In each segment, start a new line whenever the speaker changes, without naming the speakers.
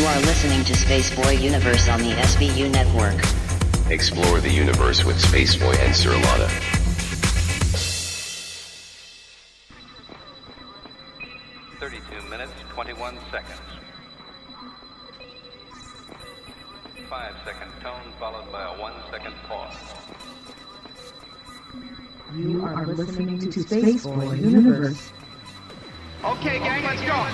You are listening to Spaceboy Universe on the SBU network.
Explore the universe with Spaceboy and Surlana.
Minutes, 21 seconds. 5-second tone followed by a 1-second pause.
You are listening to Spaceboy Universe.
Okay, gang, let's go.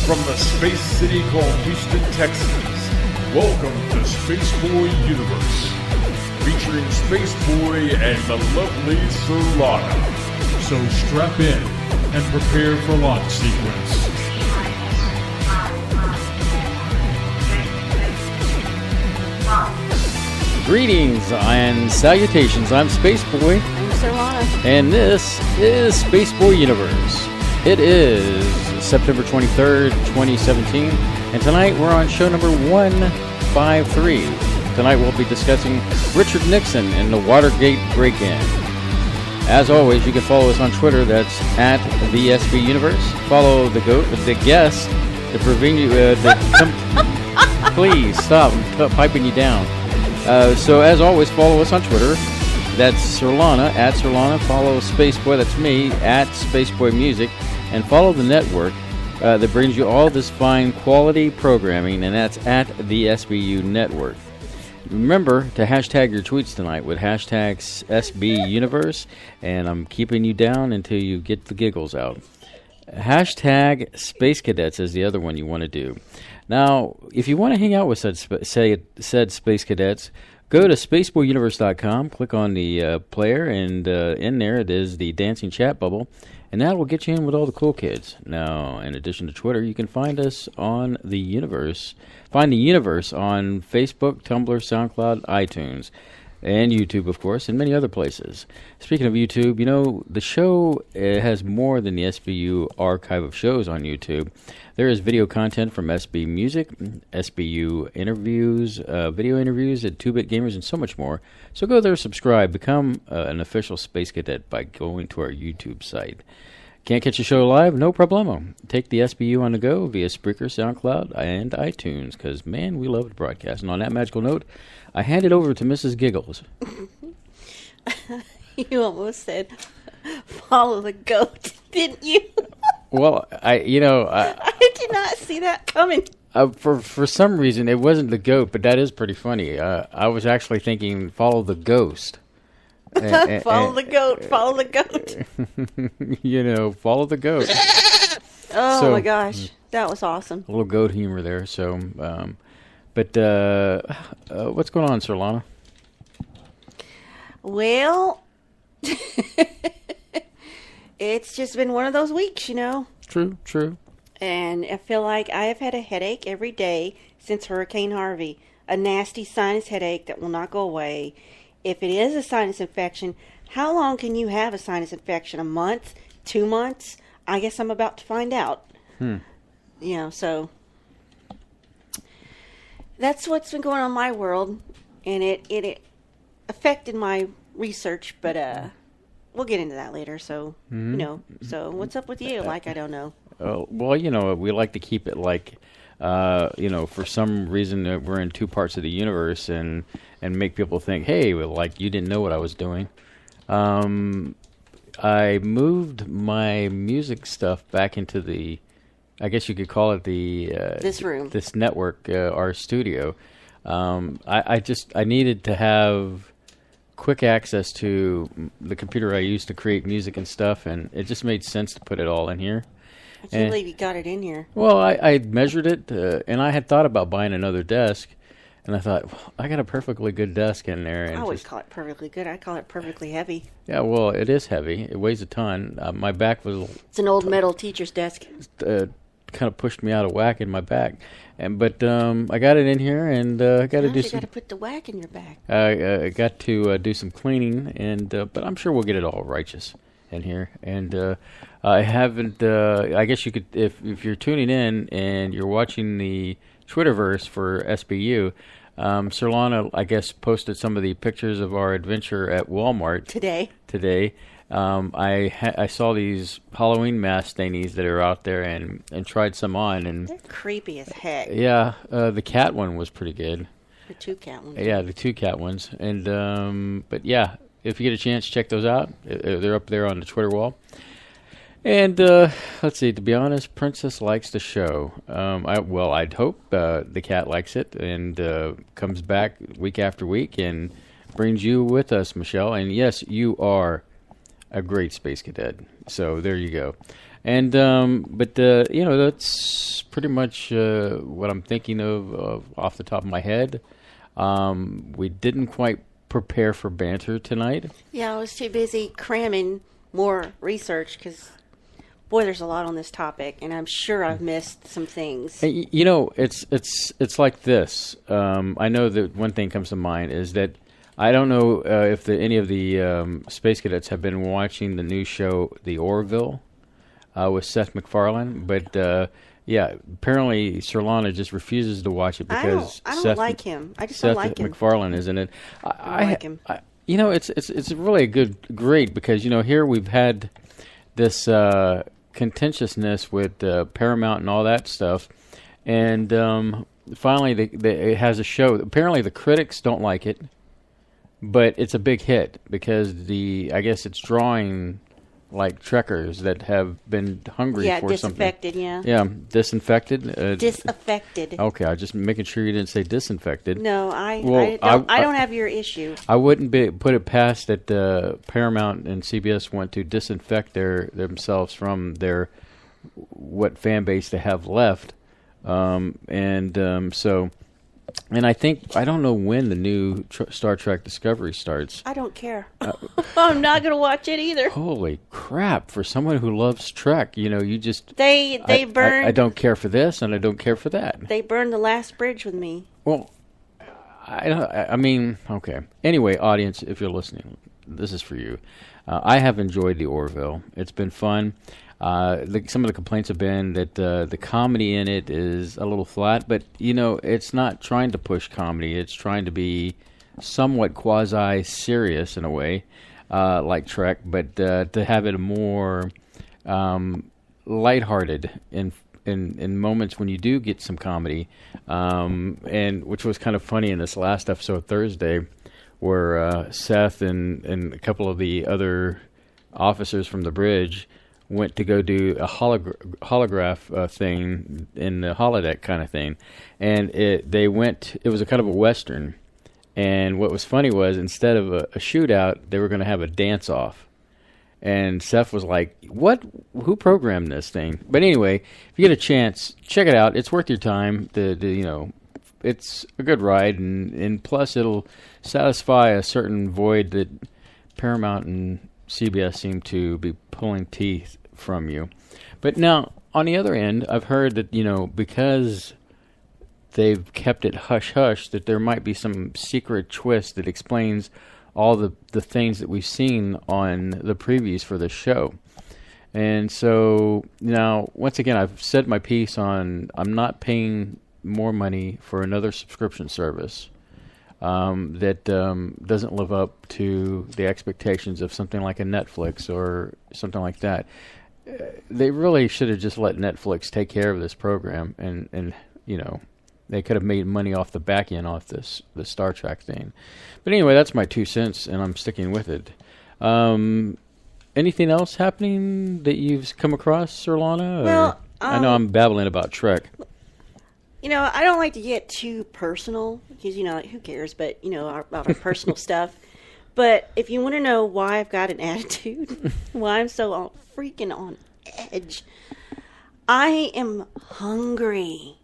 From the space city called Houston, Texas, welcome to Spaceboy Universe, featuring Spaceboy and the lovely Surlana. So strap in and prepare for launch sequence.
Greetings and salutations. I'm Spaceboy.
I'm Surlana.
And this is Spaceboy Universe. It is September 23rd, 2017, and tonight we're on show number 153. Tonight we'll be discussing Richard Nixon and the Watergate break-in. As always, you can follow us on Twitter. That's at the SB Universe. Follow the guest, the Praveen. Please stop. I'm piping you down. So as always, follow us on Twitter. That's Surlana, at Surlana. Follow Spaceboy, that's me, at Spaceboy Music. And follow the network that brings you all this fine quality programming, and that's at the SBU network. Remember to hashtag your tweets tonight with hashtags SB Universe, and I'm keeping you down until you get the giggles out. Hashtag Space Cadets is the other one you want to do. Now, if you want to hang out with said Space Cadets, go to spaceboyuniverse.com, click on the player, and in there it is the dancing chat bubble, and that will get you in with all the cool kids. Now, in addition to Twitter, you can find us on the universe. Find the universe on Facebook, Tumblr, SoundCloud, iTunes, and YouTube, of course, and many other places. Speaking of YouTube, you know, the show has more than the SBU archive of shows on YouTube. There is video content from SB Music, SBU interviews, video interviews at 2-Bit Gamers, and so much more. So go there, subscribe, become an official Space Cadet by going to our YouTube site. Can't catch a show live? No problemo. Take the SBU on the go via Spreaker, SoundCloud, and iTunes, because, man, we love to broadcast. And on that magical note, I hand it over to Mrs. Giggles.
You almost said, follow the goat, didn't you?
Well, I
did not see that coming.
For some reason, it wasn't the goat, but that is pretty funny. I was actually thinking, follow the ghost.
Follow the goat, follow the goat.
Follow the goat.
Oh, my gosh. That was awesome.
A little goat humor there. So, what's going on, Surlana?
Well, it's just been one of those weeks, you know.
True.
And I feel like I have had a headache every day since Hurricane Harvey. A nasty sinus headache that will not go away. If it is a sinus infection, how long can you have a sinus infection? A month? 2 months? I guess I'm about to find out. So that's what's been going on in my world, and it affected my research, but we'll get into that later. So, so what's up with you? Like, I don't know.
Well, we like to keep it like, for some reason we're in two parts of the universe and make people think, hey, well, like, you didn't know what I was doing. I moved my music stuff back into the, I guess you could call it the
this room,
this network, our studio. I needed to have quick access to the computer I used to create music and stuff, and it just made sense to put it all in here.
I can't believe you got it in here.
Well, I measured it, and I had thought about buying another desk, and I thought, well, I got a perfectly good desk in there. And
I wouldn't call it perfectly good. I'd call it perfectly heavy.
Yeah, well, it is heavy. It weighs a ton. My back was...
It's an old metal teacher's desk.
Kind of pushed me out of whack in my back. But I got it in here, and I got to do
You
some...
got to put the whack in your back.
I got to do some cleaning, and but I'm sure we'll get it all righteous in here. And I haven't. I guess you could, if you're tuning in and you're watching the Twitterverse for SBU. Surlana, I guess, posted some of the pictures of our adventure at Walmart today. I saw these Halloween mask thingies that are out there and tried some on, and
they're creepy as heck.
Yeah, the cat one was pretty good.
The two cat ones.
Yeah, the two cat ones. And but yeah, if you get a chance, check those out. They're up there on the Twitter wall. And let's see. To be honest, Princess likes the show. I'd hope the cat likes it and comes back week after week and brings you with us, Michelle. And yes, you are a great space cadet. So there you go. And but that's pretty much what I'm thinking of off the top of my head. We didn't quite prepare for banter tonight.
Yeah, I was too busy cramming more research because, boy, there's a lot on this topic, and I'm sure I've missed some things.
Hey, it's like this. I know that one thing comes to mind is that I don't know if any of the space cadets have been watching the new show, The Orville, with Seth MacFarlane, but yeah, apparently Surlana just refuses to watch it because
I don't like him. I just don't like him.
MacFarlane is in it.
I like him.
It's really great because here we've had this contentiousness with Paramount and all that stuff, and finally it has a show. Apparently the critics don't like it, but it's a big hit because I guess it's drawing like trekkers that have been hungry for
disaffected,
something.
Yeah,
disinfected.
Disaffected.
Okay, I was just making sure you didn't say disinfected.
No, I don't have your issue.
I wouldn't put it past that Paramount and CBS want to disinfect themselves from their what fan base they have left, and I think I don't know when the new Star Trek Discovery starts.
I don't care. I'm not going to watch it either.
Holy crap! For someone who loves Trek, you just
they burned.
I don't care for this, and I don't care for that.
They burned the last bridge with me.
Well, I mean, okay. Anyway, audience, if you're listening, this is for you. I have enjoyed the Orville. It's been fun. Some of the complaints have been that the comedy in it is a little flat, but it's not trying to push comedy. It's trying to be somewhat quasi-serious in a way, like Trek, but to have it more lighthearted in moments when you do get some comedy, and which was kind of funny in this last episode Thursday, where Seth and a couple of the other officers from the bridge went to go do a holograph thing in the holodeck kind of thing, and it was a kind of a Western, and what was funny was instead of a shootout, they were going to have a dance-off, and Seth was like, what? Who programmed this thing? But anyway, if you get a chance, check it out. It's worth your time. It's a good ride, and plus it'll satisfy a certain void that Paramount and CBS seem to be pulling teeth from you. But now, on the other end, I've heard that, because they've kept it hush-hush, that there might be some secret twist that explains all the things that we've seen on the previews for the show. And so, now, once again, I've said my piece on I'm not paying more money for another subscription service that doesn't live up to the expectations of something like a Netflix or something like that. They really should have just let Netflix take care of this program, and they could have made money off the back end off the Star Trek thing. But anyway, that's my 2 cents, and I'm sticking with it. Anything else happening that you've come across, Surlana?
Well,
I know I'm babbling about Trek.
I don't like to get too personal because, who cares, but, about our personal stuff. But if you want to know why I've got an attitude, why I'm so freaking on edge, I am hungry.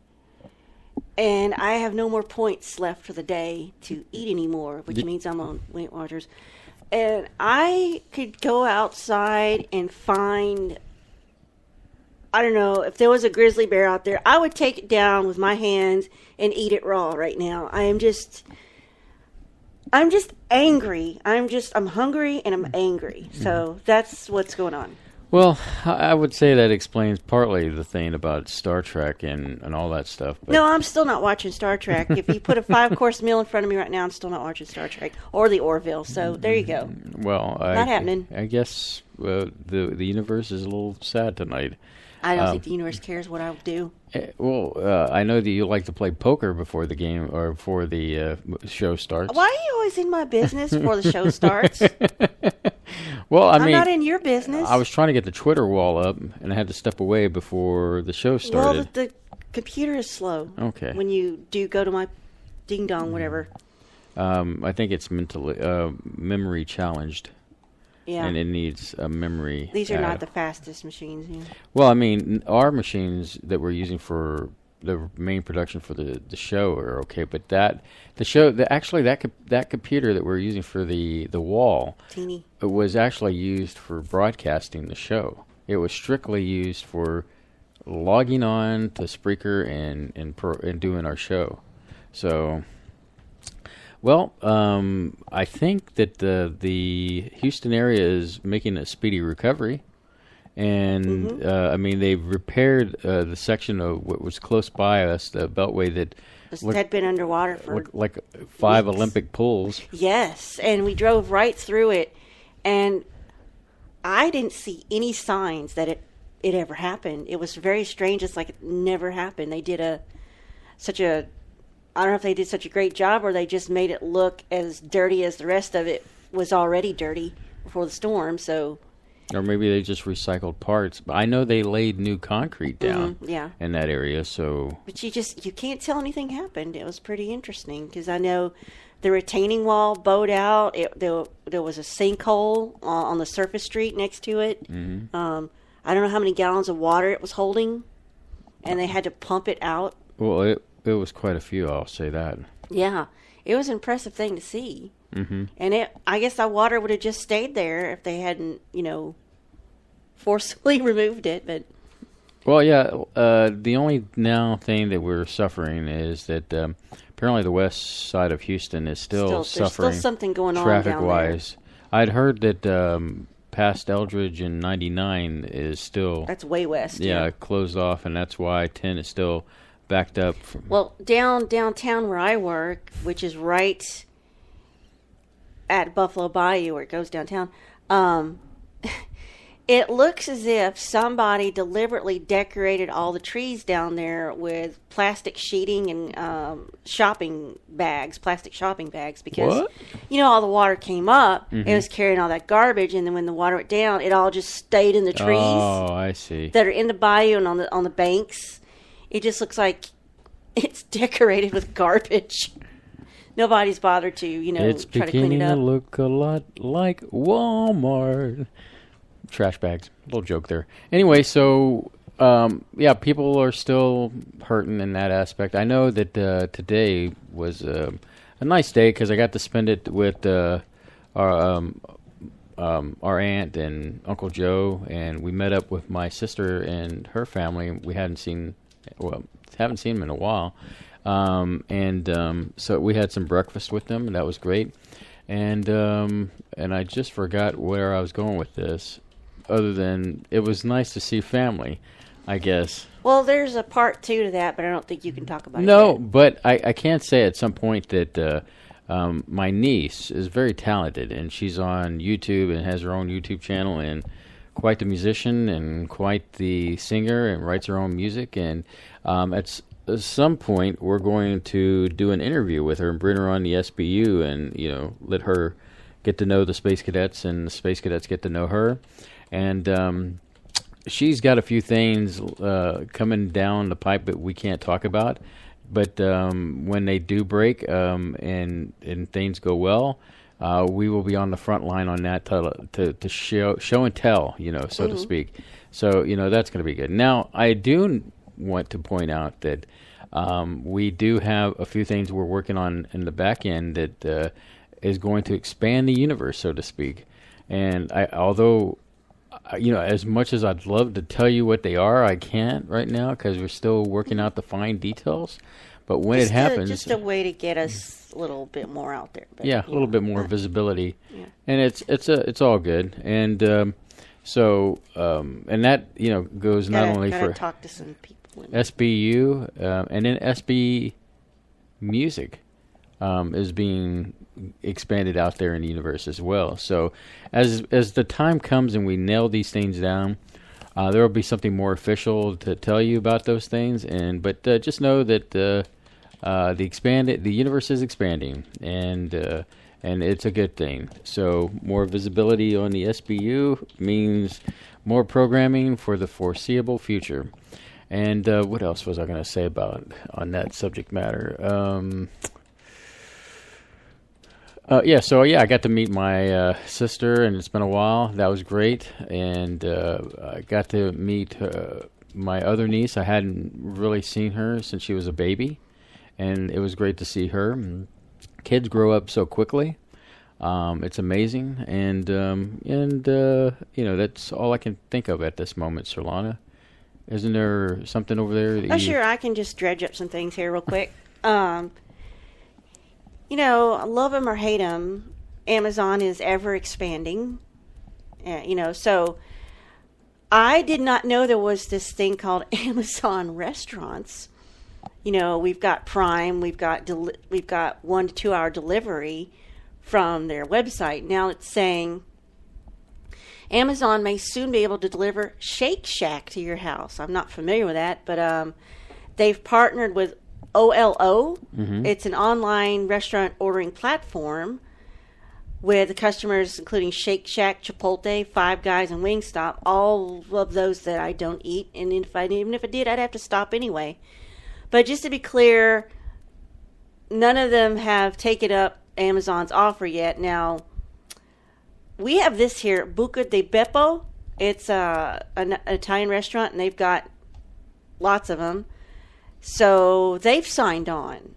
And I have no more points left for the day to eat anymore, which means I'm on Weight Watchers. And I could go outside and find, I don't know, if there was a grizzly bear out there, I would take it down with my hands and eat it raw right now. I'm just angry. I'm hungry and I'm angry. So that's what's going on.
Well, I would say that explains partly the thing about Star Trek and all that stuff. But
No, I'm still not watching Star Trek. If you put a 5-course meal in front of me right now, I'm still not watching Star Trek or the Orville. So there you go.
Well,
Not happening.
I guess the universe is a little sad tonight.
I don't think the universe cares what I do.
Well, I know that you like to play poker before the game or before the show starts.
Why are you always in my business before the show starts?
Well,
I'm not in your business.
I was trying to get the Twitter wall up, and I had to step away before the show started.
Well, the computer is slow.
Okay.
When you do go to my ding dong, whatever.
I think it's mentally memory challenged.
Yeah.
And it needs a memory.
These are not the fastest machines. Yeah.
Well, I mean, our machines that we're using for the main production for the show are okay, but that computer that we're using for the wall,
Teeny.
it was actually used for broadcasting the show. It was strictly used for logging on to Spreaker and doing our show. So, well, I think that the Houston area is making a speedy recovery. And, I mean, they've repaired the section of what was close by us, the beltway that
had been underwater for
like 5
weeks.
Olympic pools.
Yes, and we drove right through it, and I didn't see any signs that it ever happened. It was very strange. It's like it never happened. They did I don't know if they did such a great job or they just made it look as dirty as the rest of it was already dirty before the storm, so...
Or maybe they just recycled parts. But I know they laid new concrete down in that area, so...
But you can't tell anything happened. It was pretty interesting, because I know the retaining wall bowed out. There was a sinkhole on the surface street next to it. I don't know how many gallons of water it was holding, and they had to pump it out.
Well, it was quite a few, I'll say that.
Yeah, it was an impressive thing to see. And I guess that water would have just stayed there if they hadn't, forcibly removed it. But
well, yeah, the only now thing that we're suffering is that apparently the west side of Houston is still suffering.
There's still something going on
traffic-wise. I'd heard that past Eldridge in 99 is still...
That's way west.
Yeah, closed off, and that's why 10 is still backed up.
Well, downtown where I work, which is right at Buffalo Bayou where it goes downtown, it looks as if somebody deliberately decorated all the trees down there with plastic sheeting and plastic shopping bags, because all the water came up, it was carrying all that garbage, and then when the water went down, it all just stayed in the trees.
Oh, I see.
That are in the bayou and on the banks. It just looks like it's decorated with garbage. Nobody's bothered to,
it's
try to clean it up.
It's beginning to look a lot like Walmart. Trash bags. Little joke there. Anyway, so, people are still hurting in that aspect. I know that today was a nice day because I got to spend it with our aunt and Uncle Joe, and we met up with my sister and her family. We haven't seen them in a while. So we had some breakfast with them, and that was great. And I just forgot where I was going with this, other than it was nice to see family, I guess.
Well, there's a part 2 to that, but I don't think you can talk about it yet.
But I can say at some point that my niece is very talented, and she's on YouTube and has her own YouTube channel, and quite the musician and quite the singer, and writes her own music. And at some point, we're going to do an interview with her and bring her on the SBU, and let her get to know the Space Cadets, and the Space Cadets get to know her. And she's got a few things coming down the pipe that we can't talk about. But when they do break and things go well, we will be on the front line on that to show and tell, so to speak. So, that's going to be good. Now, I do want to point out that we do have a few things we're working on in the back end that is going to expand the universe, so to speak. And although as much as I'd love to tell you what they are, I can't right now because we're still working out the fine details. But when it happens,
just a way to get us a little bit more out there. But,
a little bit more visibility, and it's all good. And and that goes not only for
talk to some people.
SBU and then SB Music is being expanded out there in the universe as well. So as the time comes and we nail these things down, there will be something more official to tell you about those things. But just know that the universe is expanding, and it's a good thing. So more visibility on the SBU means more programming for the foreseeable future. And what else was I going to say on that subject matter? I got to meet my sister, and it's been a while. That was great. And I got to meet my other niece. I hadn't really seen her since she was a baby, and it was great to see her. Kids grow up so quickly. It's amazing, and that's all I can think of at this moment, Surlana. Isn't there something over there?
Sure, I can just dredge up some things here real quick. Love them or hate them, Amazon is ever expanding. So I did not know there was this thing called Amazon restaurants. We've got Prime, we've got 1 to 2 hour delivery from their website. Now it's saying Amazon may soon be able to deliver Shake Shack to your house. I'm not familiar with that, but they've partnered with OLO. Mm-hmm. It's an online restaurant ordering platform with customers including Shake Shack, Chipotle, Five Guys, and Wingstop, all of those that I don't eat. And even if I did, I'd have to stop anyway. But just to be clear, none of them have taken up Amazon's offer yet. Now, we have this here, Buca di Beppo. It's an Italian restaurant, and they've got lots of them. So they've signed on.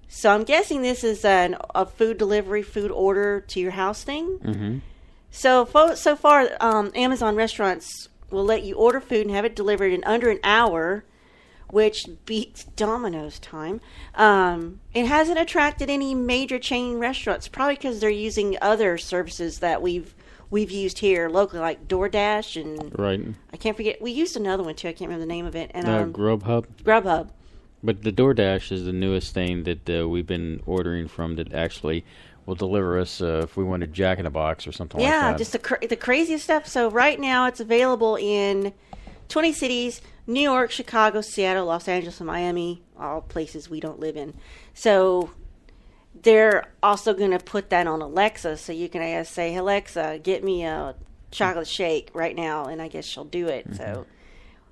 So I'm guessing this is a food delivery, food order to your house thing. Mm-hmm. So far, Amazon restaurants will let you order food and have it delivered in under an hour, which beats Domino's time. It hasn't attracted any major chain restaurants, probably because they're using other services that we've used here locally, like DoorDash and
right.
I can't forget. We used another one too. I can't remember the name of it. And
Grubhub.
Grubhub.
But the DoorDash is the newest thing that we've been ordering from that actually will deliver us if we wanted Jack in the Box or something like that.
Yeah, just the craziest stuff. So right now it's available in 20 cities: New York, Chicago, Seattle, Los Angeles, and Miami, all places we don't live in. So they're also going to put that on Alexa, so you can say, Alexa, get me a chocolate shake right now, and I guess she'll do it. Mm-hmm. So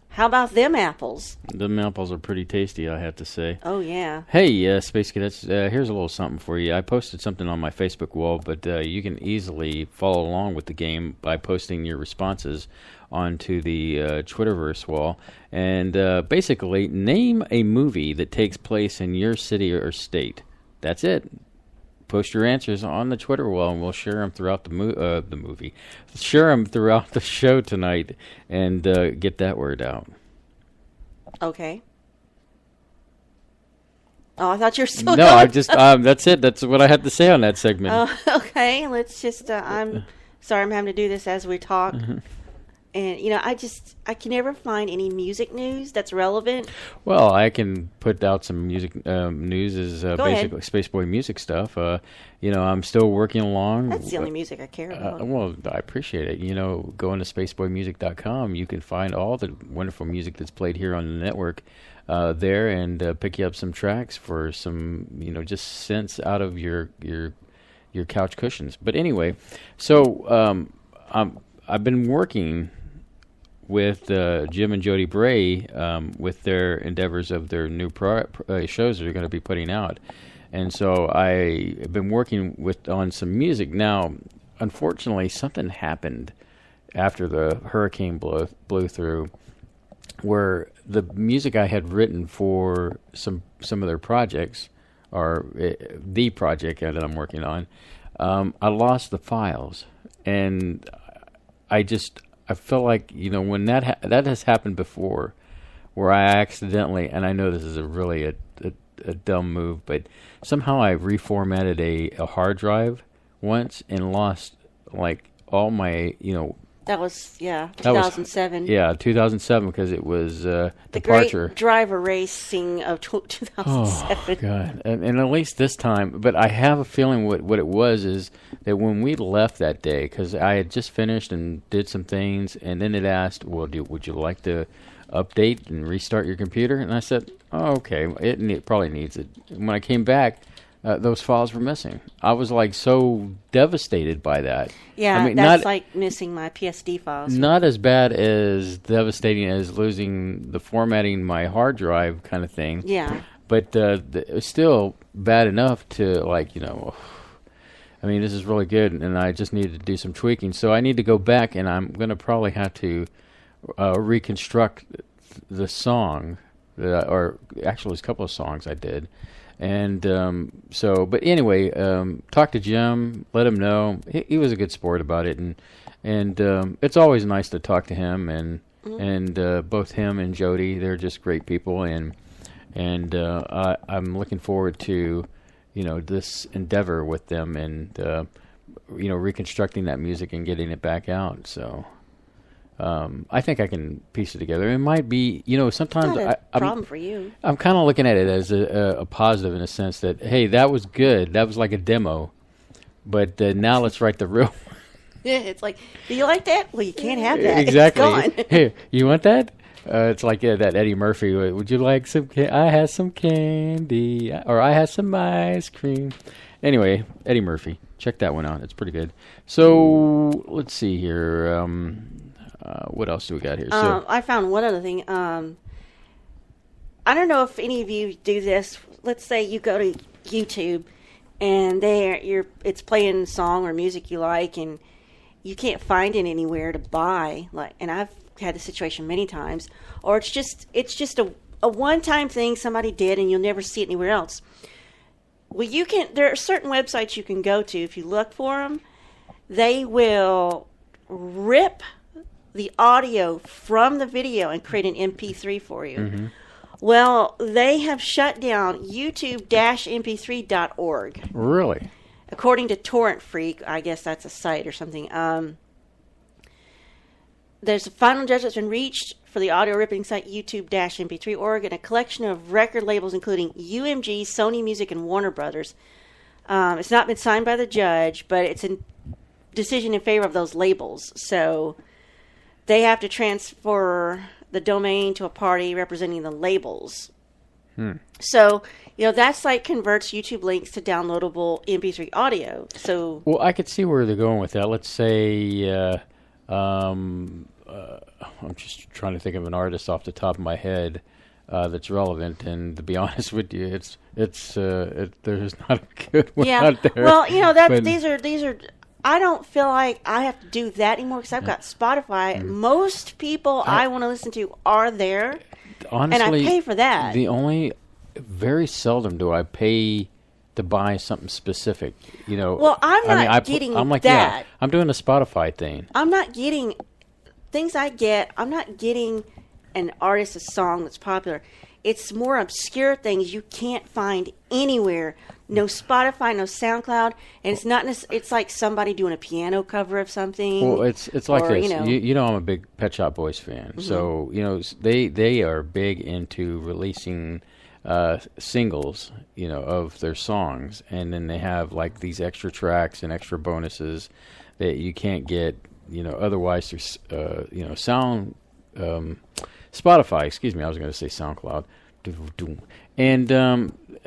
how about them apples?
Them apples are pretty tasty, I have to say.
Oh, yeah.
Hey, Space Cadets, here's a little something for you. I posted something on my Facebook wall, but you can easily follow along with the game by posting your responses onto the Twitterverse wall. And basically, name a movie that takes place in your city or state. That's it. Post your answers on the Twitter wall, and we'll share them throughout the movie. Share them throughout the show tonight, and get that word out.
Okay. Oh, I thought you were still
No,
going.
I just that's it. That's what I had to say on that segment.
Okay, let's just. I'm sorry, I'm having to do this as we talk. Mm-hmm. And, I can never find any music news that's relevant.
Well, I can put out some music news as basically Spaceboy music stuff. I'm still working along.
That's the only music I care about.
Well, I appreciate it. Going to spaceboymusic.com, you can find all the wonderful music that's played here on the network there, and pick you up some tracks for some, just cents out of your couch cushions. But anyway, so I've been working with Jim and Jody Bray with their endeavors of their new shows they're going to be putting out. And so I've been working on some music. Now, unfortunately, something happened after the hurricane blew through, where the music I had written for some of their projects, or the project that I'm working on, I lost the files, and I felt like, when that has happened before, where I accidentally, and I know this is a dumb move, but somehow I reformatted a hard drive once and lost like all my,
That was 2007.
2007, because it was
the
departure.
great drive erasing of 2007.
Oh God! And at least this time, but I have a feeling what it was is that when we left that day, because I had just finished and did some things, and then it asked, "Well, would you like to update and restart your computer?" And I said, "Oh, okay. It probably needs it." And when I came back, those files were missing. I was like so devastated by that.
Yeah,
I mean,
that's like missing my PSD files.
Not as bad as devastating as losing the formatting my hard drive kind of thing.
Yeah.
But it's still bad enough to I mean, this is really good, and I just need to do some tweaking. So I need to go back, and I'm going to probably have to reconstruct the song, or actually there's a couple of songs I did. And but anyway, talk to Jim, let him know. He was a good sport about it, and it's always nice to talk to him, and both him and Jody, they're just great people, and I'm looking forward to this endeavor with them, and reconstructing that music and getting it back out. So I think I can piece it together. It might be, sometimes
Not a problem for you.
I'm kind of looking at it as a positive in a sense that, hey, that was good. That was like a demo. But now let's write the real.
Yeah, it's like, do you like that? Well, you can't have that.
Exactly.
It's gone.
Hey, you want that? It's like that Eddie Murphy. Would you like some? I had some candy, or I had some ice cream. Anyway, Eddie Murphy. Check that one out. It's pretty good. So let's see here. What else do we got here?
I found one other thing. I don't know if any of you do this. Let's say you go to YouTube and it's playing a song or music you like, and you can't find it anywhere to buy. And I've had this situation many times. Or it's just a one-time thing somebody did, and you'll never see it anywhere else. Well, there are certain websites you can go to. If you look for them, they will rip the audio from the video and create an MP3 for you. Mm-hmm. Well, they have shut down youtube-mp3.org.
Really?
According to Torrent Freak, I guess that's a site or something. There's a final judgment that's been reached for the audio ripping site youtube-mp3.org, and a collection of record labels including UMG, Sony Music, and Warner Brothers. It's not been signed by the judge, but it's a decision in favor of those labels. So they have to transfer the domain to a party representing the labels. So, that's like converts YouTube links to downloadable MP3 audio. So,
well, I could see where they're going with that. Let's say, I'm just trying to think of an artist off the top of my head that's relevant. And to be honest with you, there's not a good one out there.
Well, these are. I don't feel like I have to do that anymore because I've got Spotify. Most people I want to listen to are there,
honestly,
and I pay for that.
Very seldom do I pay to buy something specific.
Well, I'm not getting
I'm like,
that.
Yeah, I'm doing a Spotify thing.
I'm not getting things I get. I'm not getting an artist, a song that's popular. It's more obscure things you can't find anywhere. No Spotify, no SoundCloud, and it's not. It's like somebody doing a piano cover of something.
Well, it's like this. I'm a big Pet Shop Boys fan, mm-hmm. So they are big into releasing singles, of their songs, and then they have like these extra tracks and extra bonuses that you can't get, otherwise through sound. Spotify, excuse me, I was going to say SoundCloud. And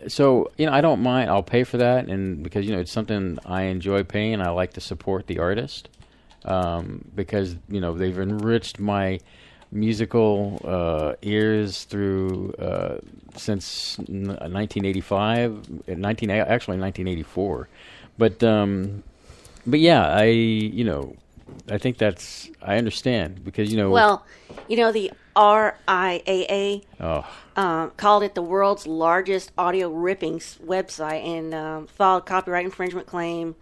so, I don't mind. I'll pay for that, and because, it's something I enjoy paying. I like to support the artist because, they've enriched my musical ears through since 1985, 1984. But yeah, I think I understand because,
Well, the RIAA
oh,
called it the world's largest audio ripping website and filed copyright infringement claim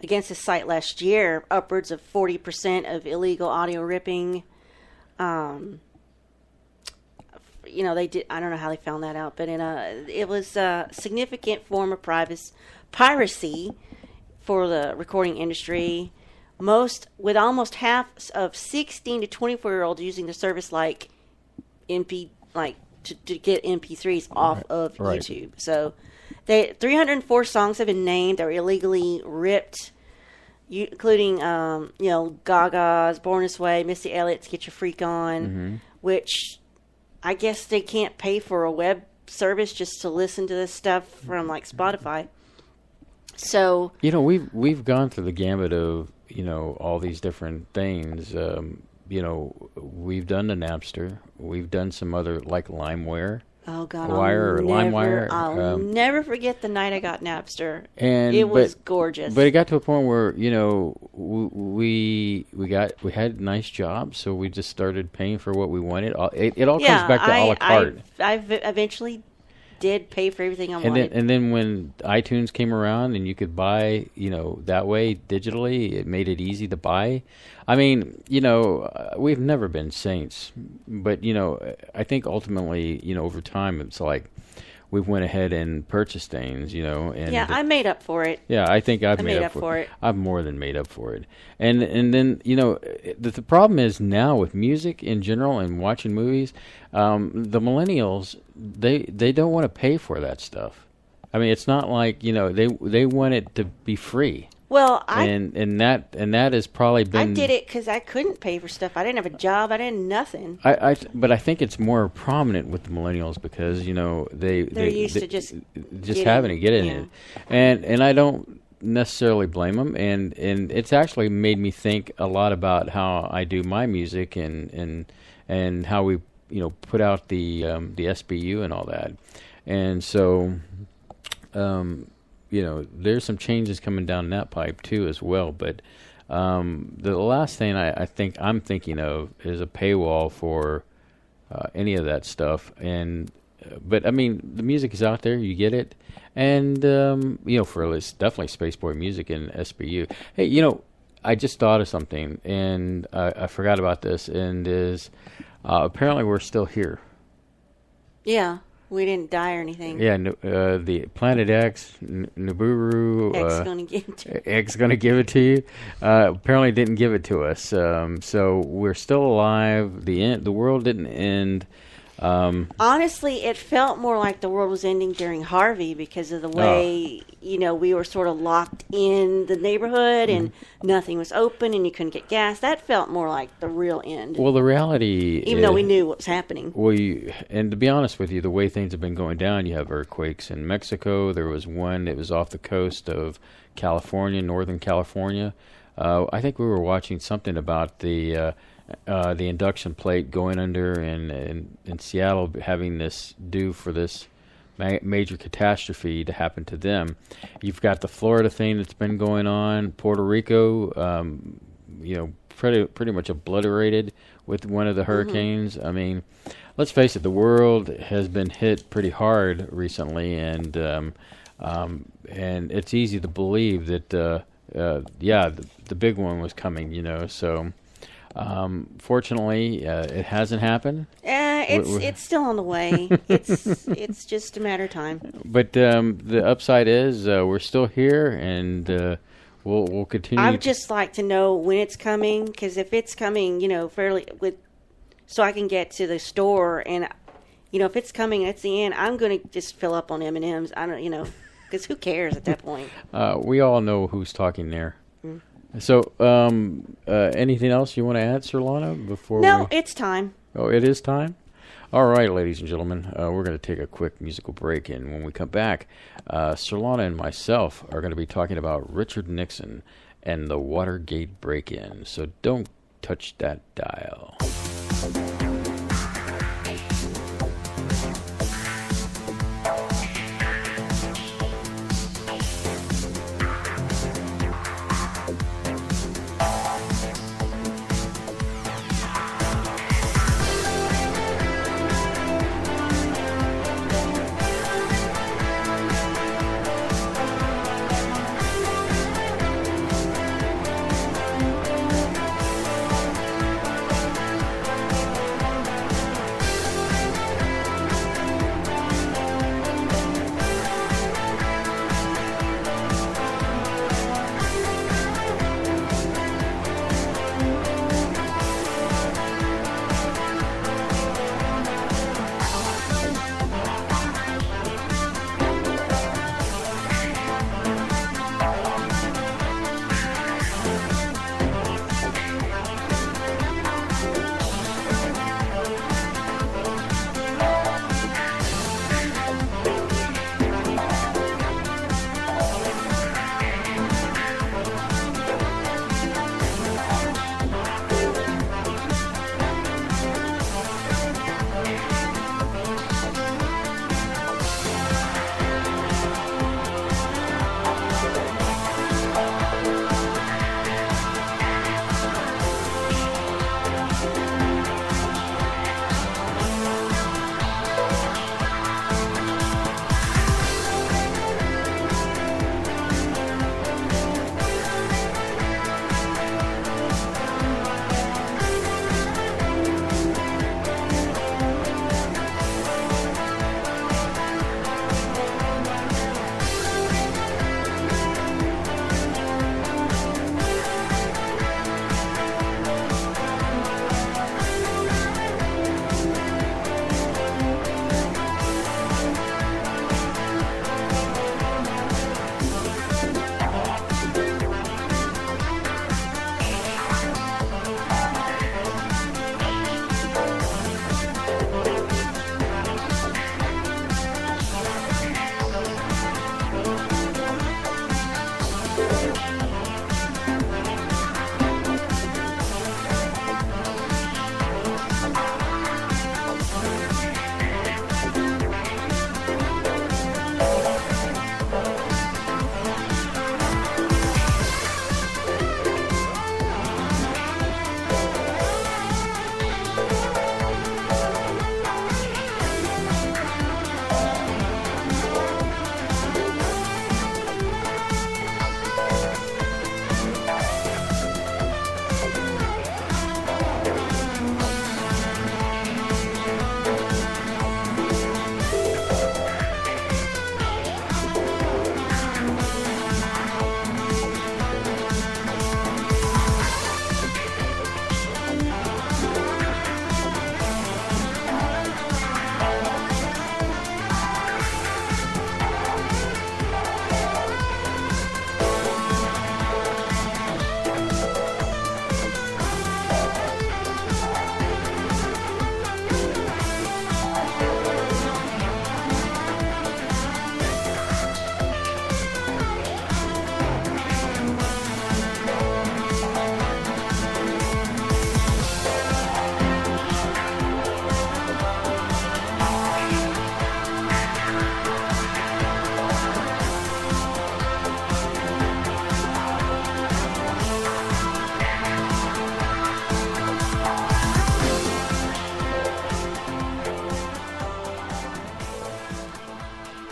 against the site last year. Upwards of 40% of illegal audio ripping. They did. I don't know how they found that out, but it was a significant form of piracy for the recording industry. With almost half of 16 to 24-year-olds using the service to get MP3s off of YouTube. So, 304 songs have been named that were illegally ripped, including Gaga's "Born This Way," Missy Elliott's "Get Your Freak On," which I guess they can't pay for a web service just to listen to this stuff from Spotify. So
we've gone through the gambit of all these different things. We've done the Napster. We've done some other LimeWire.
Oh God,
LimeWire.
I'll never forget the night I got Napster.
And
it was gorgeous.
But it got to a point where we had nice jobs, so we just started paying for what we wanted. It all comes back to a la carte.
I eventually did pay for everything I wanted.
And then when iTunes came around and you could buy, that way digitally, it made it easy to buy. I mean, we've never been saints, but I think ultimately, over time, it's like we went ahead and purchased things, and
I made up for it.
Yeah, I think I've made up for it. I've more than made up for it. And then, the problem is now with music in general and watching movies, the millennials, they don't want to pay for that stuff. I mean, it's not like, they want it to be free.
Well,
and that has probably been.
I did it because I couldn't pay for stuff. I didn't have a job. I didn't nothing.
But I think it's more prominent with the millennials because they're
used to just
having to get in it, and I don't necessarily blame them. And it's actually made me think a lot about how I do my music and how we put out the SBU and all that, and so. There's some changes coming down that pipe too as well. But the last thing I'm thinking of is a paywall for any of that stuff. But I mean, the music is out there; you get it, and for definitely Spaceboy music and SBU. Hey, I just thought of something, and I forgot about this, and apparently we're still here.
Yeah. We didn't die or anything.
Yeah, the Planet X, Nibiru.
X's gonna give it to you.
X gonna give it to you. Apparently didn't give it to us. So we're still alive. The world didn't end.
Honestly, it felt more like the world was ending during Harvey because of the way, we were sort of locked in the neighborhood and nothing was open and you couldn't get gas. That felt more like the real end.
Well, the reality
even though we knew what was happening.
Well, and to be honest with you, the way things have been going down, you have earthquakes in Mexico. There was one that was off the coast of California, Northern California. I think we were watching something about the induction plate going under and in Seattle having this due for this major catastrophe to happen to them. You've got the Florida thing that's been going on. Puerto Rico, pretty much obliterated with one of the hurricanes. I mean, let's face it, the world has been hit pretty hard recently, and it's easy to believe that the big one was coming. So. Fortunately, it hasn't happened.
It's still on the way. It's just a matter of time.
But the upside is we're still here, and we'll continue.
I would just like to know when it's coming, because if it's coming, so I can get to the store, and if it's coming, at the end, I'm going to just fill up on M&Ms. I don't, because who cares at that point?
We all know who's talking there. Mm. So, anything else you want to add, Surlana, before
No, it's time.
Oh, it is time? All right, ladies and gentlemen, we're going to take a quick musical break, and when we come back, Surlana and myself are going to be talking about Richard Nixon and the Watergate break-in, so don't touch that dial.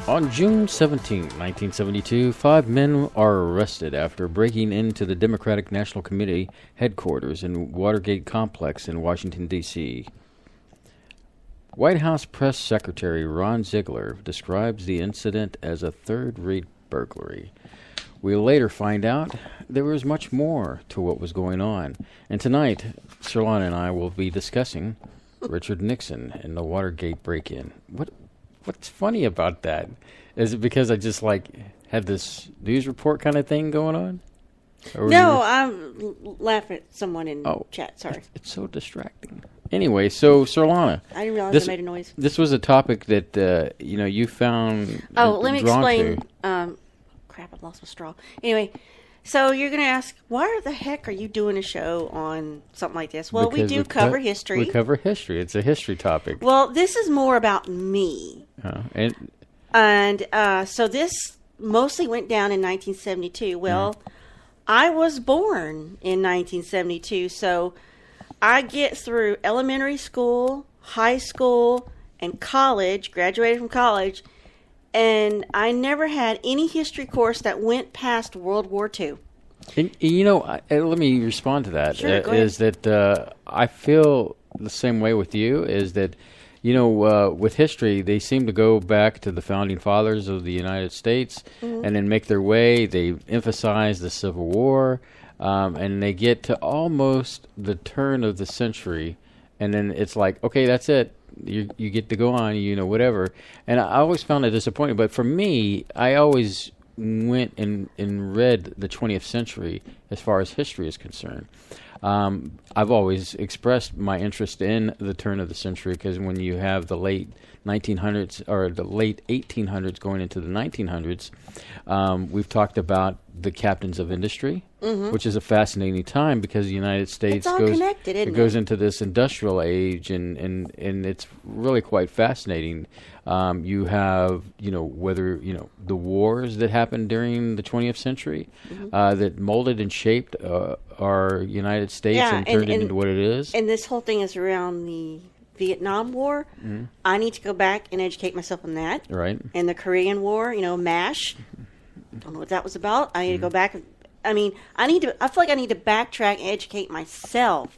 On June 17, 1972, 5 men are arrested after breaking into the Democratic National Committee headquarters in Watergate Complex in Washington, D.C. White House Press Secretary Ron Ziegler describes the incident as a third-rate burglary. We later find out there was much more to what was going on. And tonight, Surlana and I will be discussing Richard Nixon and the Watergate break-in. What's funny about that? Is it because I just had this news report kind of thing going on?
No, I'm laughing at someone in chat. Sorry.
It's so distracting. Anyway, so Surlana.
I didn't realize I made a noise.
This was a topic that, you found
let me
drawn
explain.
to.
Crap, I lost my straw. Anyway, so you're going to ask, why the heck are you doing a show on something like this? Well,
Because
we do cover history.
We cover history. It's a history topic.
Well, this is more about me. And so this mostly went down in 1972. Well, I was born in 1972, so I get through elementary school, high school, and college, graduated from college, and I never had any history course that went past World War II.
And, let me respond to that.
Sure, go ahead.
Is that I feel the same way with you, is that, with history, they seem to go back to the founding fathers of the United States and then make their way. They emphasize the Civil War, and they get to almost the turn of the century, and then it's like, okay, that's it. You get to go on, whatever. And I always found it disappointing. But for me, I always went and read the 20th century as far as history is concerned. I've always expressed my interest in the turn of the century because when you have the late 1900s or the late 1800s going into the 1900s, we've talked about the captains of industry, which is a fascinating time because the United States
it's all connected, isn't it?
goes into this industrial age, and it's really quite fascinating. You have, whether, the wars that happened during the 20th century that molded and shaped our United States and turned it into what it is.
And this whole thing is around the Vietnam War. I need to go back and educate myself on that.
Right.
And the Korean War, MASH. Don't know what that was about. I need to go back. I feel like I need to backtrack and educate myself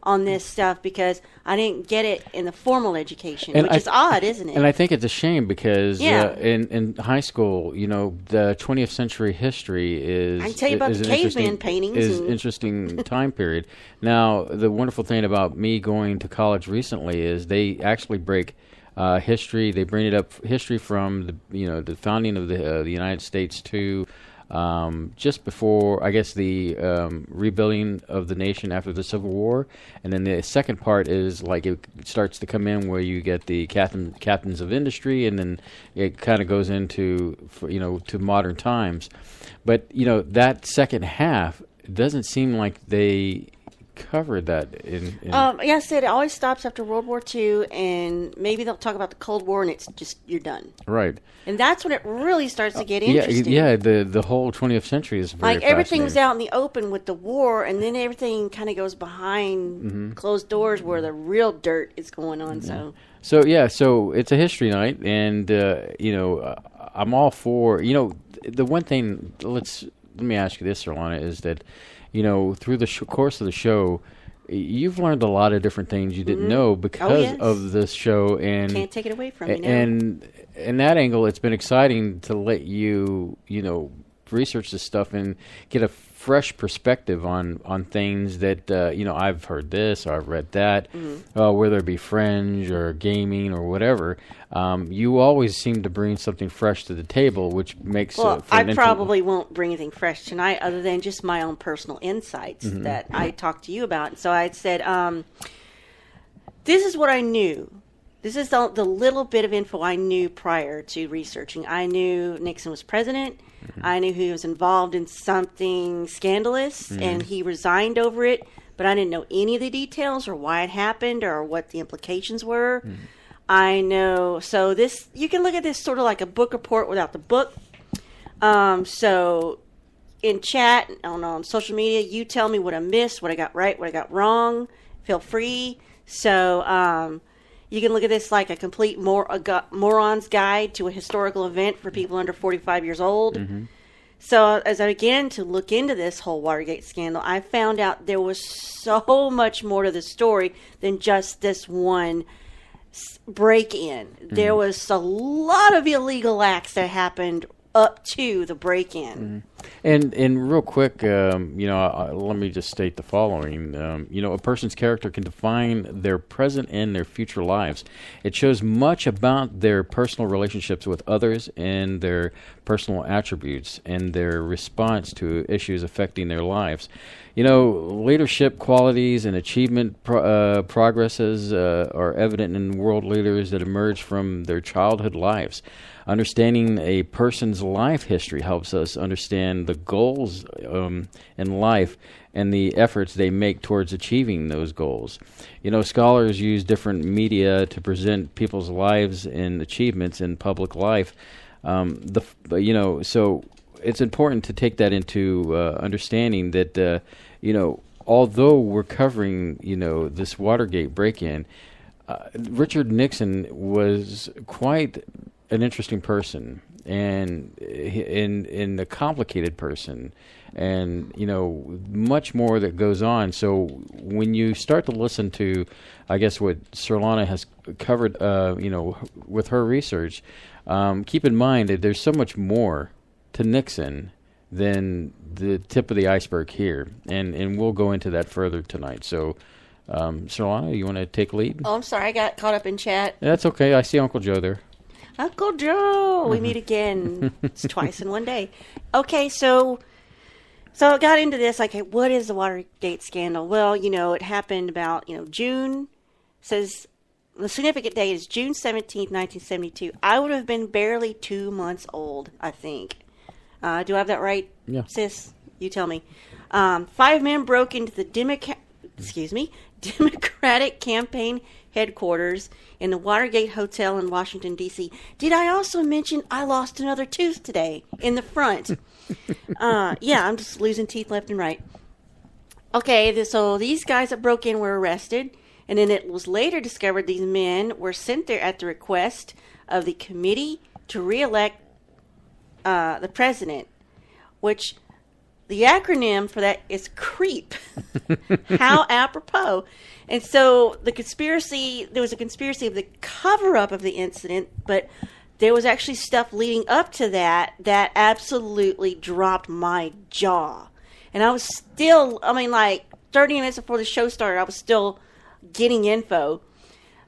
on this stuff because I didn't get it in the formal education, which is odd, isn't it?
And I think it's a shame because in high school, the 20th century history is...
I can tell you about the caveman paintings.
Is interesting time period. Now, the wonderful thing about me going to college recently is they actually break history. They bring it up history from the founding of the United States to just before, I guess, the rebuilding of the nation after the Civil War, and then the second part is it starts to come in where you get the captains of industry, and then it kind of goes into to modern times. But that second half doesn't seem like they covered that in
I said it always stops after World War II, and maybe they'll talk about the Cold War, and it's just you're done.
Right. And
that's when it really starts to get interesting.
Yeah, the whole 20th century is very
everything was out in the open with the war, and then everything kind of goes behind closed doors where the real dirt is going on. So
it's a history night, and I'm all for the one thing. Let me ask you this, Surlana, is that through the course of the show, you've learned a lot of different things you didn't know because of this show, and
can't take it away from you now.
And in that angle, it's been exciting to let you research this stuff and get a fresh perspective on things that I've heard this or I've read that, whether it be fringe or gaming or whatever. You always seem to bring something fresh to the table, which makes.
I probably won't bring anything fresh tonight, other than just my own personal insights that I talked to you about. So I said, this is what I knew. This is the little bit of info I knew prior to researching. I knew Nixon was president. I knew he was involved in something scandalous, and he resigned over it. But I didn't know any of the details or why it happened or what the implications were. I know. So you can look at this sort of like a book report without the book. So in chat, on social media, you tell me what I missed, what I got right, what I got wrong. Feel free. So, You can look at this like a complete moron's guide to a historical event for people under 45 years old.
Mm-hmm.
So as I began to look into this whole Watergate scandal, I found out there was so much more to the story than just this one break-in.
Mm-hmm.
There was a lot of illegal acts that happened up to the break-in.
And real quick, let me just state the following. A person's character can define their present and their future lives. It shows much about their personal relationships with others and their personal attributes and their response to issues affecting their lives. Leadership qualities and achievement progresses are evident in world leaders that emerge from their childhood lives. Understanding a person's life history helps us understand the goals in life and the efforts they make towards achieving those goals. Scholars use different media to present people's lives and achievements in public life. So it's important to take that into understanding that, although we're covering, this Watergate break-in, Richard Nixon was quite an interesting person and in a complicated person, and much more that goes on. So when you start to listen to, I guess, what Surlana has covered, with her research, keep in mind that there's so much more to Nixon than the tip of the iceberg here, and we'll go into that further tonight. So, Surlana, you want to take lead?
Oh, I'm sorry, I got caught up in chat.
That's okay. I see Uncle Joe there.
Uncle Joe, we meet again. It's twice in one day. Okay, so I got into this, like, what is the Watergate scandal? Well, it happened about, June, says the significant date is June 17th, 1972. I would have been barely 2 months old, I think. Do I have that right,
Yeah.
sis? You tell me. 5 men broke into the Democratic campaign headquarters in the Watergate Hotel in Washington, D.C. Did I also mention I lost another tooth today in the front? Yeah, I'm just losing teeth left and right. Okay, so these guys that broke in were arrested, and then it was later discovered these men were sent there at the request of the Committee to Re-elect the President, which the acronym for that is CREEP. How apropos. And so there was a conspiracy of the cover-up of the incident, but there was actually stuff leading up to that absolutely dropped my jaw. And I was still, 30 minutes before the show started, I was still getting info.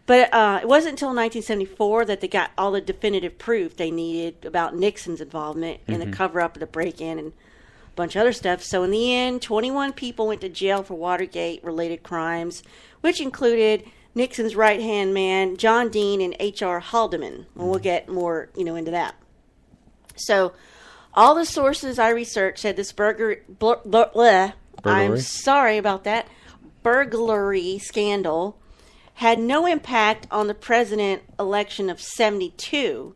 But it wasn't until 1974 that they got all the definitive proof they needed about Nixon's involvement in the cover-up of the break-in and a bunch of other stuff. So in the end, 21 people went to jail for Watergate-related crimes, which included Nixon's right-hand man, John Dean, and H.R. Haldeman. And we'll get more, into that. So all the sources I researched said this I'm sorry about that, burglary scandal had no impact on the president election of 72.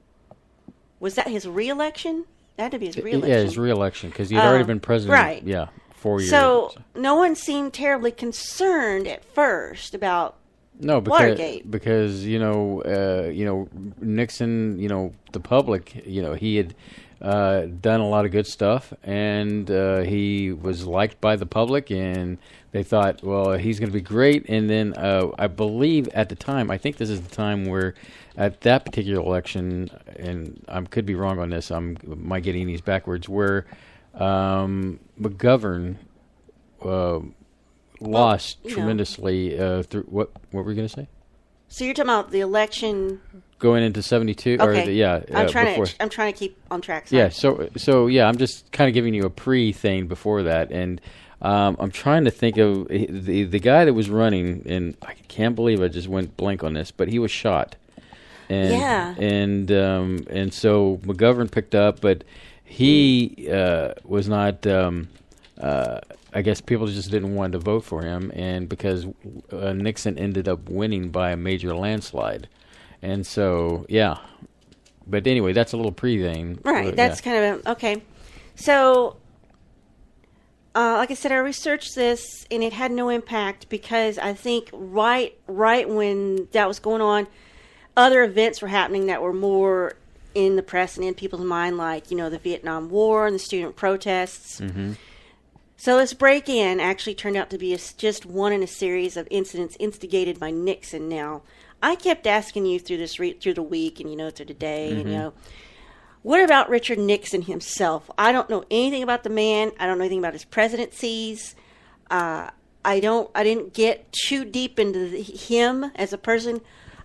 Was that his re-election? That had to be his re-election.
Yeah, his re-election, because he had already been president.
Right.
Yeah, 4 years.
So no one seemed terribly concerned at first about Watergate.
Because Nixon, the public, he had done a lot of good stuff, and he was liked by the public, and they thought, well, he's going to be great. And then I believe at the time, I think this is the time where at that particular election, and I could be wrong on this, I might getting these backwards, where McGovern lost tremendously through what were we going to say?
So you're talking about the election
going into 72?
Okay.
I'm
trying to keep on track.
Sorry. Yeah. So yeah, I'm just kind of giving you a pre-thing before that, and I'm trying to think of the guy that was running, and I can't believe I just went blank on this, but he was shot. And so McGovern picked up, but he was not. I guess people just didn't want to vote for him, and because Nixon ended up winning by a major landslide, and so yeah. But anyway, that's a little pre-thing,
right? That's kind of okay. So like I said, I researched this, and it had no impact because I think right when that was going on, other events were happening that were more in the press and in people's mind, like, the Vietnam War and the student protests.
Mm-hmm.
So this break-in actually turned out to be just one in a series of incidents instigated by Nixon. Now, I kept asking you through the week and, through the day, and, what about Richard Nixon himself? I don't know anything about the man. I don't know anything about his presidencies. I didn't get too deep into him as a person.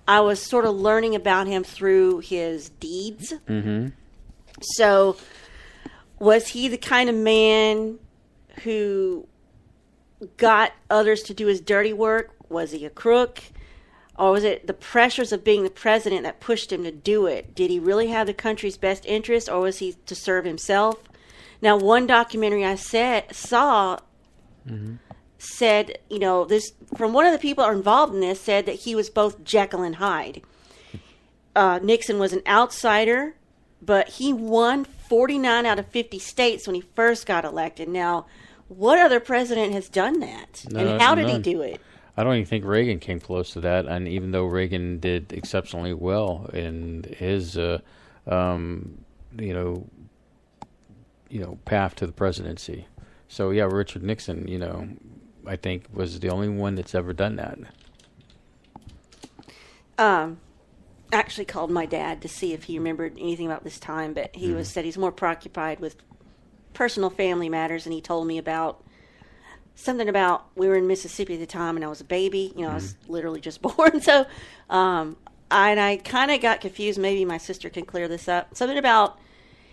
I was sort of learning about him through his deeds.
Mm-hmm.
So, was he the kind of man who got others to do his dirty work? Was he a crook? Or was it the pressures of being the president that pushed him to do it? Did he really have the country's best interest, or was he to serve himself? Now, one documentary I saw said, this from one of the people involved in this said that he was both Jekyll and Hyde. Nixon was an outsider, but he won 49 out of 50 states when he first got elected. Now, what other president has done that? And how did he do it?
I don't even think Reagan came close to that, and even though Reagan did exceptionally well in his, path to the presidency. So yeah, Richard Nixon, I think was the only one that's ever done that.
Actually called my dad to see if he remembered anything about this time, but he said he's more preoccupied with personal family matters, and he told me about something about we were in Mississippi at the time, and I was a baby. I was literally just born. So, and I kind of got confused. Maybe my sister can clear this up. Something about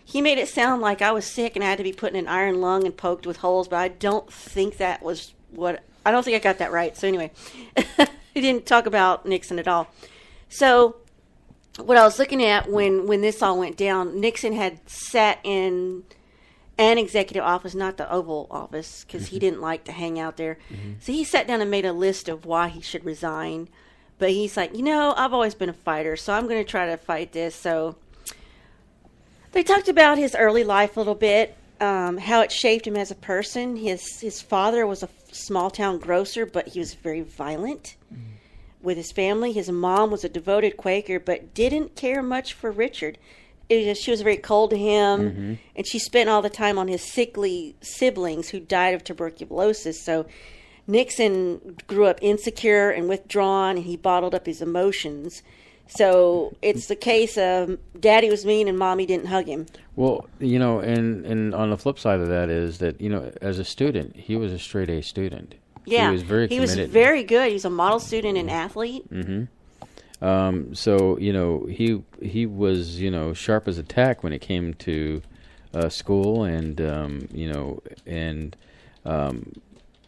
he made it sound like I was sick and I had to be put in an iron lung and poked with holes, but I don't think that was what. I don't think I got that right. So anyway, he didn't talk about Nixon at all. So what I was looking at when this all went down, Nixon had sat in an executive office, not the Oval Office, because he didn't like to hang out there. So he sat down and made a list of why he should resign. But he's like, I've always been a fighter, so I'm going to try to fight this. So they talked about his early life a little bit, how it shaped him as a person. His father was a small-town grocer, but he was very violent with his family. His mom was a devoted Quaker, but didn't care much for Richard. She was very cold to him, and she spent all the time on his sickly siblings who died of tuberculosis. So Nixon grew up insecure and withdrawn, and he bottled up his emotions. So it's the case of Daddy was mean and Mommy didn't hug him.
Well, and on the flip side of that is that, as a student, he was a straight A student.
Yeah,
he was very committed.
He was very good. He was a model student and athlete.
Mm-hmm. So he was sharp as a tack when it came to school, and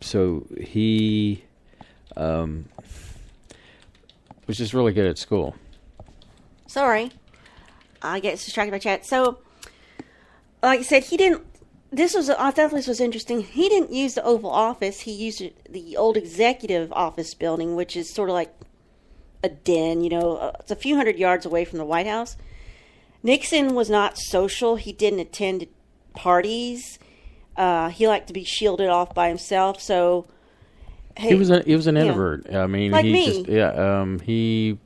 so he was just really good at school.
Sorry, I get distracted by chat. So, like I said, he didn't. I thought this was interesting. He didn't use the Oval Office. He used the old executive office building, which is sort of like a den, it's a few hundred yards away from the White House. Nixon was not social. He didn't attend parties. He liked to be shielded off by himself. So
he was an introvert. I mean,
like
he
me.
He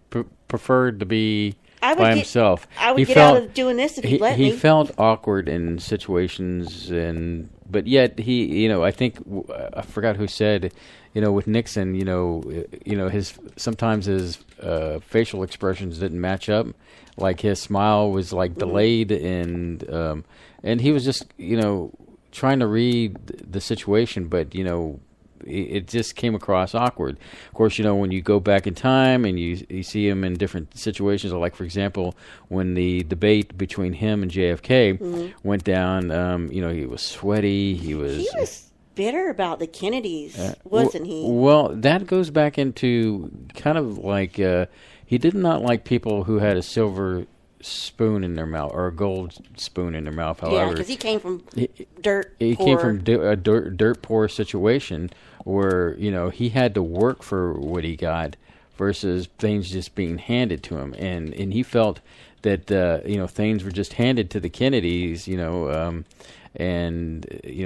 preferred to be by himself.
I would get out of doing this if he let me.
He felt awkward in situations, but yet he, I think I forgot who said, with Nixon, sometimes his facial expressions didn't match up. Like his smile was like delayed, and he was just trying to read the situation, but it just came across awkward. Of course, when you go back in time and you see him in different situations, like for example, when the debate between him and JFK went down, he was sweaty. He was
bitter about the Kennedys, wasn't he?
Well, that goes back into kind of like he did not like people who had a silver spoon in their mouth or a gold spoon in their mouth. However,
yeah, because he came from dirt.
He came from a dirt poor situation where he had to work for what he got versus things just being handed to him, and he felt that things were just handed to the Kennedys, And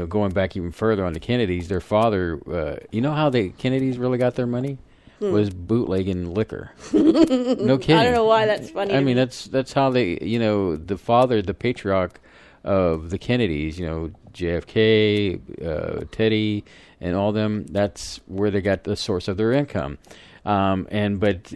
going back even further on the Kennedys, their father, you know how the Kennedys really got their money? Was bootlegging liquor. No kidding.
I don't know why that's funny.
I mean, that's how they, the father, the patriarch of the Kennedys, JFK, Teddy, and all them. That's where they got the source of their income. But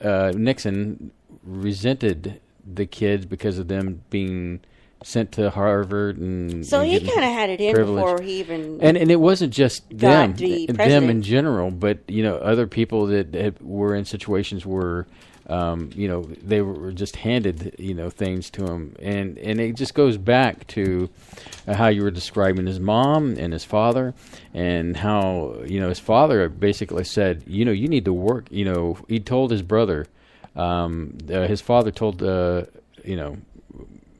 Nixon resented the kids because of them being sent to Harvard, and
so
and
he
getting
kind of had it in
privilege.
before he even.
And it wasn't just
got
them,
to be
them
president.
in general, but other people that were in situations where they were just handed things to him, and it just goes back to how you were describing his mom and his father, and how his father basically said you need to work. He told his brother, his father told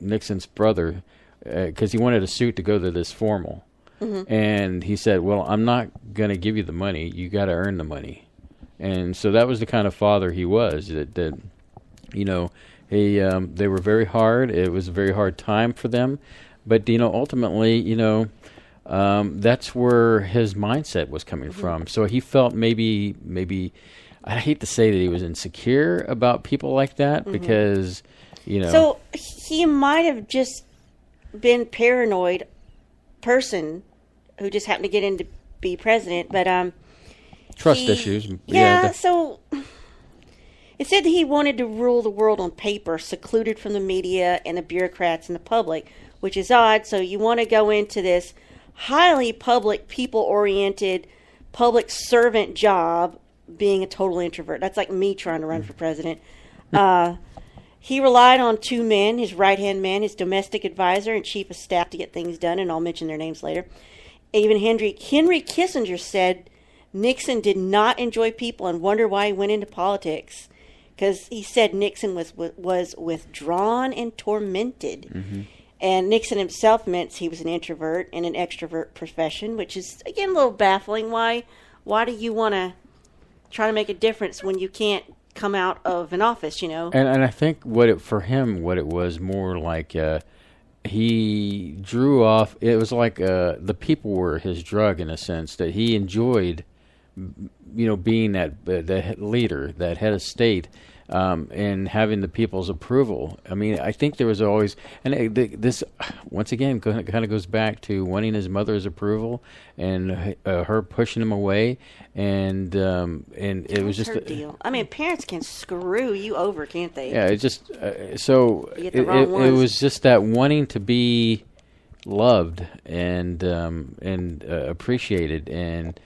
Nixon's brother, because he wanted a suit to go to this formal. Mm-hmm. And he said, well, I'm not going to give you the money. You got to earn the money. And so that was the kind of father he was, that they were very hard. It was a very hard time for them. But, ultimately, that's where his mindset was coming
mm-hmm.
from. So he felt maybe, I hate to say that he was insecure about people like that, mm-hmm. because...
So he might have just been paranoid person who just happened to get in to be president, but
trust issues.
Yeah, so it said that he wanted to rule the world on paper, secluded from the media and the bureaucrats and the public, which is odd. So you want to go into this highly public, people-oriented, public servant job being a total introvert. That's like me trying to run for president. He relied on two men, his right-hand man, his domestic advisor, and chief of staff to get things done, and I'll mention their names later. Even Henry Kissinger said Nixon did not enjoy people and wondered why he went into politics, because he said Nixon was withdrawn and tormented. Mm-hmm. And Nixon himself meant he was an introvert in an extrovert profession, which is, again, a little baffling. Why do you want to try to make a difference when you can't come out of an office, And
I think what it was more like he drew off. It was like the people were his drug, in a sense, that he enjoyed, being that leader, that head of state, and having the people's approval. I mean, I think there was always, and this once again kind of goes back to wanting his mother's approval and her pushing him away, and it was just
her deal. I mean, parents can screw you over, can't they?
Yeah, it just so
you get the wrong ones.
It was just that wanting to be loved and appreciated, and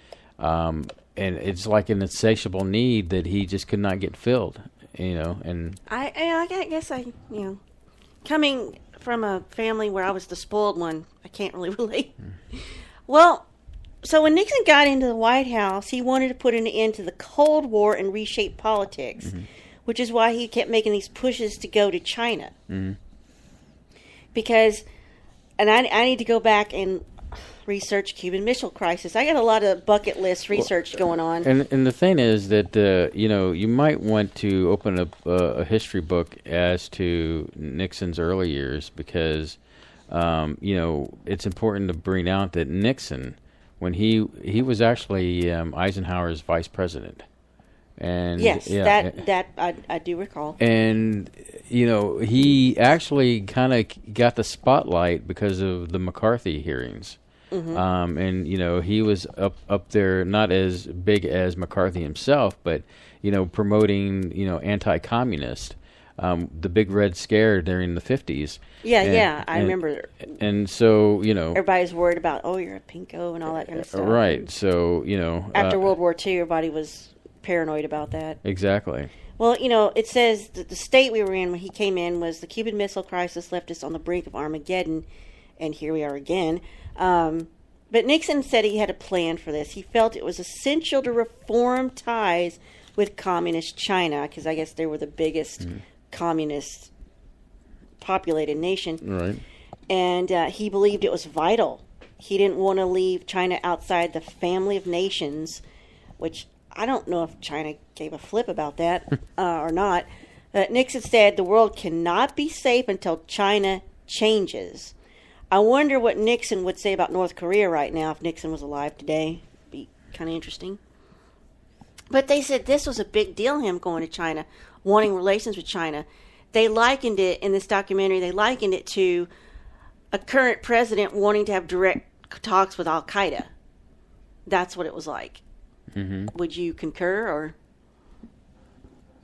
it's like an insatiable need that he just could not get filled. And
I guess coming from a family where I was the spoiled one, I can't really relate. Well, so when Nixon got into the White House, he wanted to put an end to the Cold War and reshape politics, mm-hmm. which is why he kept making these pushes to go to China. Mm-hmm. Because, and I need to go back and research Cuban Missile Crisis. I got a lot of bucket list research going on.
And the thing is that you might want to open up a history book as to Nixon's early years, because it's important to bring out that Nixon, when he was actually Eisenhower's vice president. And
yes, that I do recall.
And he actually kind of got the spotlight because of the McCarthy hearings. Mm-hmm. And he was up there, not as big as McCarthy himself, but promoting anti-communist, the Big Red Scare during the 50s.
Yeah, I remember.
And so
everybody's worried about, you're a pinko and all that kind of stuff.
Right. So
after World War II, everybody was paranoid about that.
Exactly.
Well, it says that the state we were in when he came in was the Cuban Missile Crisis left us on the brink of Armageddon, and here we are again. But Nixon said he had a plan for this. He felt it was essential to reform ties with communist China, because I guess they were the biggest communist populated nation.
Right.
And he believed it was vital. He didn't want to leave China outside the family of nations, which I don't know if China gave a flip about that or not. Nixon said the world cannot be safe until China changes. I wonder what Nixon would say about North Korea right now if Nixon was alive today. Be kind of interesting. But they said this was a big deal, him going to China, wanting relations with China. They likened it, in this documentary, they likened it to a current president wanting to have direct talks with Al-Qaeda. That's what it was like. Mm-hmm. Would you concur, or?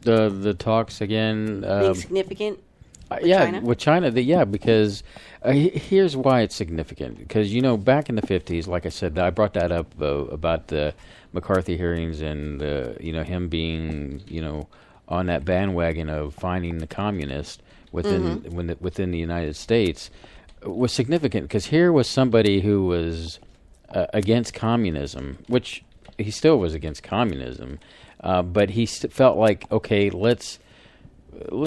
The talks, again...
being significant?
China? With China, because here's why it's significant. Because, back in the 50s, like I said, I brought that up about the McCarthy hearings and, him being, on that bandwagon of finding the communist within within the United States was significant. Because here was somebody who was against communism, which he still was against communism, but he felt like, okay, let's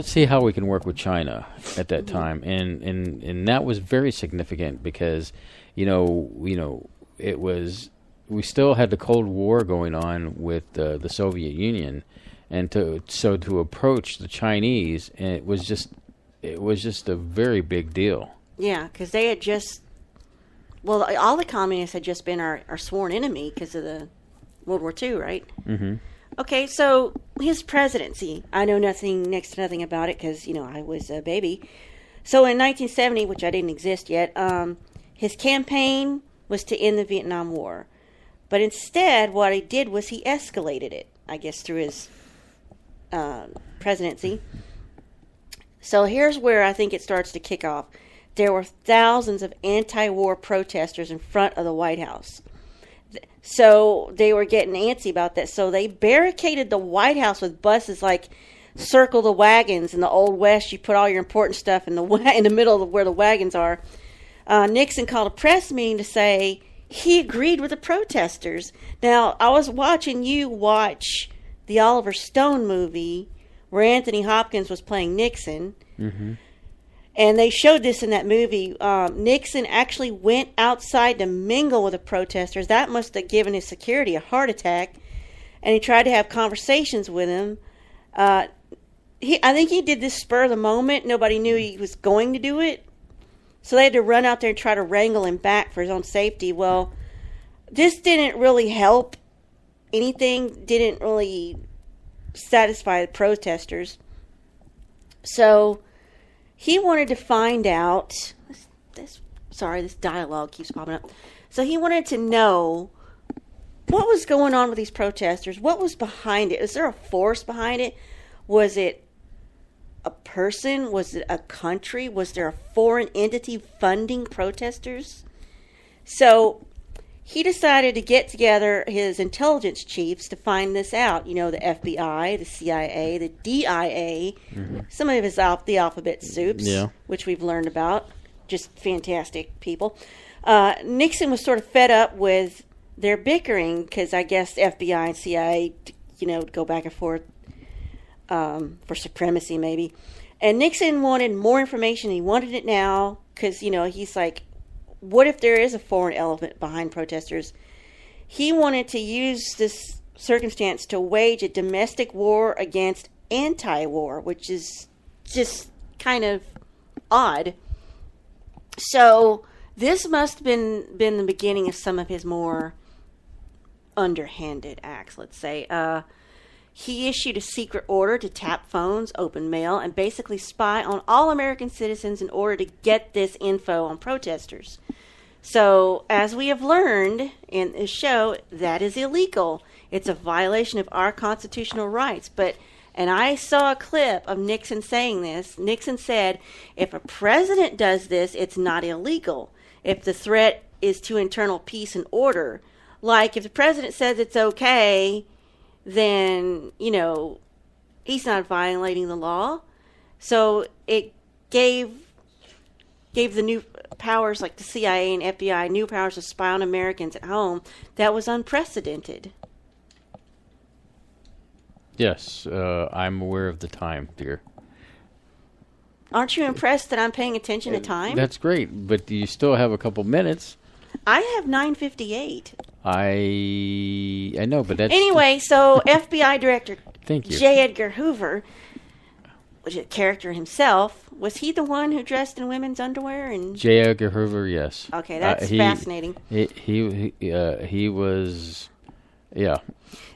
see how we can work with China at that time, and that was very significant because, it was, we still had the Cold War going on with the Soviet Union, and to approach the Chinese, and it was just a very big deal. Yeah,
because they had just, all the communists had just been our sworn enemy because of the World War II, right? Mm-hmm. Okay, so his presidency, I know next to nothing about it because, I was a baby. So in 1970, which I didn't exist yet, his campaign was to end the Vietnam War. But instead, what he did was he escalated it, I guess, through his presidency. So here's where I think it starts to kick off. There were thousands of anti-war protesters in front of the White House. So they were getting antsy about that. So they barricaded the White House with buses like circle the wagons. In the Old West, you put all your important stuff in the middle of where the wagons are. Nixon called a press meeting to say he agreed with the protesters. Now, I was watching you watch the Oliver Stone movie where Anthony Hopkins was playing Nixon. Mm-hmm. And they showed this in that movie. Nixon actually went outside to mingle with the protesters. That must have given his security a heart attack. And he tried to have conversations with him. I think he did this spur of the moment. Nobody knew he was going to do it. So they had to run out there and try to wrangle him back for his own safety. Well, this didn't really help anything. Didn't really satisfy the protesters. So he wanted to find out, this dialogue keeps popping up. So he wanted to know what was going on with these protesters. What was behind it? Is there a force behind it? Was it a person? Was it a country? Was there a foreign entity funding protesters? So he decided to get together his intelligence chiefs to find this out. The FBI, the CIA, the DIA, some of the alphabet soups, which we've learned about. Just fantastic people. Nixon was sort of fed up with their bickering because I guess FBI and CIA, go back and forth for supremacy maybe. And Nixon wanted more information. He wanted it now because, he's like, what if there is a foreign element behind protesters? He wanted to use this circumstance to wage a domestic war against anti-war, which is just kind of odd. So this must have been the beginning of some of his more underhanded acts, let's say. He issued a secret order to tap phones, open mail, and basically spy on all American citizens in order to get this info on protesters. So, as we have learned in this show, that is illegal. It's a violation of our constitutional rights. And I saw a clip of Nixon saying this. Nixon said, if a president does this, it's not illegal. If the threat is to internal peace and order, like if the president says it's okay, then, he's not violating the law. So it gave the new powers like the CIA and FBI new powers to spy on Americans at home. That was unprecedented.
Yes, I'm aware of the time, dear.
Aren't you impressed that I'm paying attention to time?
That's great, but you still have a couple minutes.
I have 9:58.
I know, but that's...
Anyway, so FBI Director
Thank you.
J. Edgar Hoover character himself, was he the one who dressed in women's underwear? And
J. Edgar Hoover, yes.
Okay, that's fascinating.
He was, yeah.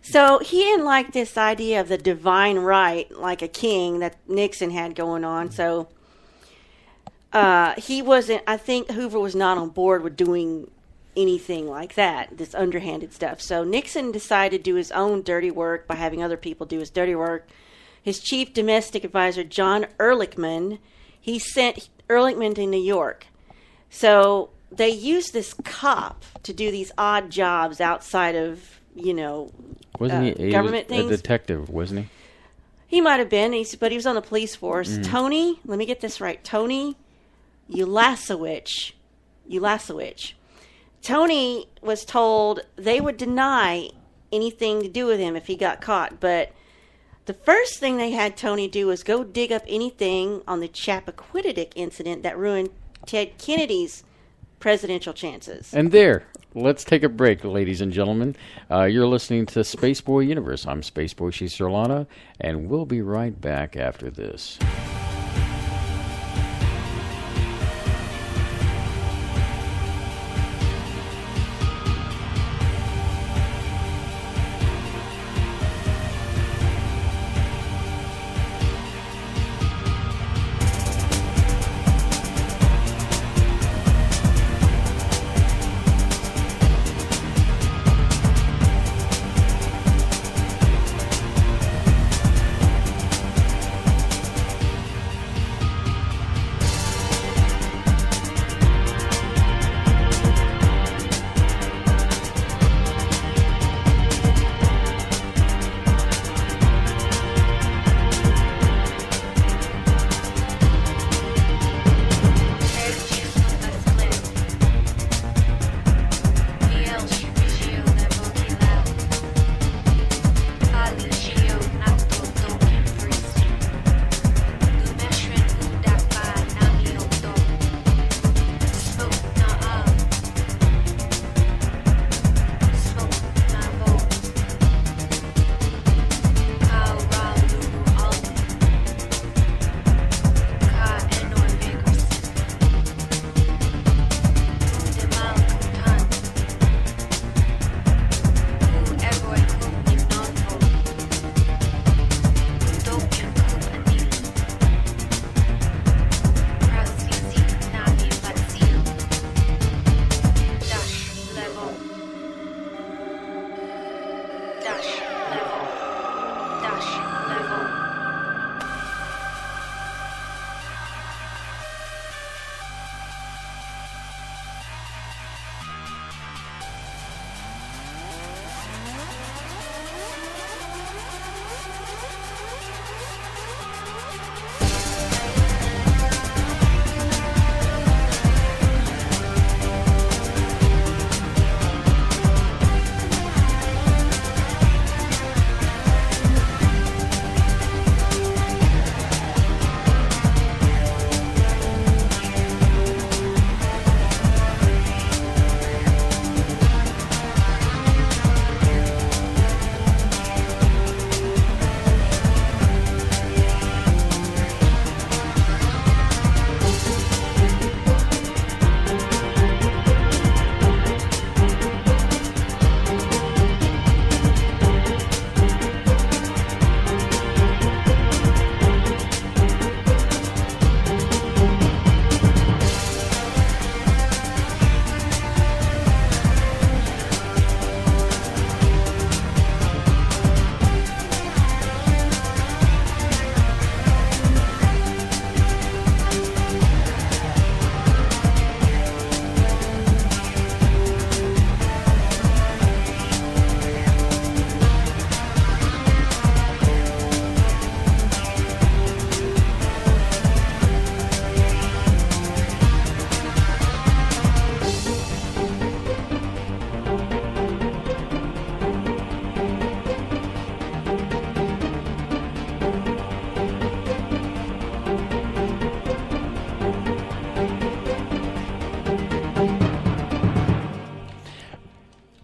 So he didn't like this idea of the divine right, like a king that Nixon had going on. So he wasn't. I think Hoover was not on board with doing anything like that, this underhanded stuff. So Nixon decided to do his own dirty work by having other people do his dirty work. His chief domestic advisor, John Ehrlichman, he sent Ehrlichman to New York. So they used this cop to do these odd jobs outside of,
wasn't he
government
a
things.
detective, wasn't he?
He might have been, but he was on the police force. Tony, let me get this right, Tony Ulasewicz. Tony was told they would deny anything to do with him if he got caught, but the first thing they had Tony do was go dig up anything on the Chappaquiddick incident that ruined Ted Kennedy's presidential chances.
And there, let's take a break, ladies and gentlemen. You're listening to Spaceboy Universe. I'm Spaceboy, she's Surlana, and we'll be right back after this.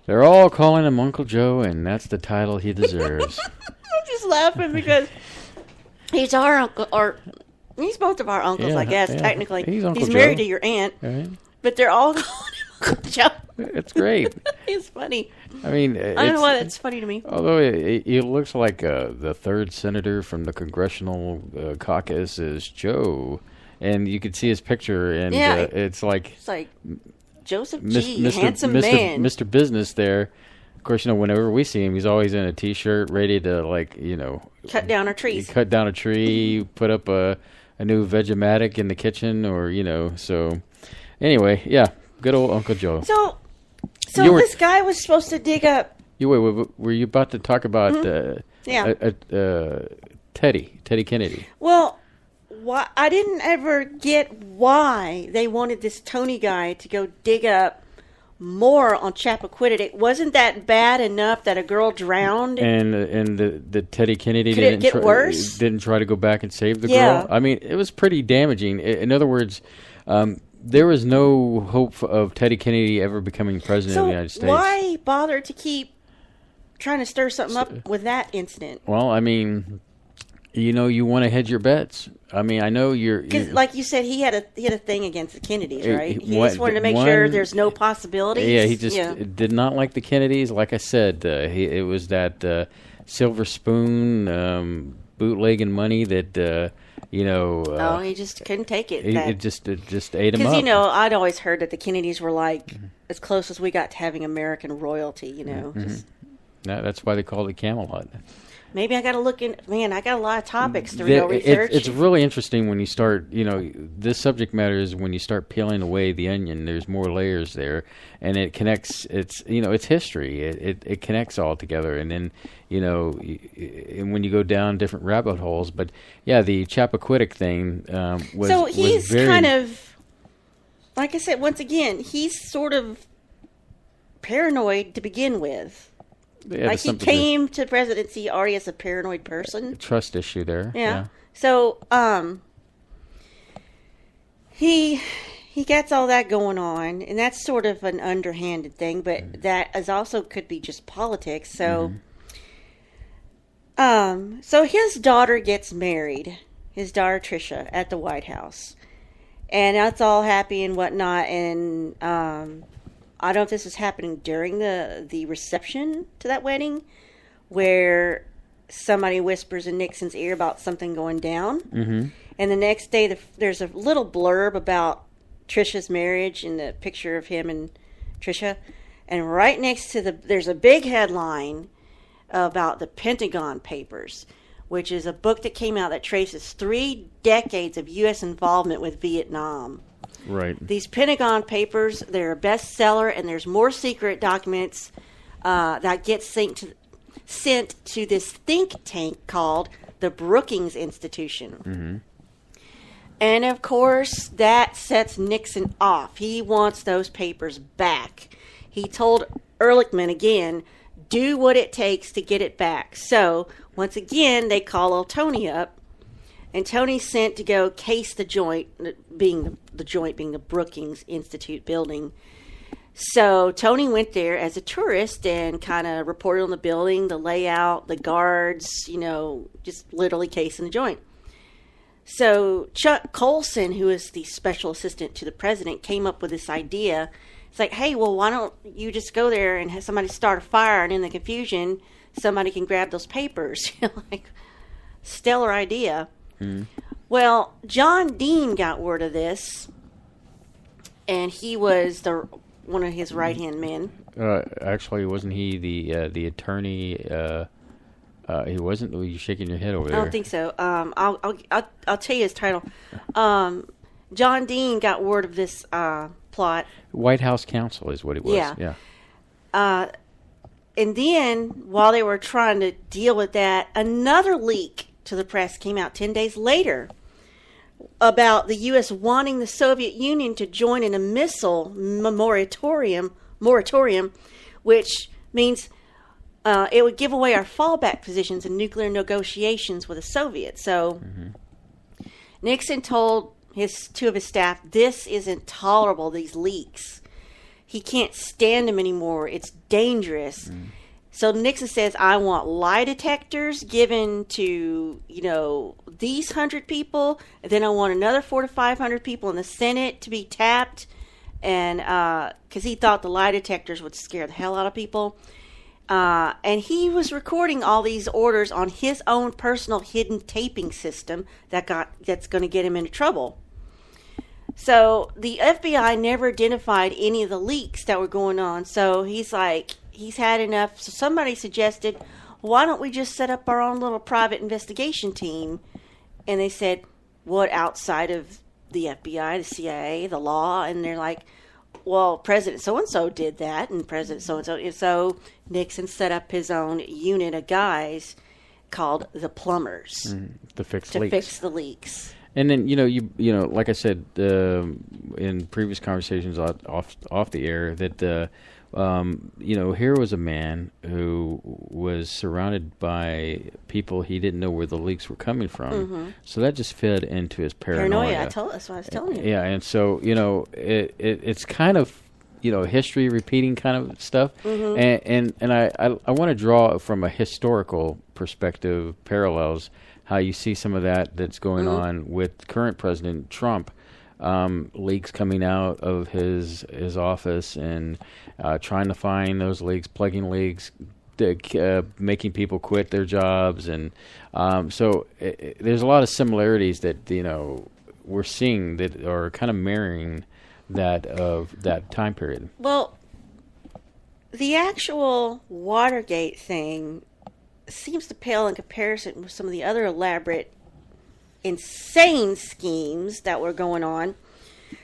They're all calling him Uncle Joe, and that's the title he deserves.
I'm just laughing because He's our uncle, or he's both of our uncles,
Yeah,
I guess,
yeah.
technically.
He's Uncle
married
Joe.
to your aunt,
Right?
but they're all calling him Uncle Joe.
It's great.
It's funny.
I mean,
I don't know why that's funny to me.
Although it looks like the third senator from the congressional caucus is Joe, and you could see his picture, and
Yeah.
it's like
It's like Joseph G., handsome man.
Mr. Business there. Of course, whenever we see him, he's always in a T-shirt, ready to
Cut down our trees.
cut down a tree, put up a new Vegematic in the kitchen, or so. Anyway, yeah, good old Uncle Joe.
So
You were-
this guy was supposed to dig up.
Wait, were you about to talk about
Yeah.
Teddy Kennedy?
Well, why I didn't ever get why they wanted this Tony guy to go dig up more on Chappaquiddick. It wasn't that bad enough that a girl drowned.
And the Teddy Kennedy
Could it get worse?
didn't try to go back and save the
Yeah.
girl. I mean, it was pretty damaging. In other words, there was no hope of Teddy Kennedy ever becoming president of the United States.
Why bother to keep trying to stir something up with that incident?
Well, I mean, you want to hedge your bets. I mean, I know
Because, like you said, he had a thing against the Kennedys, right? He
what-
just wanted to make
one-
sure there's no possibilities.
Yeah, he just did not like the Kennedys. Like I said, it was that silver spoon bootlegging money that
he just couldn't take it.
it just ate him
Because
up.
I'd always heard that the Kennedys were like as close as we got to having American royalty. Just,
That's why they called it Camelot.
maybe I got to look in. Man, I got a lot of topics to research.
It's really interesting when you start, this subject matter is when you start peeling away the onion, there's more layers there, and it connects, it's history. It connects all together, and then, and when you go down different rabbit holes, but yeah, the Chappaquiddick thing was
so he's
was very,
kind of, like I said, once again, he's sort of paranoid to begin with.
yeah,
Like
there's
he
something
came to the presidency already as a paranoid person.
trust issue there.
Yeah. So, he gets all that going on, and that's sort of an underhanded thing, but that is also could be just politics. So, so his daughter gets married, his daughter Tricia, at the White House, and that's all happy and whatnot. And I don't know if this is happening during the reception to that wedding, where somebody whispers in Nixon's ear about something going down. Mm-hmm. And the next day, there's a little blurb about Tricia's marriage and the picture of him and Tricia. And right next to there's a big headline about the Pentagon Papers, which is a book that came out that traces 3 decades of U.S. involvement with Vietnam.
Right.
These Pentagon Papers, they're a bestseller, and there's more secret documents that get sent to this think tank called the Brookings Institution. Mm-hmm. And, of course, that sets Nixon off. He wants those papers back. He told Ehrlichman again, do what it takes to get it back. So, once again, they call old Tony up. And Tony's sent to go case the joint, being the Brookings Institute building. So Tony went there as a tourist and kind of reported on the building, the layout, the guards, just literally casing the joint. So Chuck Colson, who is the special assistant to the president, came up with this idea. It's like, hey, well, why don't you just go there and have somebody start a fire, and in the confusion, somebody can grab those papers. Like, stellar idea. Well, John Dean got word of this, and he was one of his right-hand men.
Actually, wasn't he the attorney? He wasn't. Were you shaking your head over there?
I don't think so. I'll tell you his title. John Dean got word of this plot.
White House counsel is what it was.
Yeah. And then, while they were trying to deal with that, another leak to the press came out 10 days later about the U.S. wanting the Soviet Union to join in a missile moratorium, which means it would give away our fallback positions in nuclear negotiations with the Soviets. So Nixon told two of his staff, this is intolerable, these leaks. He can't stand them anymore. It's dangerous. So Nixon says, I want lie detectors given to, these 100 people. And then I want another 400 to 500 people in the Senate to be tapped. And because he thought the lie detectors would scare the hell out of people. And he was recording all these orders on his own personal hidden taping system that's going to get him into trouble. So the FBI never identified any of the leaks that were going on. So he's like, he's had enough. So somebody suggested, why don't we just set up our own little private investigation team? And they said, what, outside of the FBI, the CIA, the law? And they're like, well, President so-and-so did that, and President so-and-so. And so Nixon set up his own unit of guys called the Plumbers
to fix
the leaks.
And then, like I said in previous conversations off the air, that here was a man who was surrounded by people he didn't know where the leaks were coming from. Mm-hmm. So that just fed into his paranoia.
That's what I was telling you.
Yeah, and so, it's kind of, history repeating kind of stuff. Mm-hmm. And I want to draw from a historical perspective parallels how you see some of that's going on with current President Trump. Leaks coming out of his office and trying to find those leaks, plugging leaks, making people quit their jobs, and so there's a lot of similarities that we're seeing that are kind of mirroring that of that time period.
Well, the actual Watergate thing seems to pale in comparison with some of the other elaborate, insane schemes that were going on.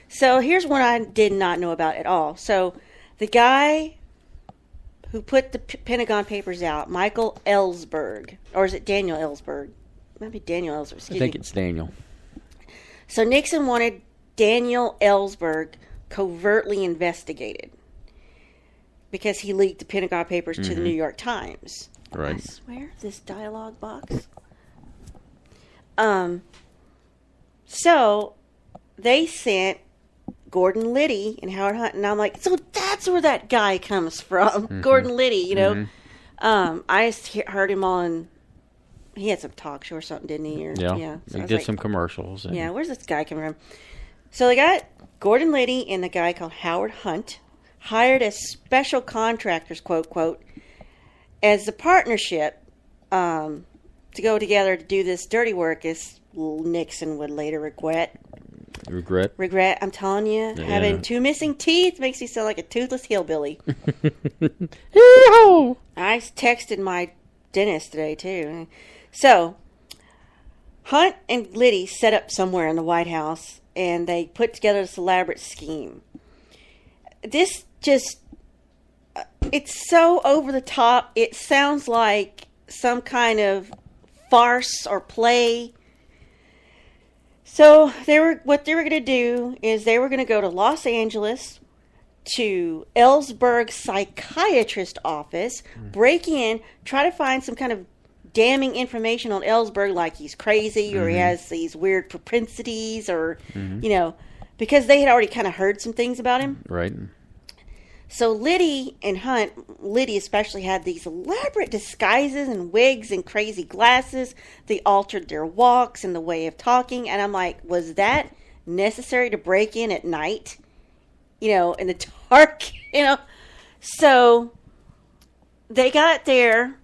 So here's one I did not know about at all. So the guy who put the Pentagon Papers out, Michael Ellsberg, or is it Daniel Ellsberg? Maybe Daniel Ellsberg.
I think it's Daniel.
So Nixon wanted Daniel Ellsberg covertly investigated because he leaked the Pentagon Papers to the New York Times.
Right.
I swear, this dialogue box. So they sent Gordon Liddy and Howard Hunt, and I'm like, so that's where that guy comes from, Gordon Liddy. I just heard him on. He had some talk show or something, didn't he?
Yeah.
So
he did some commercials.
Yeah, where's this guy coming from? So they got Gordon Liddy and the guy called Howard Hunt hired as special contractors, quote, as the partnership to go together to do this dirty work, as Nixon would later regret. Regret. I'm telling you, having 2 missing teeth makes you sound like a toothless hillbilly. I texted my dentist today, too. So, Hunt and Liddy set up somewhere in the White House, and they put together this elaborate scheme. This just... it's so over the top. It sounds like some kind of farce or play. So what they were going to do is they were going to go to Los Angeles to Ellsberg's psychiatrist office, break in, try to find some kind of damning information on Ellsberg, like he's crazy or he has these weird propensities or, because they had already kind of heard some things about him.
Right.
So Liddy and Hunt, Liddy especially, had these elaborate disguises and wigs and crazy glasses. They altered their walks and the way of talking. And I'm like, was that necessary to break in at night? In the dark? So they got there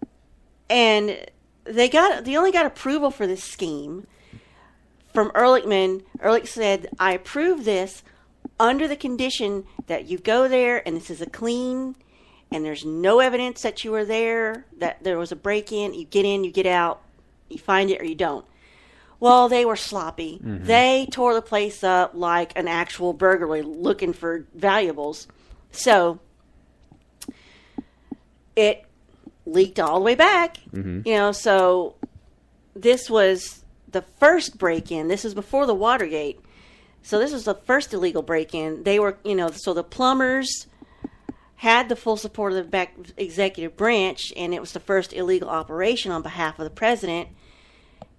and they only got approval for this scheme from Ehrlichman. Ehrlich said, I approve this under the condition that you go there and this is a clean and there's no evidence that you were there, that there was a break-in. You get in, you get out, you find it or you don't. Well, they were sloppy. They tore the place up like an actual burglary looking for valuables. So it leaked all the way back. So this was the first break-in. This was before the Watergate. So this was the first illegal break-in. They were, so the Plumbers had the full support of the executive branch, and it was the first illegal operation on behalf of the president.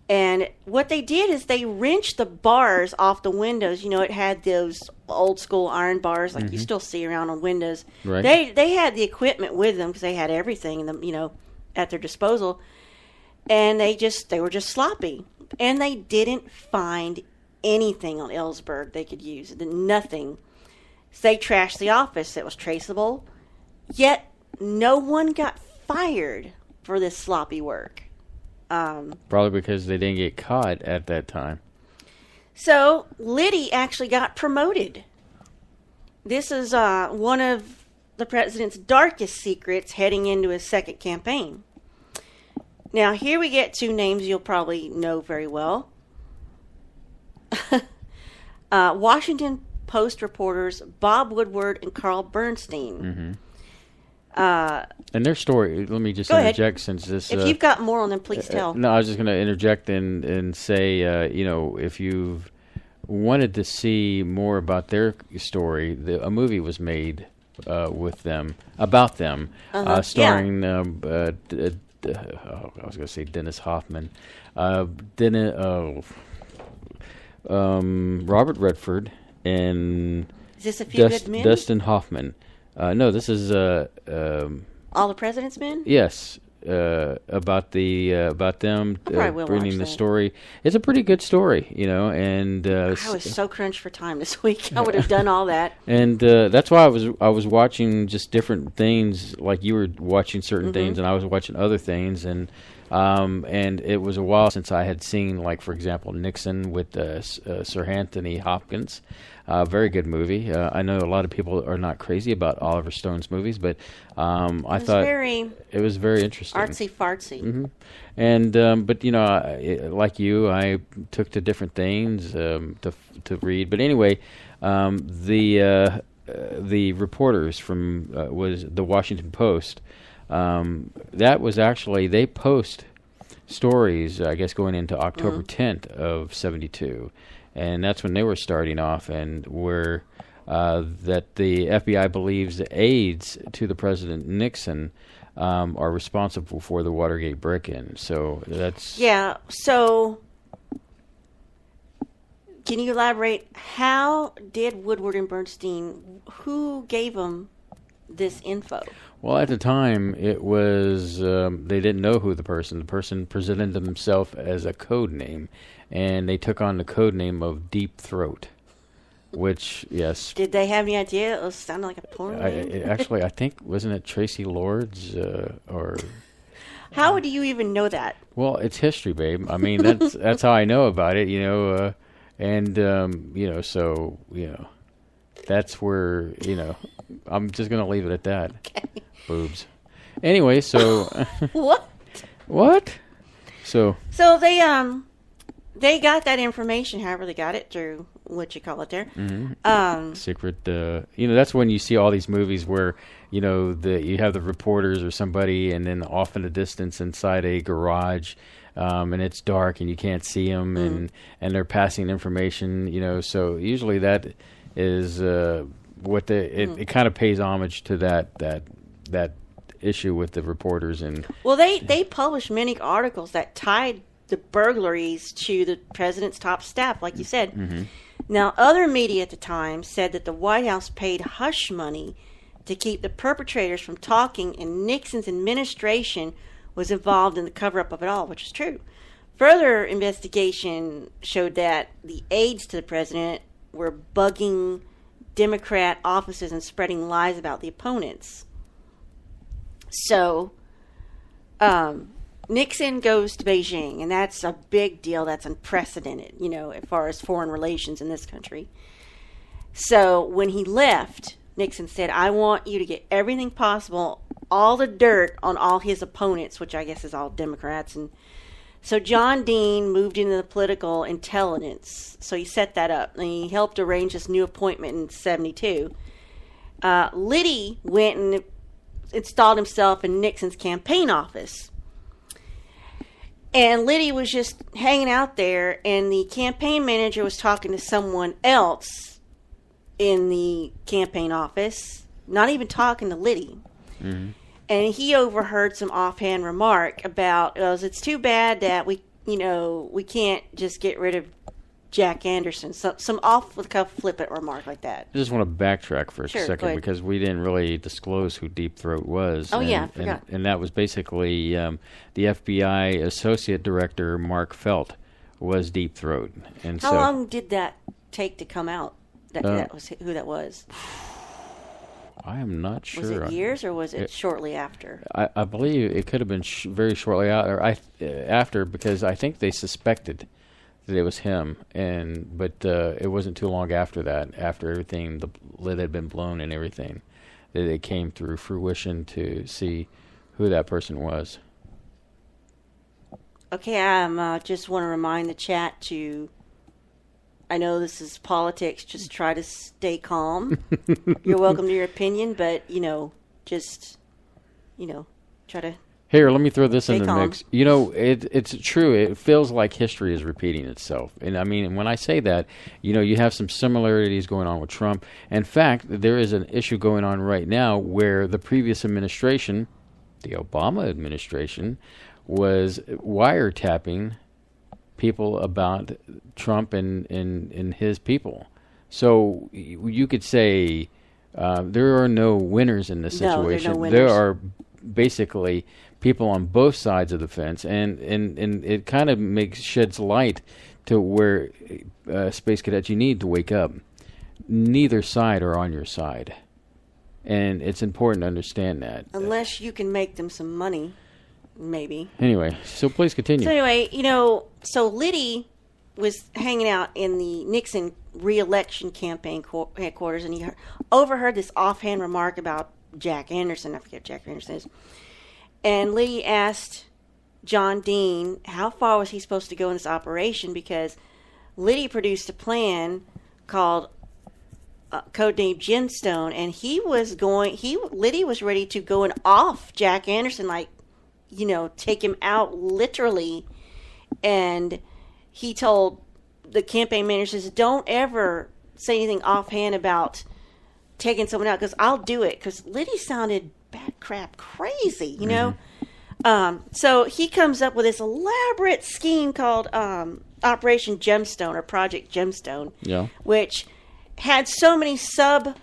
And what they did is they wrenched the bars off the windows. You know, it had those old school iron bars like you still see around on windows.
Right.
They had the equipment with them because they had everything in them, you know, at their disposal. And they were just sloppy. And they didn't find anything on Ellsberg they could use. Nothing. So they trashed the office. It was traceable. Yet no one got fired for this sloppy work.
Probably because they didn't get caught at that time.
So Liddy actually got promoted. This is one of the president's darkest secrets heading into his second campaign. Now, here we get two names you'll probably know very well. Washington Post reporters Bob Woodward and Carl Bernstein.
And their story, let me just
Go
interject
ahead.
since this...
If you've got more on them, please tell.
No, I was just going to interject and say, you know, if you've wanted to see more about their story, a movie was made with them, about them, starring... I was going to say Dennis Hoffman. Robert Redford and
Is this A Few Good Men?
Dustin Hoffman. No, this is
All the President's Men?
yes, about them
probably will
bringing
watch
the
that.
story. It's a pretty good story, you know, and
I was so crunched for time this week. I would have done all that.
and that's why I was watching just different things, like you were watching certain things, and I was watching other things, and it was a while since I had seen, like, for example, Nixon with Sir Anthony Hopkins. Very good movie. I know a lot of people are not crazy about Oliver Stone's movies, but I thought it was very interesting.
Artsy-fartsy.
And but you know, like you, I took to different things to read. But anyway, the reporters from was the Washington Post. That was actually, they post stories, I guess, going into October 10th of 72. And that's when they were starting off, and where that the FBI believes the aides to the President Nixon are responsible for the Watergate break-in. So that's...
Yeah, so can you elaborate? How did Woodward and Bernstein, who gave them this info?
Well, at the time, it was, they didn't know who the person presented himself as a code name, and they took on the code name of Deep Throat, which, yes.
Did they have any idea? It sounded like a porn name.
Actually, I think, wasn't it Tracy Lords, or...
How would you even know that?
Well, it's history, babe. I mean, that's how I know about it, you know, and, you know, so, you know, that's where, you know, I'm just going to leave it at that.
Okay.
Boobs. Anyway, so...
What?
What? So
they got that information, however they got it, through what you call it there.
secret, you know, that's when you see all these movies where, you know, you have the reporters or somebody, and then off in the distance inside a garage, and it's dark and you can't see them, and they're passing information, you know, so usually that is what it kind of pays homage to that issue with the reporters. And
well, they published many articles that tied the burglaries to the president's top staff, like you said. Now, other media at the time said that the White House paid hush money to keep the perpetrators from talking, and Nixon's administration was involved in the cover-up of it all, which is true. Further investigation showed that the aides to the president were bugging Democrat offices and spreading lies about the opponents. So, Nixon goes to Beijing, and that's a big deal. That's unprecedented, you know, as far as foreign relations in this country. So when he left, Nixon said, I want you to get everything possible, all the dirt on all his opponents, which I guess is all Democrats. And so John Dean moved into the political intelligence. So he set that up, and he helped arrange this new appointment in 72. Liddy went and installed himself in Nixon's campaign office. And Liddy was just hanging out there, and the campaign manager was talking to someone else in the campaign office, not even talking to Liddy. And he overheard some offhand remark about, it's too bad that we can't just get rid of Jack Anderson. Some off-the-cuff flippant remark like that.
I just want to backtrack for a
Sure, go
second
ahead.
because we didn't really disclose who Deep Throat was.
Oh, yeah, I forgot.
And that was basically the FBI Associate Director, Mark Felt, was Deep Throat. And
How long did that take to come out? That was who that was.
I am not sure.
Was it years or was it shortly after?
I believe it could have been very shortly after because I think they suspected that it was him, but it wasn't too long after that, after everything, the lid had been blown and everything, that it came through fruition to see who that person was.
Okay, I just want to remind the chat to, I know this is politics, just try to stay calm. You're welcome to your opinion, but, just, try to...
Here, let me throw this in
Stay
the
calm.
mix. It's true. It feels like history is repeating itself. And I mean, when I say that, you have some similarities going on with Trump. In fact, there is an issue going on right now where the previous administration, the Obama administration, was wiretapping people about Trump and his people. So you could say there are no winners in this
No, there are no
situation.
winners.
There are basically people on both sides of the fence, and it kind of sheds light to where Space Cadets, you need to wake up. Neither side are on your side, and it's important to understand that.
Unless you can make them some money, maybe.
Anyway, so please continue.
So anyway, so Liddy was hanging out in the Nixon re-election campaign headquarters, and he overheard this offhand remark about Jack Anderson. I forget what Jack Anderson is. And Liddy asked John Dean how far was he supposed to go in this operation, because Liddy produced a plan called codename Gemstone, and Liddy was ready to go and off Jack Anderson, like, take him out literally. And he told the campaign manager, says, don't ever say anything offhand about taking someone out, because I'll do it, because Liddy sounded bad crap crazy, So he comes up with this elaborate scheme called Operation Gemstone, or Project Gemstone, which had so many sub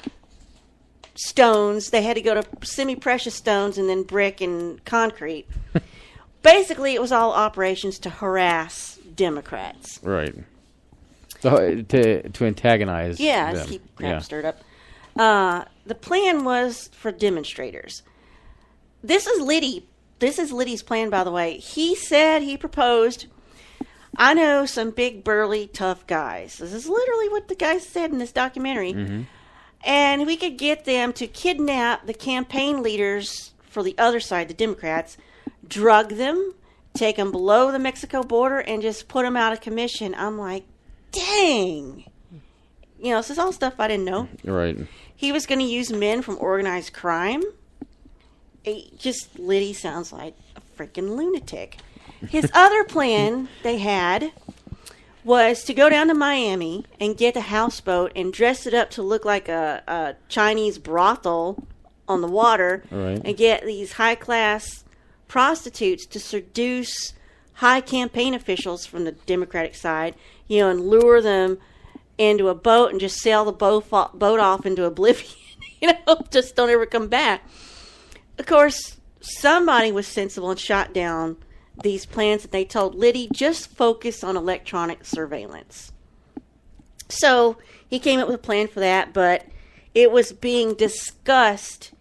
stones. They had to go to semi-precious stones and then brick and concrete. Basically, it was all operations to harass Democrats.
Right. So to antagonize them.
To keep crap stirred up. The plan was for demonstrators. This is Liddy's plan, by the way. He proposed, I know some big, burly, tough guys. This is literally what the guy said in this documentary.
Mm-hmm.
And we could get them to kidnap the campaign leaders for the other side, the Democrats, drug them, take them below the Mexico border, and just put them out of commission. I'm like, dang. This is all stuff I didn't know.
Right.
He was going to use men from organized crime. Liddy sounds like a freaking lunatic. His other plan they had was to go down to Miami and get a houseboat and dress it up to look like a Chinese brothel on the water, and get these high-class prostitutes to seduce high campaign officials from the Democratic side, and lure them into a boat and just sail the boat off into oblivion. Just don't ever come back. Of course, somebody was sensible and shot down these plans, and they told Liddy, just focus on electronic surveillance. So he came up with a plan for that, but it was being discussed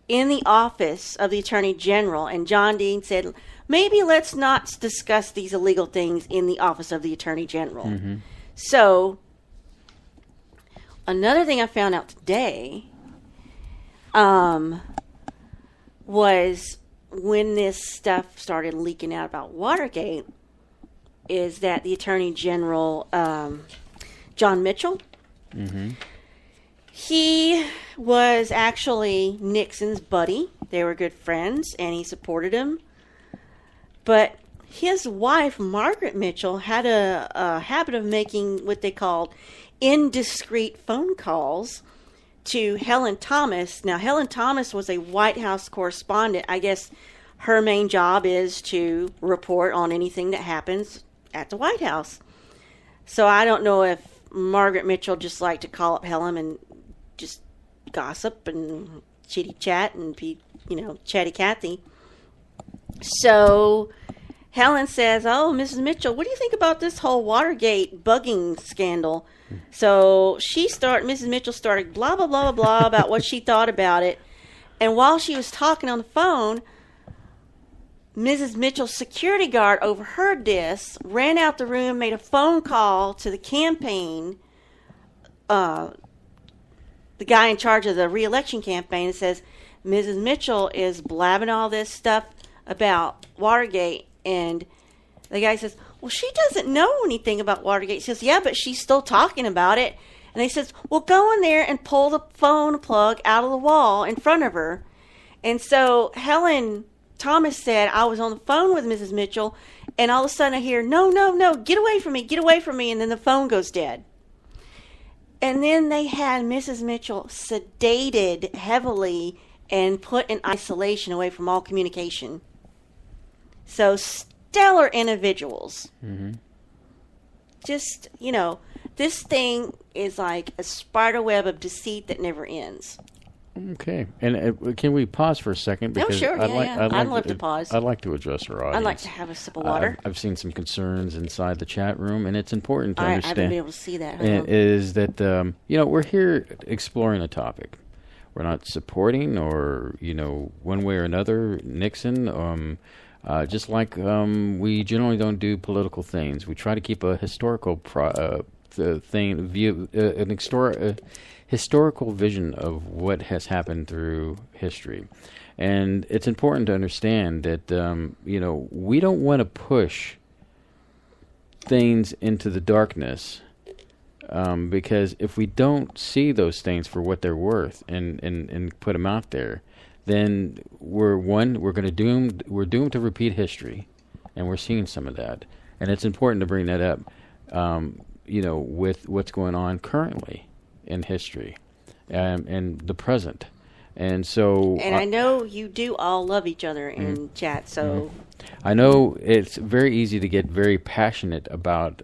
in the office of the Attorney General, and John Dean said, maybe let's not discuss these illegal things in the office of the Attorney General. Mm-hmm. So another thing I found out today was when this stuff started leaking out about Watergate, is that the Attorney General, John Mitchell, he was actually Nixon's buddy. They were good friends, and he supported him. But his wife, Margaret Mitchell, had a habit of making what they called indiscreet phone calls to Helen Thomas. Now, Helen Thomas was a White House correspondent. I guess her main job is to report on anything that happens at the White House. So I don't know if Margaret Mitchell just liked to call up Helen and just gossip and chitty chat and be, chatty Cathy. So Helen says, "Oh, Mrs. Mitchell, what do you think about this whole Watergate bugging scandal?" So Mrs. Mitchell started blah, blah, blah, blah, blah about what she thought about it. And while she was talking on the phone, Mrs. Mitchell's security guard overheard this, ran out the room, made a phone call to the campaign, the guy in charge of the re-election campaign, and says, "Mrs. Mitchell is blabbing all this stuff about Watergate." And the guy says, "Well, she doesn't know anything about Watergate." She says, "Yeah, but she's still talking about it." And he says, "Well, go in there and pull the phone plug out of the wall in front of her." And so Helen Thomas said, "I was on the phone with Mrs. Mitchell, and all of a sudden I hear, 'No, no, no, get away from me, get away from me,' and then the phone goes dead." And then they had Mrs. Mitchell sedated heavily and put in isolation away from all communication. So stellar individuals.
Mm-hmm.
Just, this thing is like a spider web of deceit that never ends.
Okay. And can we pause for a second?
No, sure. I'd love to pause.
I'd like to address our audience.
I'd like to have a sip of water.
I've seen some concerns inside the chat room, and it's important to
I
understand.
haven't been able to see that.
Is that, we're here exploring a topic. We're not supporting or, one way or another, Nixon. Just like we generally don't do political things. We try to keep a historical historical vision of what has happened through history. And it's important to understand that, we don't want to push things into the darkness because if we don't see those things for what they're worth and put them out there, then we're doomed to repeat history, and we're seeing some of that. And it's important to bring that up, with what's going on currently in history and the present. And so,
and I know you do all love each other in chat. So
I know it's very easy to get very passionate about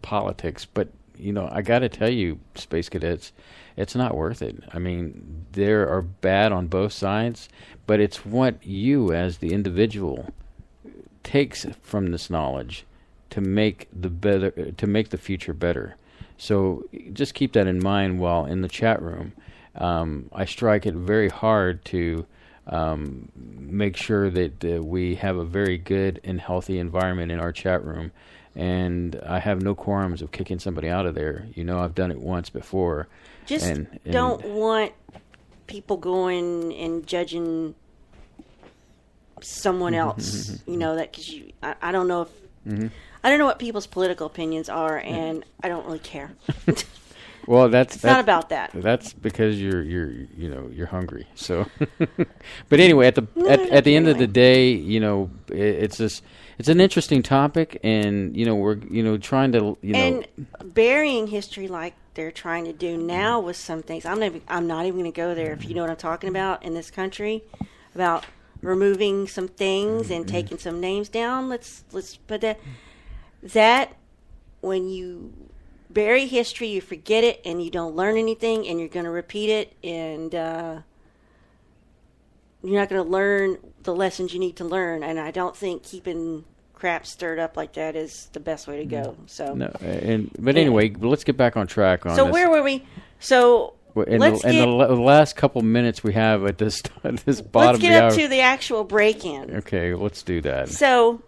politics, but I got to tell you, Space Cadets, it's not worth it. I mean, there are bad on both sides, but it's what you as the individual takes from this knowledge to make the future better. So just keep that in mind while in the chat room. I strike it very hard to make sure that we have a very good and healthy environment in our chat room. And I have no qualms of kicking somebody out of there. I've done it once before.
Just don't want people going and judging someone else. That because I don't know if I don't know what people's political opinions are, and I don't really care.
Well, that's
not about that.
That's because you're hungry. So, but anyway, at the end of the day, it's an interesting topic, and we're trying to
and burying history like they're trying to do now with some things. I'm not even going to go there. If you know what I'm talking about in this country, about removing some things and taking some names down. Let's put that when you bury history, you forget it, and you don't learn anything, and you're going to repeat it, and you're not going to learn the lessons you need to learn. And I don't think keeping crap stirred up like that is the best way to go. So
no, anyway, let's get back on track on.
So
this.
where were we? So
in the last couple minutes we have at this bottom.
Let's get up to the actual break-in.
Okay, let's do that.
So,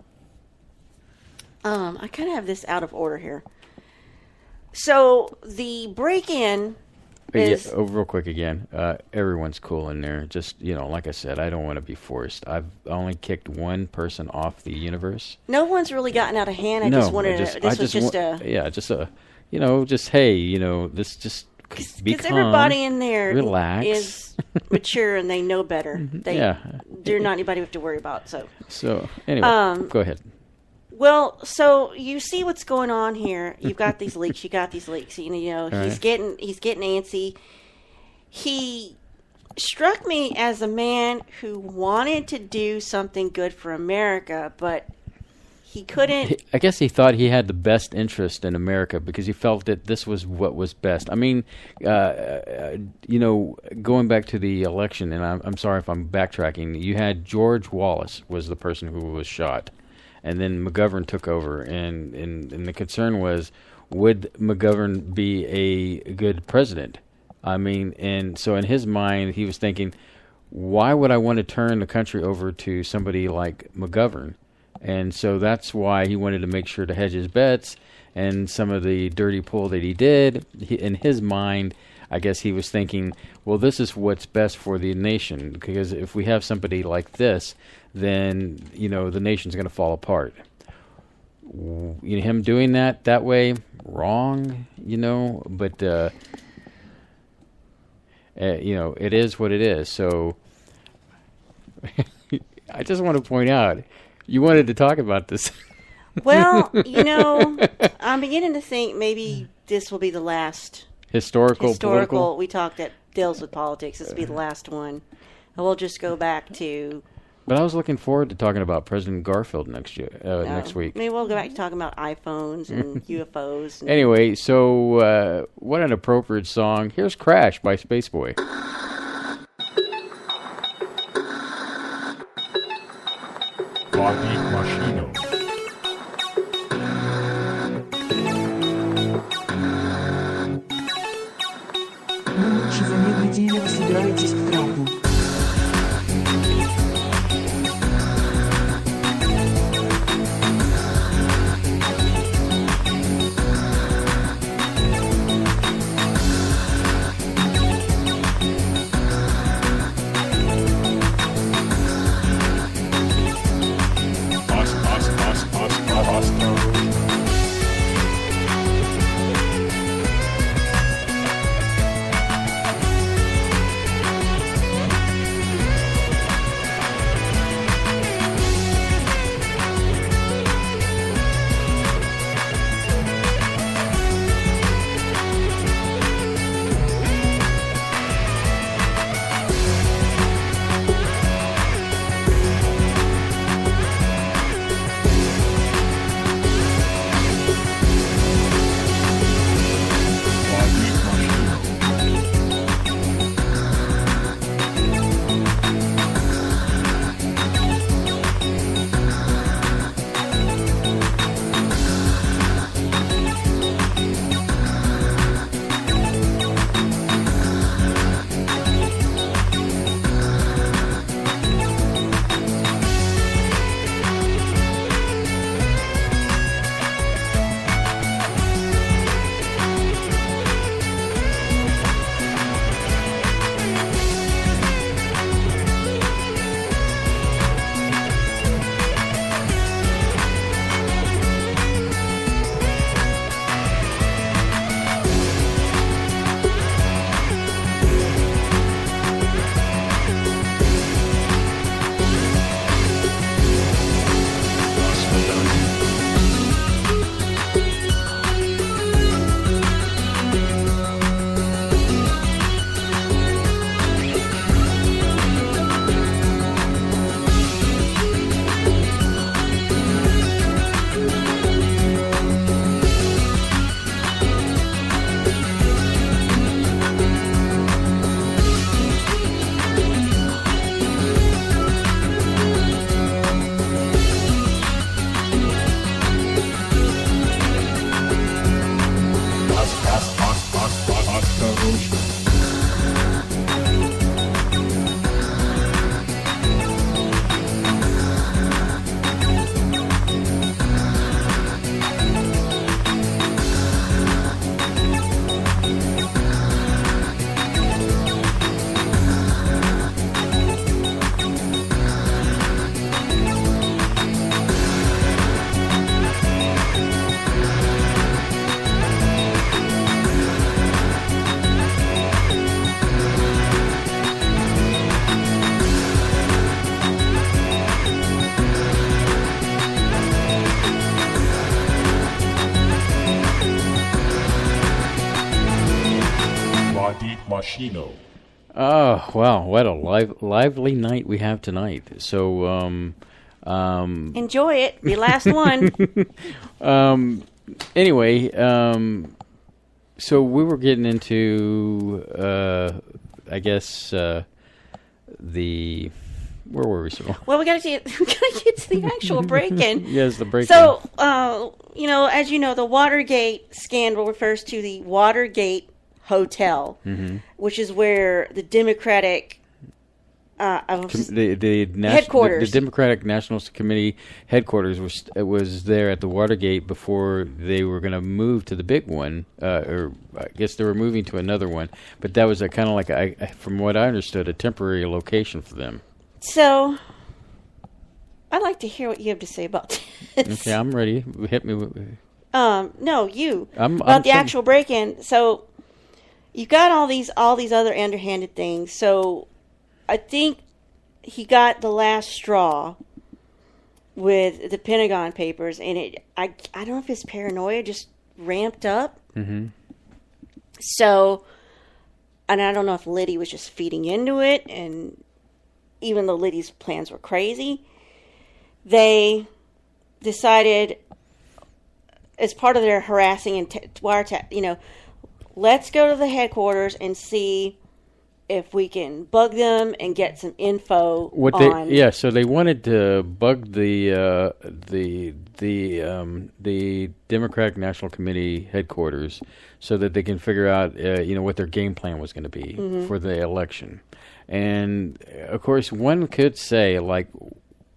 I kind of have this out of order here. So the break-in is
real quick again. Everyone's cool in there. Just like I said, I don't want to be forced. I've only kicked one person off the universe.
No one's really gotten out of hand. I just wanted to. This was just a.
Yeah, just a. Just hey, this just.
Because everybody in there
relax.
is mature and they know better. They're not anybody we have to worry about.
So anyway, go ahead.
Well, so you see what's going on here. You've got these leaks. You got these leaks. He's
right.
getting antsy. He struck me as a man who wanted to do something good for America, but he couldn't.
I guess he thought he had the best interest in America because he felt that this was what was best. I mean, going back to the election, and I'm sorry if I'm backtracking, you had George Wallace was the person who was shot, and then McGovern took over, and the concern was, would McGovern be a good president? I mean, and so in his mind, he was thinking, why would I want to turn the country over to somebody like McGovern? And so that's why he wanted to make sure to hedge his bets, and some of the dirty pull that he did, in his mind, I guess he was thinking, well, this is what's best for the nation, because if we have somebody like this, then, the nation's going to fall apart. Him doing that way, wrong, but, it is what it is. So I just want to point out, you wanted to talk about this.
Well, I'm beginning to think maybe this will be the last
historical political.
We talked that deals with politics. This will be the last one. And we'll just go back to.
But I was looking forward to talking about President Garfield next week.
Maybe we'll go back to talking about iPhones and UFOs. And
anyway, so what an appropriate song. Here's Crash by Spaceboy.
Body Machino.
Чи за недели вы собираетесь к Трампу?
Machino.
Oh, wow. What a lively night we have tonight. So,
Enjoy it. The last one.
Anyway, so we were getting into, I guess, where were we?
Well, we got to get to the actual break-in.
Yes, the break-in.
So, as you know, the Watergate scandal refers to the Watergate Hotel, which is where the Democratic headquarters.
The Democratic National Committee headquarters was there at the Watergate before they were going to move to the big one, or I guess they were moving to another one. But that was a kind of like, from what I understood, a temporary location for them.
So, I'd like to hear what you have to say about this.
Okay, I'm ready. Hit me with...
No, you. About the actual break-in. So, you've got all these other underhanded things. So, I think he got the last straw with the Pentagon Papers, and I don't know if his paranoia just ramped up. Mm-hmm. So, and I don't know if Liddy was just feeding into it, and even though Liddy's plans were crazy, they decided, as part of their harassing and wiretap, let's go to the headquarters and see if we can bug them and get some info on.
So they wanted to bug the Democratic National Committee headquarters so that they can figure out what their game plan was going to be for the election. And of course, one could say, like,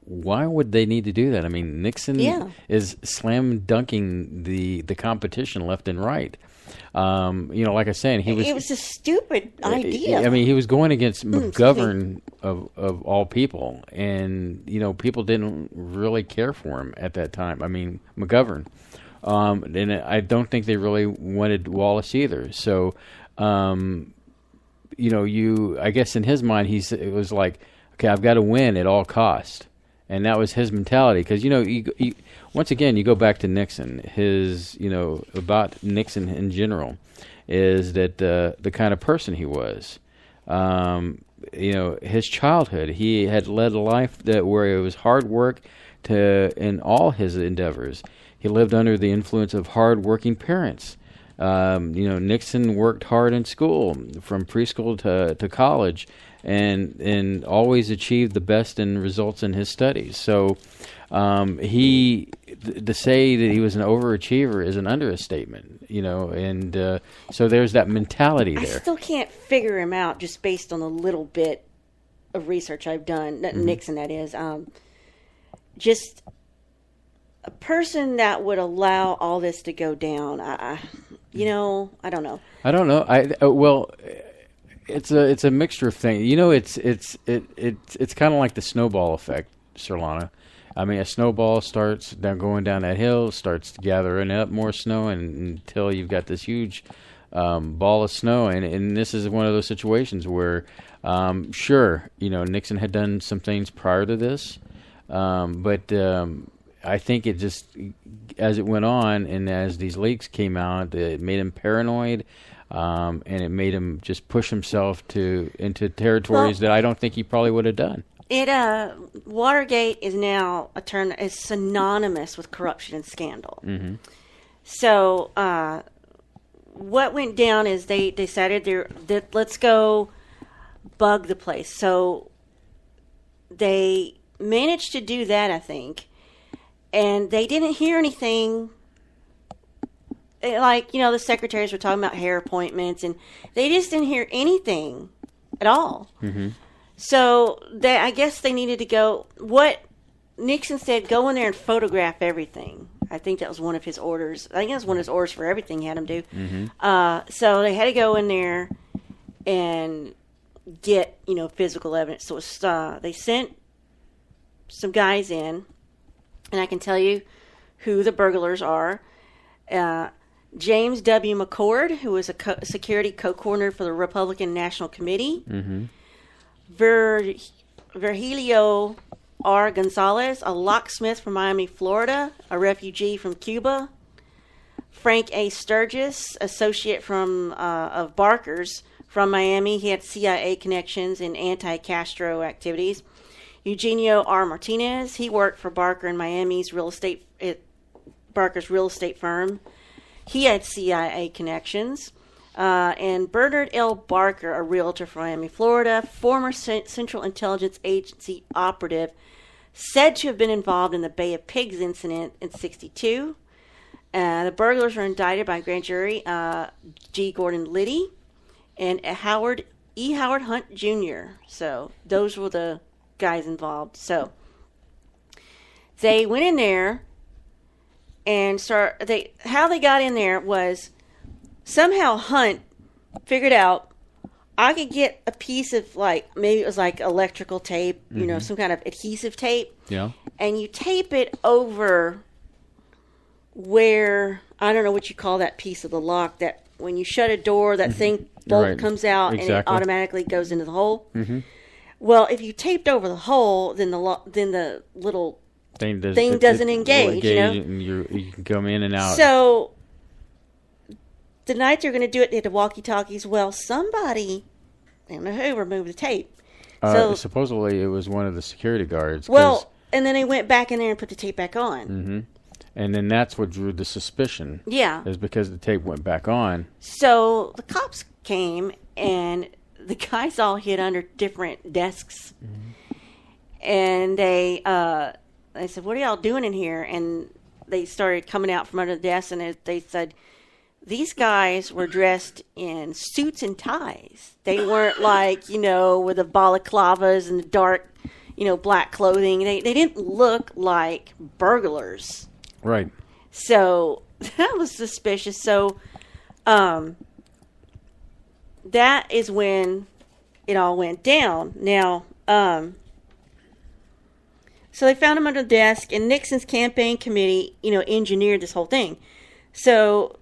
why would they need to do that? I mean, Nixon is slam dunking the competition left and right. Like I said,
it was a stupid idea.
I mean, he was going against McGovern of all people, and people didn't really care for him at that time. I mean, McGovern, and I don't think they really wanted Wallace either. So, I guess in his mind, it was like, okay, I've got to win at all costs. And that was his mentality, because once again you go back to Nixon. His about Nixon in general is that the kind of person he was. His childhood, he had led a life where it was hard work in all his endeavors. He lived under the influence of hard-working parents. Nixon worked hard in school, from preschool to college, and always achieved the best in results in his studies. So to say that he was an overachiever is an understatement, and so there's that mentality there.
I still can't figure him out just based on the little bit of research I've done. Nixon, that is. Just a person that would allow all this to go down. I don't know.
I don't know. It's a mixture of things. It's kind of like the snowball effect, Surlana. I mean, a snowball starts going down that hill, starts gathering up more snow, until you've got this huge ball of snow. And this is one of those situations where, Nixon had done some things prior to this, but I think it just, as it went on and as these leaks came out, it made him paranoid. And it made him just push himself into territories that I don't think he probably would have done.
Watergate is now a term that is synonymous with corruption and scandal.
Mm-hmm.
So what went down is they decided that let's go bug the place. So they managed to do that, I think, and they didn't hear anything. Like, the secretaries were talking about hair appointments, and they just didn't hear anything at all.
Mm-hmm.
So I guess they needed to go. What Nixon said, go in there and photograph everything. I think that was one of his orders. I think that was one of his orders for everything he had him do.
Mm-hmm.
So they had to go in there and get, physical evidence. So they sent some guys in, and I can tell you who the burglars are. James W. McCord, who was a security co-coordinator for the Republican National Committee.
Mm-hmm.
Virgilio R. Gonzalez, a locksmith from Miami, Florida, a refugee from Cuba. Frank A. Sturgis, associate of Barker's from Miami. He had CIA connections and anti-Castro activities. Eugenio R. Martinez, he worked for Barker and Miami's Barker's real estate firm. He had CIA connections. And Bernard L. Barker, a realtor from Miami, Florida, former Central Intelligence Agency operative, said to have been involved in the Bay of Pigs incident in '62. The burglars were indicted by grand jury G. Gordon Liddy and Howard Hunt Jr. So those were the guys involved. So they went in there and how they got in there was somehow Hunt figured out I could get a piece of, like, maybe it was like electrical tape, you know, some kind of adhesive tape.
Yeah.
And you tape it over where, I don't know what you call that piece of the lock, that when you shut a door, that thing bolt comes out and it automatically goes into the hole. Mm-hmm. Well, if you taped over the hole, then the little thing doesn't engage, you know?
And you can come in and out.
So the night they're going to do it, they had the walkie-talkies. Well, somebody, I don't know who, removed the tape. So
supposedly it was one of the security guards.
Well, and then they went back in there and put the tape back on.
Mm-hmm. And then that's what drew the suspicion.
Yeah.
Is because the tape went back on. So
the cops came, and the guys all hid under different desks. Mm-hmm. And they said, "What are y'all doing in here?" And they started coming out from under the desk, and they said, these guys were dressed in suits and ties. They weren't like, you know, with the balaclavas and the dark, you know, black clothing. They didn't look like burglars.
Right.
So that was suspicious. So that is when it all went down. Now, so they found him under the desk, and Nixon's campaign committee, you know, engineered this whole thing. So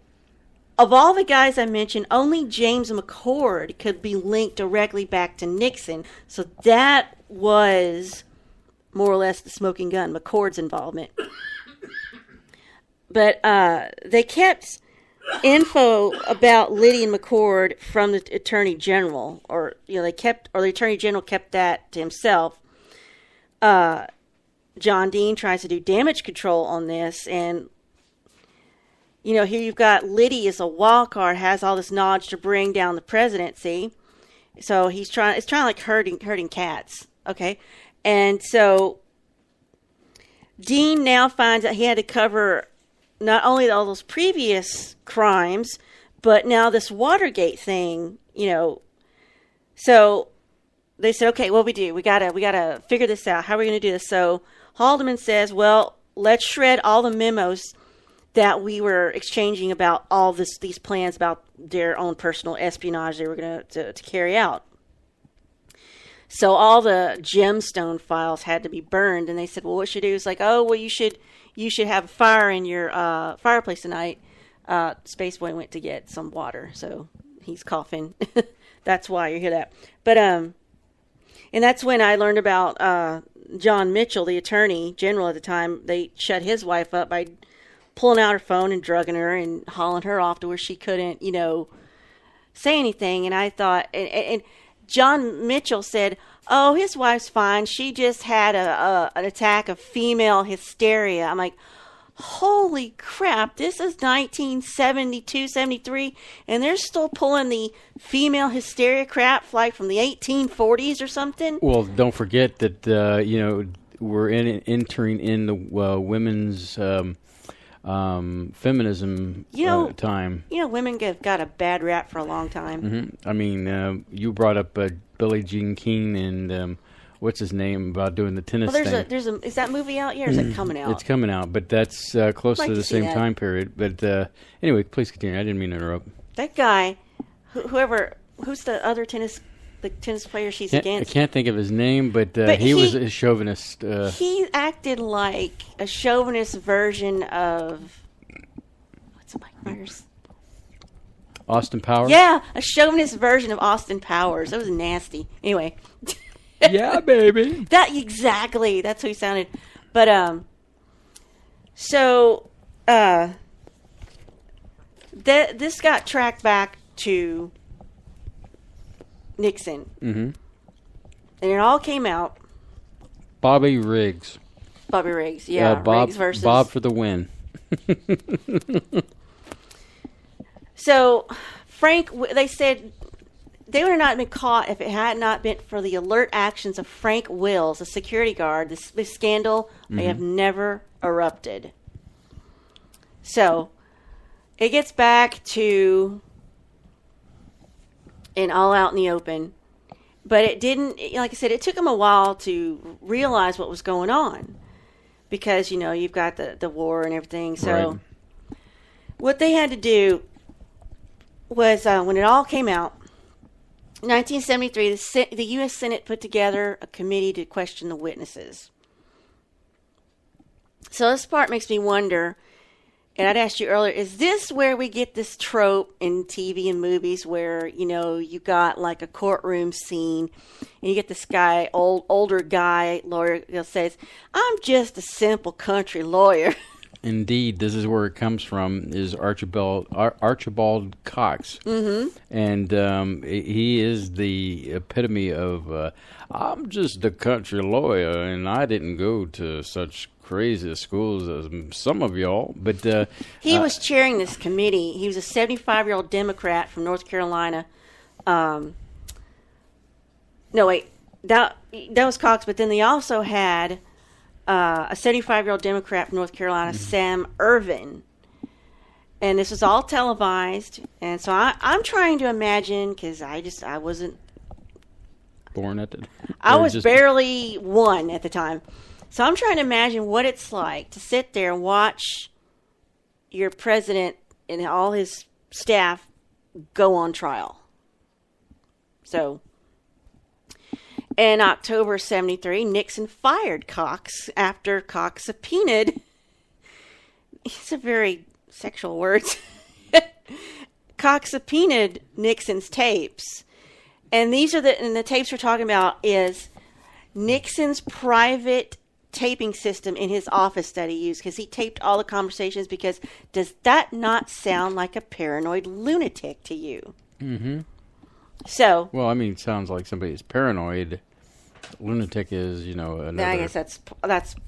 of all the guys I mentioned, only James McCord could be linked directly back to Nixon. So that was more or less the smoking gun, McCord's involvement. But they kept info about Liddy and McCord from the Attorney General, or the Attorney General kept that to himself. John Dean tries to do damage control on this, and you know, here you've got Liddy as a wild card, has all this knowledge to bring down the presidency. So it's trying like herding cats, okay? And so Dean now finds that he had to cover not only all those previous crimes, but now this Watergate thing, you know. So they said, okay, what do? We gotta figure this out. How are we gonna do this? So Haldeman says, well, let's shred all the memos that we were exchanging about all these plans about their own personal espionage they were going to carry out. So all the gemstone files had to be burned, and they said, well, what should we do? It's like, oh, well, you should have a fire in your fireplace tonight. Spaceboy went to get some water, so he's coughing. That's why you hear that. But and that's when I learned about John Mitchell, the attorney general at the time. They shut his wife up by pulling out her phone and drugging her and hauling her off to where she couldn't, you know, say anything. And I thought, and John Mitchell said, oh, his wife's fine. She just had an attack of female hysteria. I'm like, holy crap, this is 1972, 73, and they're still pulling the female hysteria crap like from the 1840s or something?
Well, don't forget that, you know, we're entering in the women's feminism time.
You know, women got a bad rap for a long time.
Mm-hmm. I mean, you brought up Billie Jean King and what's his name about doing the tennis thing.
Is that movie out yet, or is it coming out?
It's coming out, but that's close to the same time period. But anyway, please continue. I didn't mean to interrupt.
That guy, who's the other tennis player she's against?
I can't think of his name, but he was a chauvinist.
He acted like a chauvinist version of what's Mike Myers?
Austin Powers?
Yeah, a chauvinist version of Austin Powers. That was nasty. Anyway.
Yeah, baby.
Exactly. That's who he sounded. But so this got tracked back to Nixon. Mm-hmm. And it all came out.
Bobby Riggs.
Bobby Riggs, yeah.
Bob,
Riggs versus
Bob for the win.
So, Frank, they said they would have not been caught if it had not been for the alert actions of Frank Wills, a security guard. This scandal may have never erupted. So, it gets back to an all out in the open. But it didn't, like I said, it took them a while to realize what was going on. Because, you've got the war and everything. So, what they had to do was, when it all came out, in 1973, the U.S. Senate put together a committee to question the witnesses. So, this part makes me wonder, and I'd asked you earlier, is this where we get this trope in TV and movies where, you got like a courtroom scene and you get this guy, older guy, lawyer, says, I'm just a simple country lawyer.
Indeed, this is where it comes from, is Archibald Cox. Mm-hmm. And he is the epitome of, I'm just a country lawyer and I didn't go to such crazy schools as some of y'all, but
he was chairing this committee. He was a 75-year-old Democrat from North Carolina. No, wait, that was Cox. But then they also had a 75-year-old Democrat from North Carolina, Sam Ervin, and this was all televised. And so I'm trying to imagine, because I wasn't
born at it.
I was barely one at the time. So I'm trying to imagine what it's like to sit there and watch your president and all his staff go on trial. So, in October 73, Nixon fired Cox after Cox subpoenaed. It's a very sexual word. Cox subpoenaed Nixon's tapes. And these are the tapes we're talking about is Nixon's private taping system in his office that he used, because he taped all the conversations. Because does that not sound like a paranoid lunatic to you? Mm-hmm. So,
well, I mean, it sounds like somebody is paranoid. Lunatic is, another.
I guess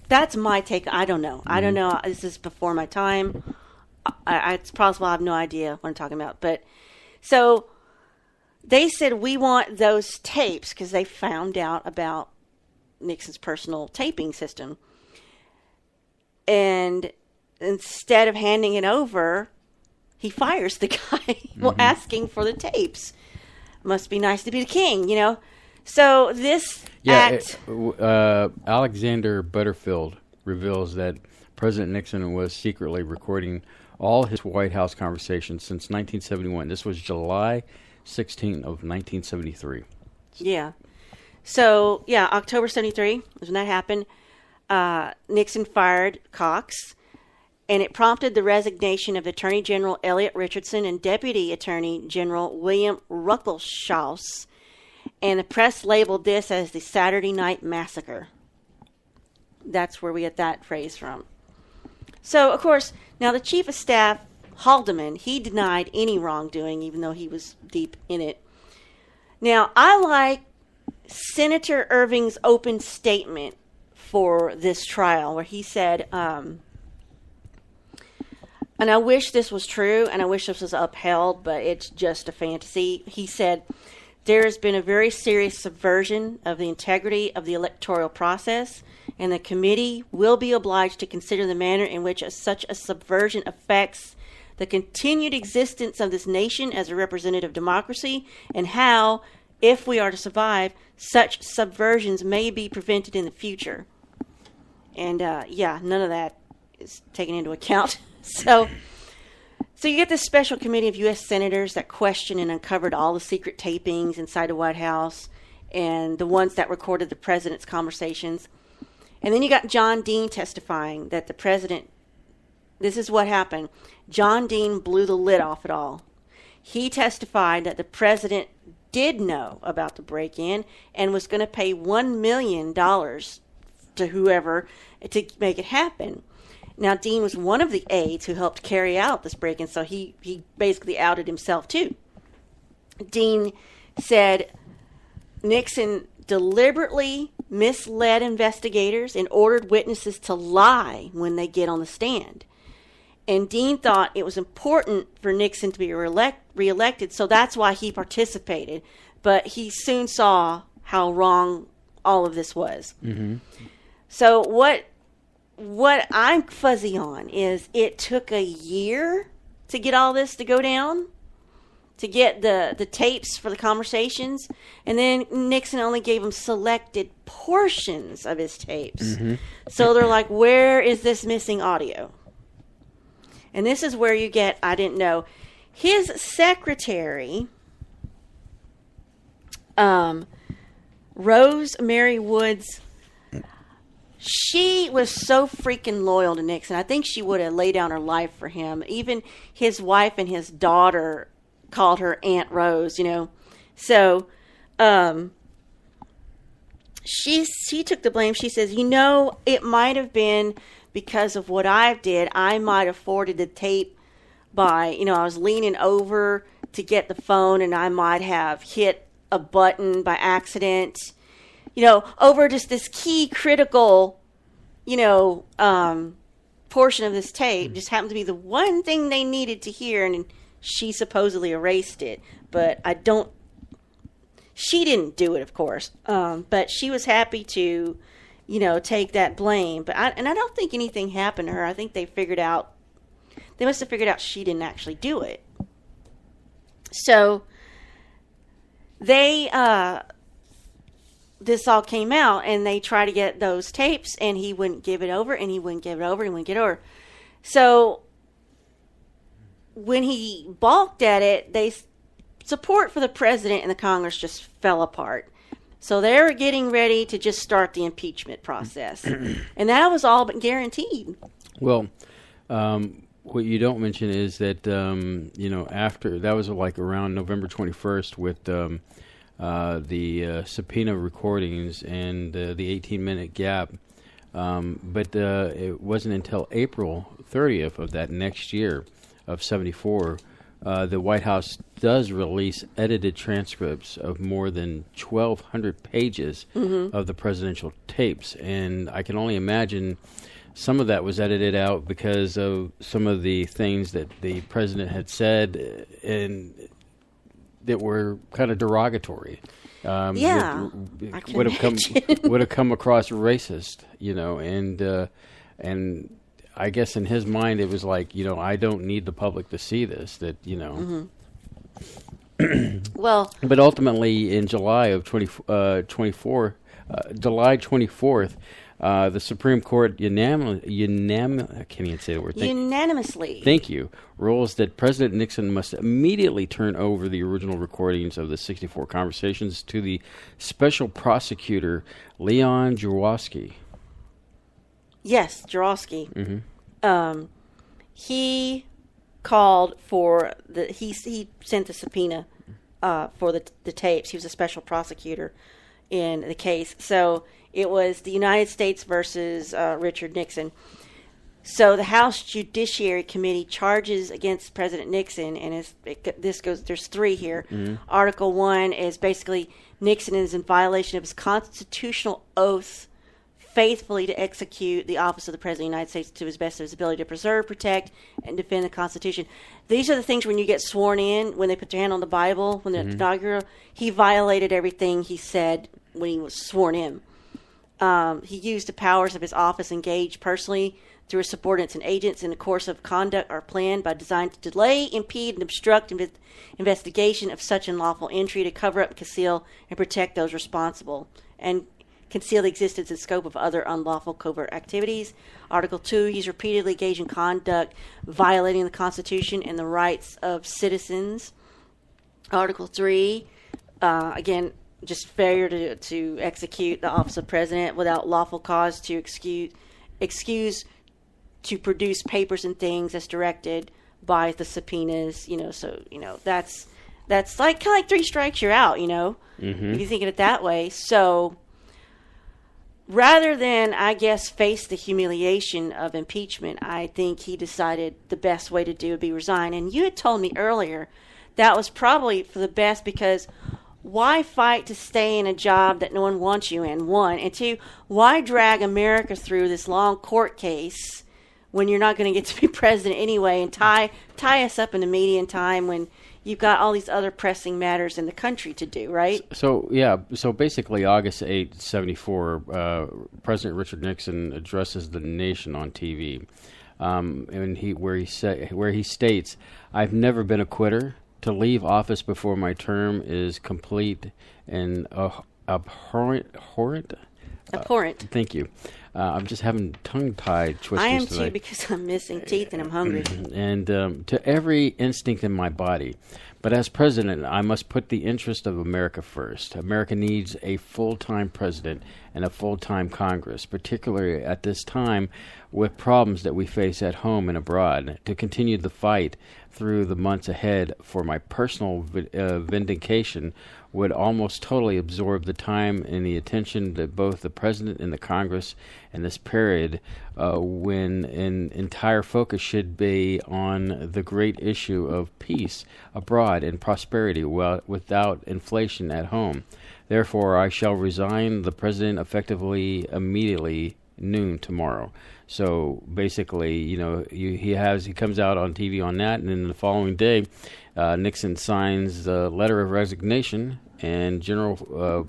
that's my take. I don't know. I don't know. This is before my time. It's possible I have no idea what I'm talking about. But so they said we want those tapes because they found out about Nixon's personal taping system. And instead of handing it over, he fires the guy asking for the tapes. Must be nice to be the king, So this act...
Alexander Butterfield reveals that President Nixon was secretly recording all his White House conversations since 1971. This was July 16th of 1973.
Yeah. So, October 73 was when that happened. Nixon fired Cox, and it prompted the resignation of Attorney General Elliot Richardson and Deputy Attorney General William Ruckelshaus, and the press labeled this as the Saturday Night Massacre. That's where we get that phrase from. So, of course, now the Chief of Staff, Haldeman, he denied any wrongdoing, even though he was deep in it. Now, I like Senator Irving's open statement for this trial, where he said, and I wish this was true, and I wish this was upheld, but it's just a fantasy. He said, there has been a very serious subversion of the integrity of the electoral process, and the committee will be obliged to consider the manner in which such a subversion affects the continued existence of this nation as a representative democracy, and how, if we are to survive, such subversions may be prevented in the future. And, none of that is taken into account. So you get this special committee of U.S. senators that questioned and uncovered all the secret tapings inside the White House and the ones that recorded the president's conversations. And then you got John Dean testifying that the president, this is what happened. John Dean blew the lid off it all. He testified that the president did know about the break-in and was going to pay $1 million to whoever to make it happen. Now, Dean was one of the aides who helped carry out this break-in, so he basically outed himself too. Dean said Nixon deliberately misled investigators, and ordered witnesses to lie when they get on the stand. And Dean thought it was important for Nixon to be reelected, so that's why he participated. But he soon saw how wrong all of this was. Mm-hmm. So what I'm fuzzy on is it took a year to get all this to go down, to get the tapes for the conversations, and then Nixon only gave him selected portions of his tapes. Mm-hmm. So they're like, where is this missing audio? And this is where you get, I didn't know, his secretary, Rose Mary Woods, she was so freaking loyal to Nixon. I think she would have laid down her life for him. Even his wife and his daughter called her Aunt Rose, you know. So she took the blame. She says, you know, it might have been because of what I did. I might have forwarded the tape by, you know, I was leaning over to get the phone and I might have hit a button by accident, you know, over just this key critical, you know, portion of this tape. Just happened to be the one thing they needed to hear, and she supposedly erased it. But she didn't do it, of course. But she was happy to, you know, take that blame. But I don't think anything happened to her. I think they must have figured out she didn't actually do it. So this all came out, and they tried to get those tapes, and he wouldn't give it over, and he wouldn't give it over, and he wouldn't get it over. So when he balked at it, support for the president and the Congress just fell apart. So they were getting ready to just start the impeachment process, and that was all but guaranteed.
Well, what you don't mention is that you know, after that was like around November 21st with the subpoena recordings and the 18-minute gap. But it wasn't until April 30th of that next year of 74, the White House does release edited transcripts of more than 1,200 pages of the presidential tapes. And I can only imagine some of that was edited out because of some of the things that the president had said and that were kind of derogatory.
Yeah,
would have come across racist, you know, and I guess in his mind it was like, you know, I don't need the public to see this. That, you know.
Well,
but ultimately in July of July 24th. The Supreme Court I can't even say the word.
Unanimously.
Thank you. Rules that President Nixon must immediately turn over the original recordings of the 64 conversations to the special prosecutor, Leon Jaworski.
Yes, Jaworski. He called for he sent the subpoena for the tapes. He was a special prosecutor in the case. So it was the United States versus Richard Nixon. So the House Judiciary Committee charges against President Nixon, and there's three here. Article 1 is basically Nixon is in violation of his constitutional oath faithfully to execute the office of the President of the United States to his best of his ability to preserve, protect, and defend the Constitution. These are the things when you get sworn in, when they put their hand on the Bible, when they're inaugural. He violated everything he said when he was sworn in. He used the powers of his office engaged personally through his subordinates and agents in the course of conduct or plan by design to delay, impede, and obstruct investigation of such unlawful entry, to cover up, conceal, and protect those responsible, and conceal the existence and scope of other unlawful covert activities. Article 2, he's repeatedly engaged in conduct violating the Constitution and the rights of citizens. Article 3, again, just failure to execute the office of president without lawful cause to excuse to produce papers and things as directed by the subpoenas, you know. So, you know, that's like kind of like 3 strikes, you're out, you know, if you think of it that way. So rather than, I guess, face the humiliation of impeachment, I think he decided the best way to do would be resign. And you had told me earlier that was probably for the best, because why fight to stay in a job that no one wants you in, one? And two, why drag America through this long court case when you're not going to get to be president anyway, and tie us up in the media in time when you've got all these other pressing matters in the country to do, right?
So basically August 8, 74, President Richard Nixon addresses the nation on TV. And where he states, "I've never been a quitter. To leave office before my term is complete and abhorrent.
Abhorrent.
Thank you. I'm just having tongue-tied twisters
I am
today.
too, because I'm missing teeth and I'm hungry.
And to every instinct in my body. But as president, I must put the interest of America first. America needs a full-time president and a full-time Congress, particularly at this time with problems that we face at home and abroad, to continue the fight through the months ahead. For my personal vindication would almost totally absorb the time and the attention that both the president and the Congress in this period, when an entire focus should be on the great issue of peace abroad and prosperity without inflation at home. Therefore, I shall resign the president effectively immediately noon tomorrow." So basically, he comes out on TV on that, and then the following day, Nixon signs the letter of resignation, and the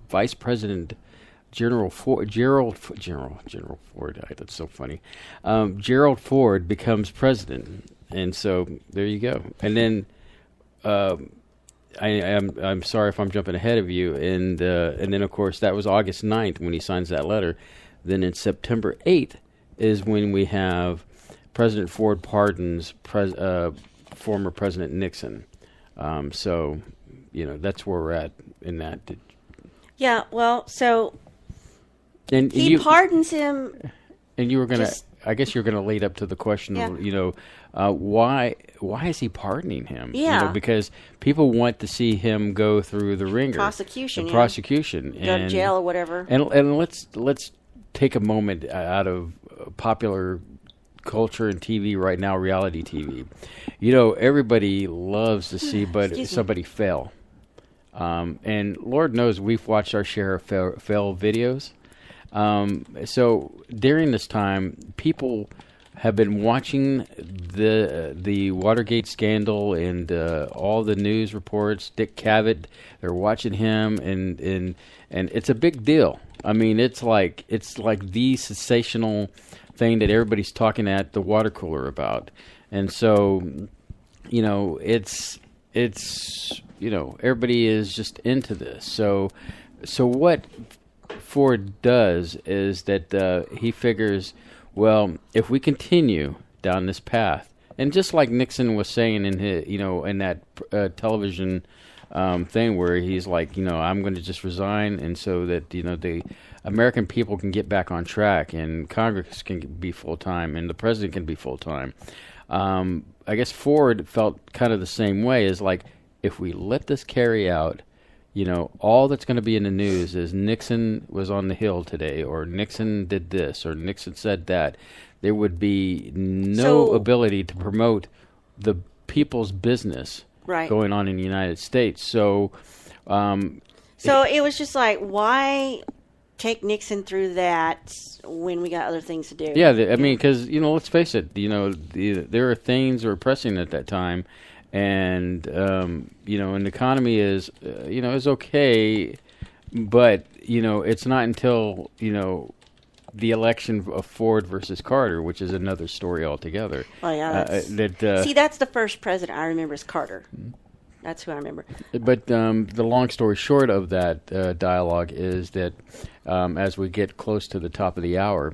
Vice President Gerald Ford, that's so funny. Gerald Ford becomes president, and so there you go. And then I'm sorry if I'm jumping ahead of you, and then of course that was August 9th when he signs that letter. Then in September 8th is when we have President Ford pardons former President Nixon. So, that's where we're at in that.
Yeah, well, so
and
he pardons him.
And you were going to, I guess you're going to lead up to the question of, why is he pardoning him?
Yeah.
Because people want to see him go through the ringer.
Prosecution.
Go to
jail or whatever.
And let's take a moment out of popular culture and TV right now, reality TV. Everybody loves to see somebody fail. And Lord knows we've watched our share of fail videos. So during this time, people have been watching the Watergate scandal and all the news reports. Dick Cavett, they're watching him, and it's a big deal. I mean, it's like the sensational thing that everybody's talking at the water cooler about, and so it's everybody is just into this. So what Ford does is that he figures, well, if we continue down this path, and just like Nixon was saying in his, in that television thing where he's like, I'm going to just resign, and so that the American people can get back on track, and Congress can be full time, and the president can be full time. I guess Ford felt kind of the same way. Is like, if we let this carry out, all that's going to be in the news is Nixon was on the Hill today, or Nixon did this, or Nixon said that. There would be no ability to promote the people's business going on in the United States. So
it was just like, why take Nixon through that when we got other things to do?
Yeah, I mean, because, let's face it, there are things that were pressing at that time. And, and the economy is, is okay, but, it's not until, the election of Ford versus Carter, which is another story altogether.
Oh, yeah. See, that's the first president I remember is Carter. That's who I remember.
But the long story short of that dialogue is that as we get close to the top of the hour,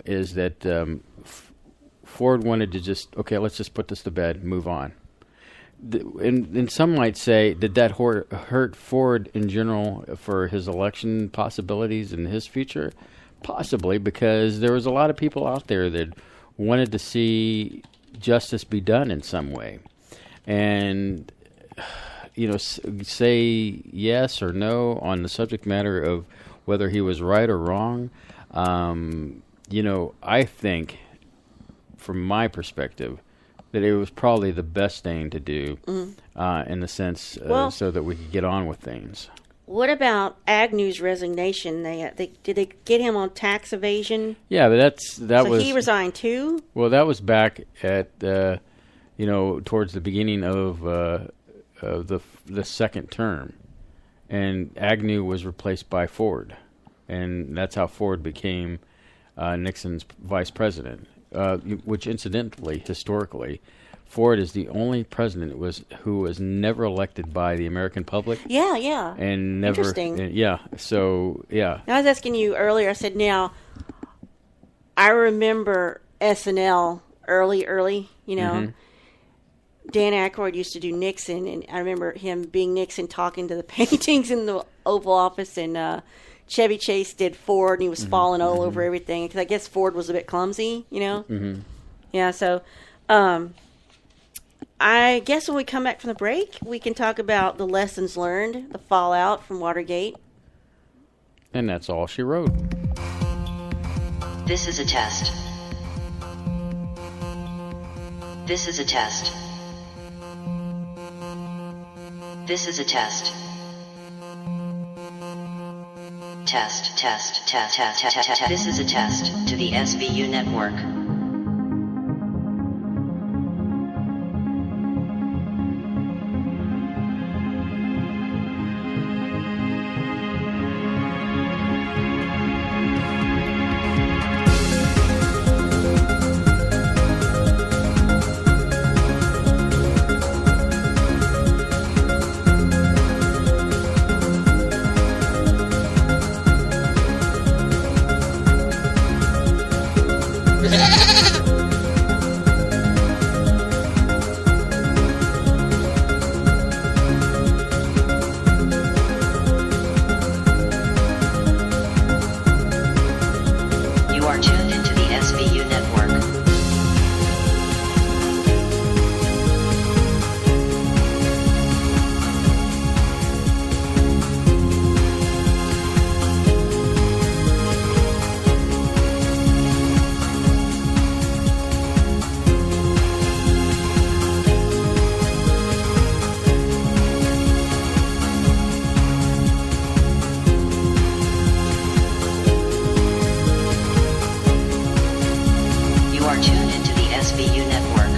is that Ford wanted to just, let's just put this to bed, move on. And some might say, did that hurt Ford in general for his election possibilities and his future? Possibly, because there was a lot of people out there that wanted to see justice be done in some way. And, say yes or no on the subject matter of whether he was right or wrong. I think, from my perspective, that it was probably the best thing to do in the sense so that we could get on with things.
What about Agnew's resignation? Did they get him on tax evasion?
Yeah, but that was...
So he resigned too?
Well, that was back at, towards the beginning of the second term. And Agnew was replaced by Ford. And that's how Ford became Nixon's vice president, which incidentally, historically, Ford is the only president who was never elected by the American public.
Yeah.
And never...
Interesting.
Yeah, so, yeah.
I was asking you earlier, I said, now, I remember SNL early, Dan Aykroyd used to do Nixon, and I remember him being Nixon talking to the paintings in the Oval Office, and Chevy Chase did Ford, and he was falling all over everything, because I guess Ford was a bit clumsy, Yeah, so I guess when we come back from the break, we can talk about the lessons learned, the fallout from Watergate.
And that's all she wrote.
This is a test. This is a test. This is a test. Test. This is a test to the SBU network. You are tuned into the SBU network. You are tuned into the SBU network.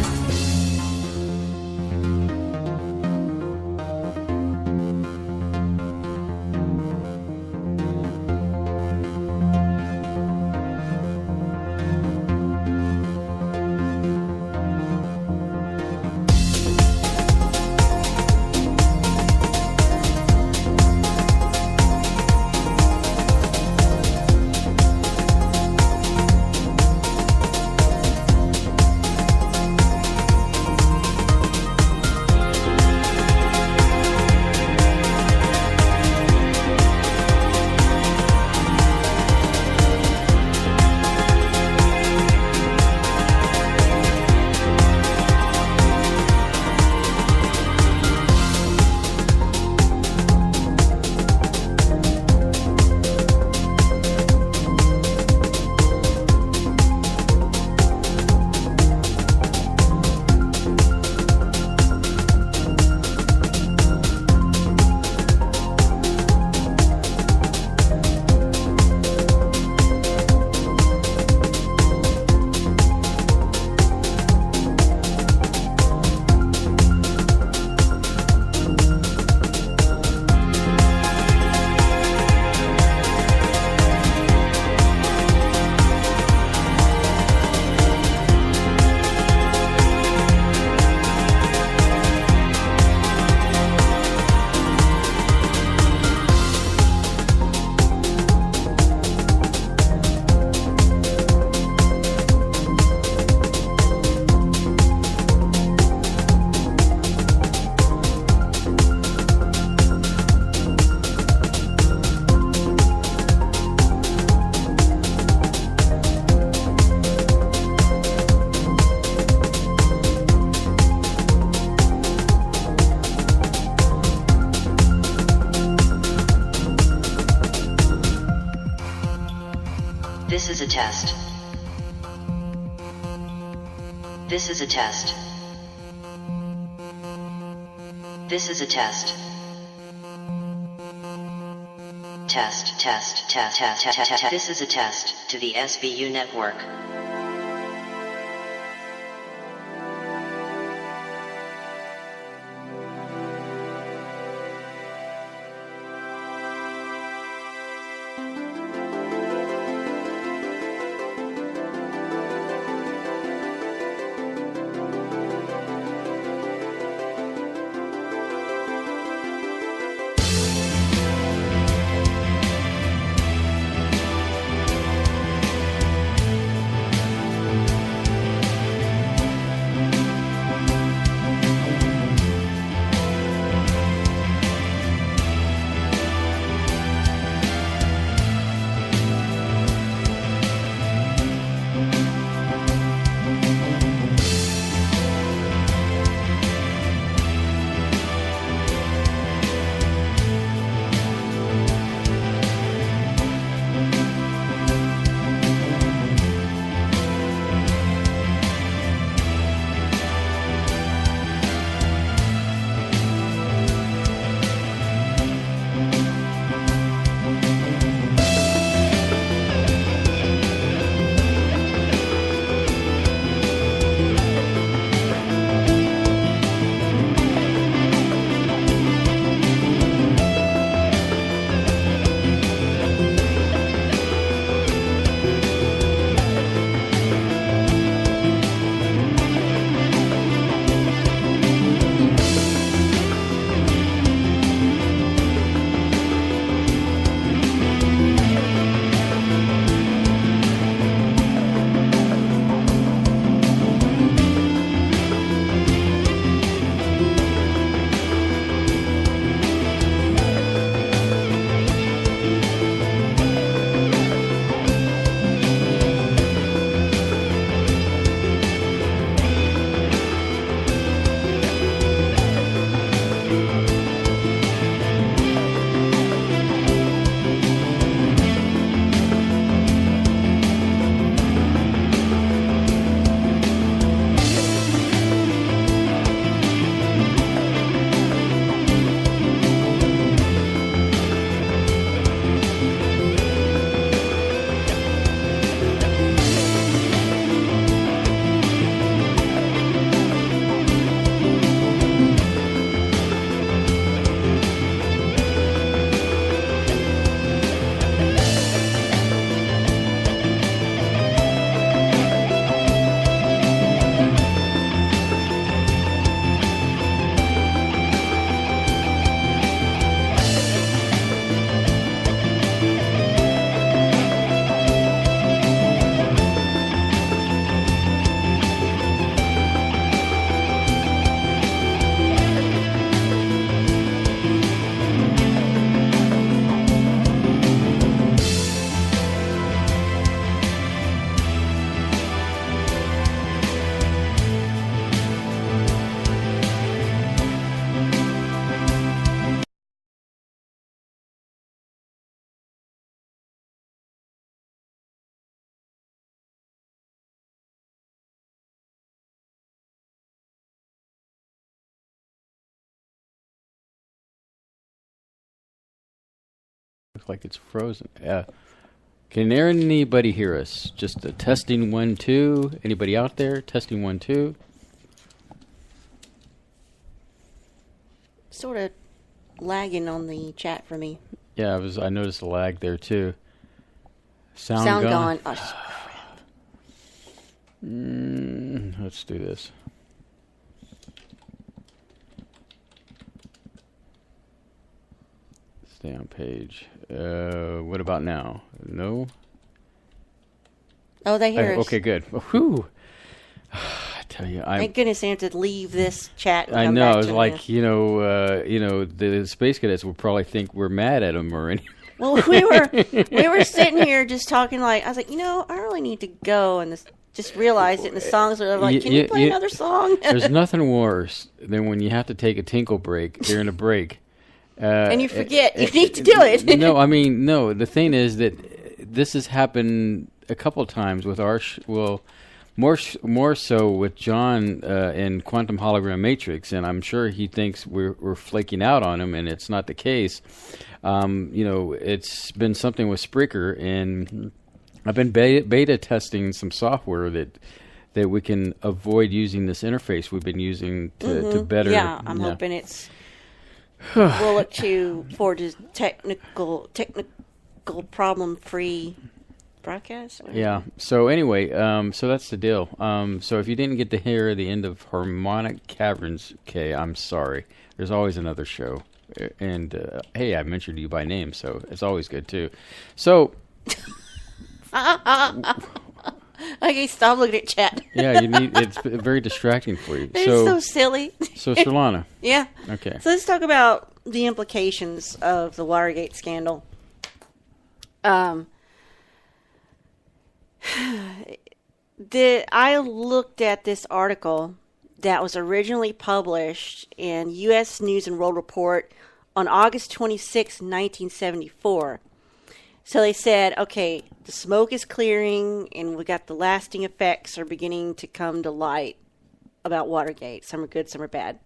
This is a test. This is a test. This is a test. Test, test, test, test, test, test. This is a test to the SBU network.
Looks like it's frozen. Can anybody hear us? Just a testing 1 2. Anybody out there? Testing 1 2.
Sort of lagging on the chat for me.
Yeah, I noticed a lag there too. Sound
gone. Oh, crap.
Let's do this. Stay on page. What about now? No?
Oh, they hear us.
Okay, good. Whew. I tell you,
Thank goodness I have to leave this chat. And
I
come
know.
back
It's
to
like
this.
the space cadets will probably think we're mad at them or anything.
Well, we were sitting here just talking. Like I was like, I really need to go, and just realized it. And the songs were like, can you play another song?
There's nothing worse than when you have to take a tinkle break during a break.
And you forget you need to do it.
No. The thing is that this has happened a couple times with our. more so with John in Quantum Hologram Matrix, and I'm sure he thinks we're flaking out on him, and it's not the case. It's been something with Spreaker, and I've been beta testing some software that we can avoid using this interface we've been using to better.
Yeah, I'm hoping it's will look to for the technical problem-free broadcast.
Yeah. So anyway, so that's the deal. So if you didn't get to hear the end of Harmonic Caverns, okay, I'm sorry. There's always another show, and hey, I mentioned you by name, so it's always good too. So.
Okay, stop looking at chat.
Yeah, it's very distracting for you.
It's so silly.
So Surlana.
Yeah.
Okay.
So let's talk about the implications of the Watergate scandal. I looked at this article that was originally published in U.S. News and World Report on August 26, 1974. So they said, okay, the smoke is clearing and we got the lasting effects are beginning to come to light about Watergate. Some are good, some are bad.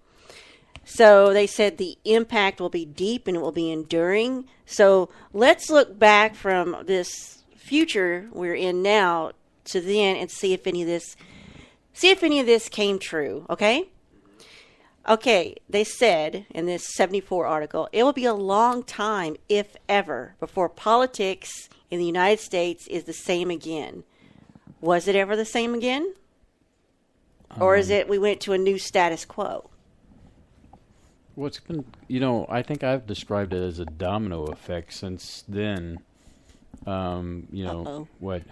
So they said the impact will be deep and it will be enduring. So let's look back from this future we're in now to then and see if any of this came true, okay? Okay, they said in this 74 article, it will be a long time, if ever, before politics in the United States is the same again. Was it ever the same again? Or is it we went to a new status quo?
Well, it's been, I think I've described it as a domino effect since then. What?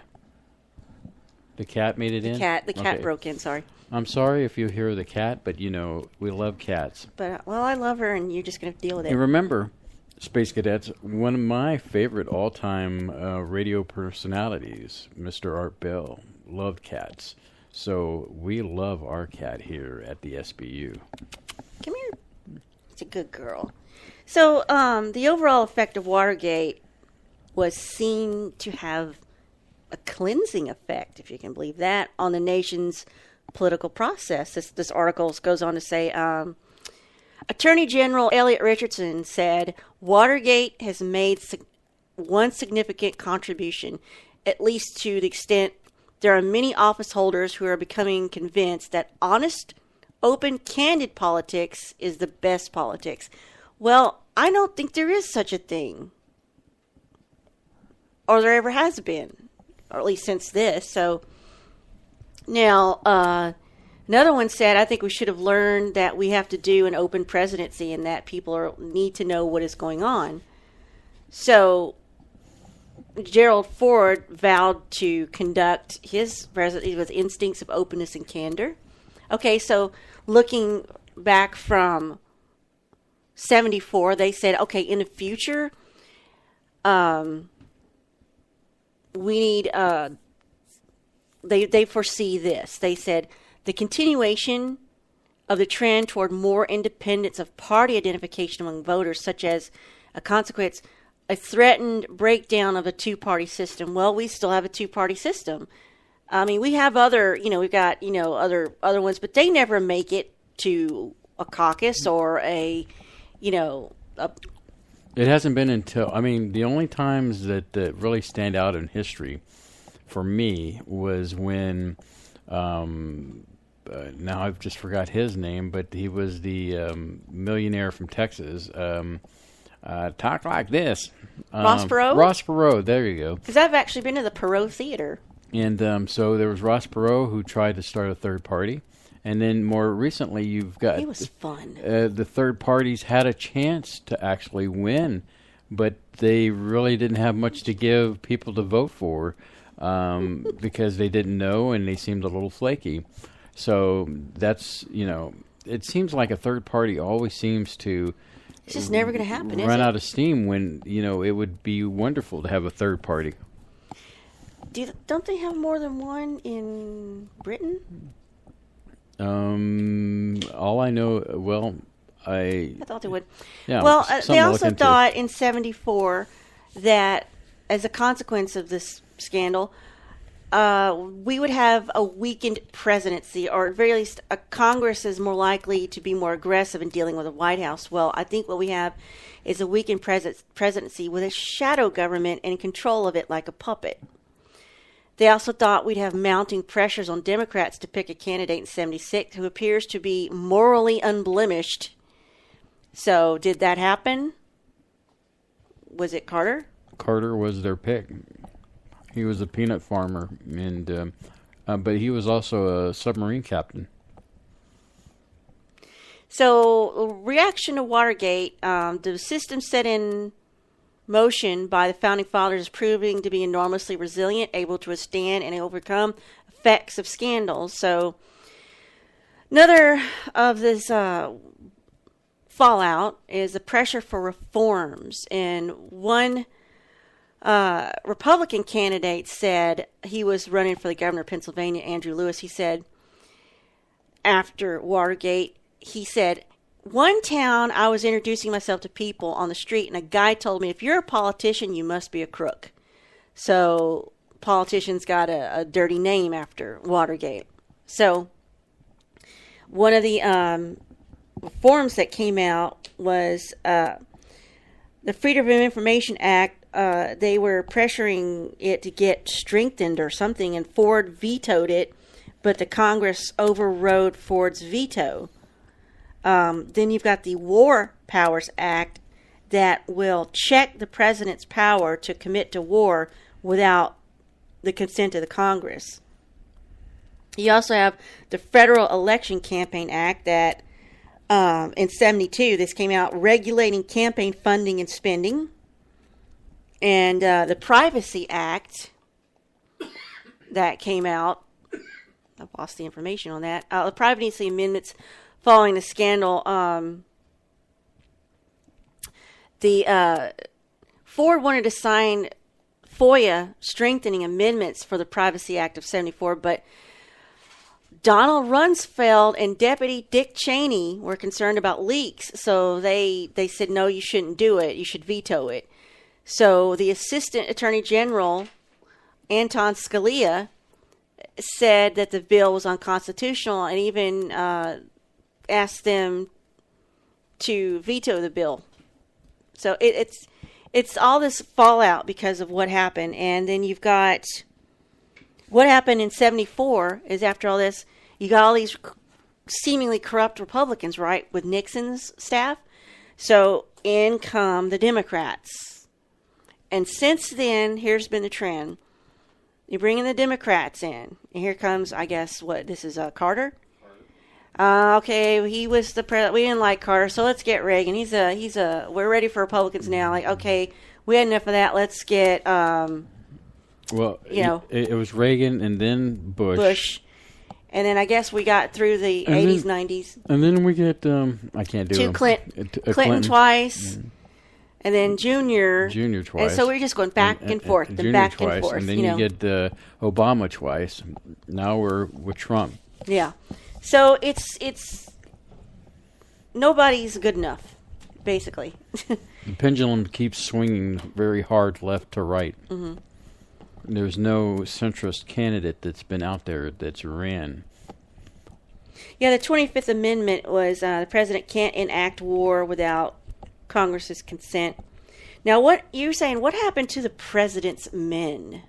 The cat made it in?
The cat broke in, sorry.
I'm sorry if you hear the cat, but, we love cats.
But, well, I love her, and you're just going to deal with it.
And remember, Space Cadets, one of my favorite all-time radio personalities, Mr. Art Bell, loved cats. So we love our cat here at the SBU.
Come here. It's a good girl. So the overall effect of Watergate was seen to have a cleansing effect, if you can believe that, on the nation's political process. This article goes on to say, Attorney General Elliot Richardson said, Watergate has made one significant contribution, at least to the extent there are many office holders who are becoming convinced that honest, open, candid politics is the best politics. Well, I don't think there is such a thing. Or there ever has been. Or at least since this. So, now, another one said, I think we should have learned that we have to do an open presidency and that people need to know what is going on. So, Gerald Ford vowed to conduct his presidency with instincts of openness and candor. Okay, so looking back from 74, they said, okay, in the future, we need, they foresee this. They said, the continuation of the trend toward more independence of party identification among voters, such as a consequence, a threatened breakdown of a two-party system. Well, we still have a two-party system. I mean, we have other, we've got, other ones, but they never make it to a caucus or a.
It hasn't been until, the only times that really stand out in history for me was when, now I've just forgot his name, but he was the millionaire from Texas. Talk like this.
Ross Perot?
Ross Perot, there you go.
Because I've actually been to the Perot Theater.
And so there was Ross Perot who tried to start a third party. And then more recently, you've got...
It was fun.
The third parties had a chance to actually win, but they really didn't have much to give people to vote for because they didn't know and they seemed a little flaky. So that's, it seems like a third party always seems to...
It's just never going to happen, is it?
Run out of steam when, it would be wonderful to have a third party.
Don't they have more than one in Britain?
All I know, I
thought they would.
Yeah.
Well, they also thought in 74 that as a consequence of this scandal, we would have a weakened presidency, or at very least a Congress is more likely to be more aggressive in dealing with the White House. Well, I think what we have is a weakened presidency with a shadow government in control of it like a puppet. They also thought we'd have mounting pressures on Democrats to pick a candidate in 76 who appears to be morally unblemished. So, did that happen? Was it Carter?
Carter was their pick. He was a peanut farmer, and but he was also a submarine captain.
So, reaction to Watergate, the system set in motion by the Founding Fathers is proving to be enormously resilient, able to withstand and overcome effects of scandals. So, another of this fallout is the pressure for reforms. And one Republican candidate said, he was running for the governor of Pennsylvania, Andrew Lewis, he said, after Watergate, he said, one town I was introducing myself to people on the street, and a guy told me, if you're a politician, you must be a crook. So politicians got a dirty name after Watergate. So one of the reforms that came out was the Freedom of Information Act. They were pressuring it to get strengthened or something, and Ford vetoed it, but the Congress overrode Ford's veto. Then you've got the War Powers Act that will check the president's power to commit to war without the consent of the Congress. You also have the Federal Election Campaign Act that in 72, this came out, regulating campaign funding and spending. And the Privacy Act that came out, I've lost the information on that. The privacy amendments following the scandal, Ford wanted to sign FOIA strengthening amendments for the Privacy Act of 74, but Donald Rumsfeld and Deputy Dick Cheney were concerned about leaks, so they said, no, you shouldn't do it. You should veto it. So the Assistant Attorney General, Anton Scalia, said that the bill was unconstitutional and even asked them to veto the bill. So it's all this fallout because of what happened. And then you've got what happened in 74 is after all this, you got all these seemingly corrupt Republicans, right, with Nixon's staff. So in come the Democrats. And since then, here's been the trend. You bring in the Democrats in. And here comes, I guess, this is Carter? Okay, he was the president. We didn't like Carter, so let's get Reagan. We're ready for Republicans now. Like, okay, we had enough of that. Let's get,
it was Reagan and then Bush.
And then I guess we got through the 80s, 90s.
And then we get, I can't do it.
Clinton twice. Mm. And then Junior
twice.
And so we're just going back and forth, and back and forth.
And then you get Obama twice. Now we're with Trump.
Yeah. So it's nobody's good enough, basically.
The pendulum keeps swinging very hard left to right. Mm-hmm. There's no centrist candidate that's been out there that's ran.
Yeah, the 25th Amendment was the president can't enact war without Congress's consent. Now, what you're saying? What happened to the president's men?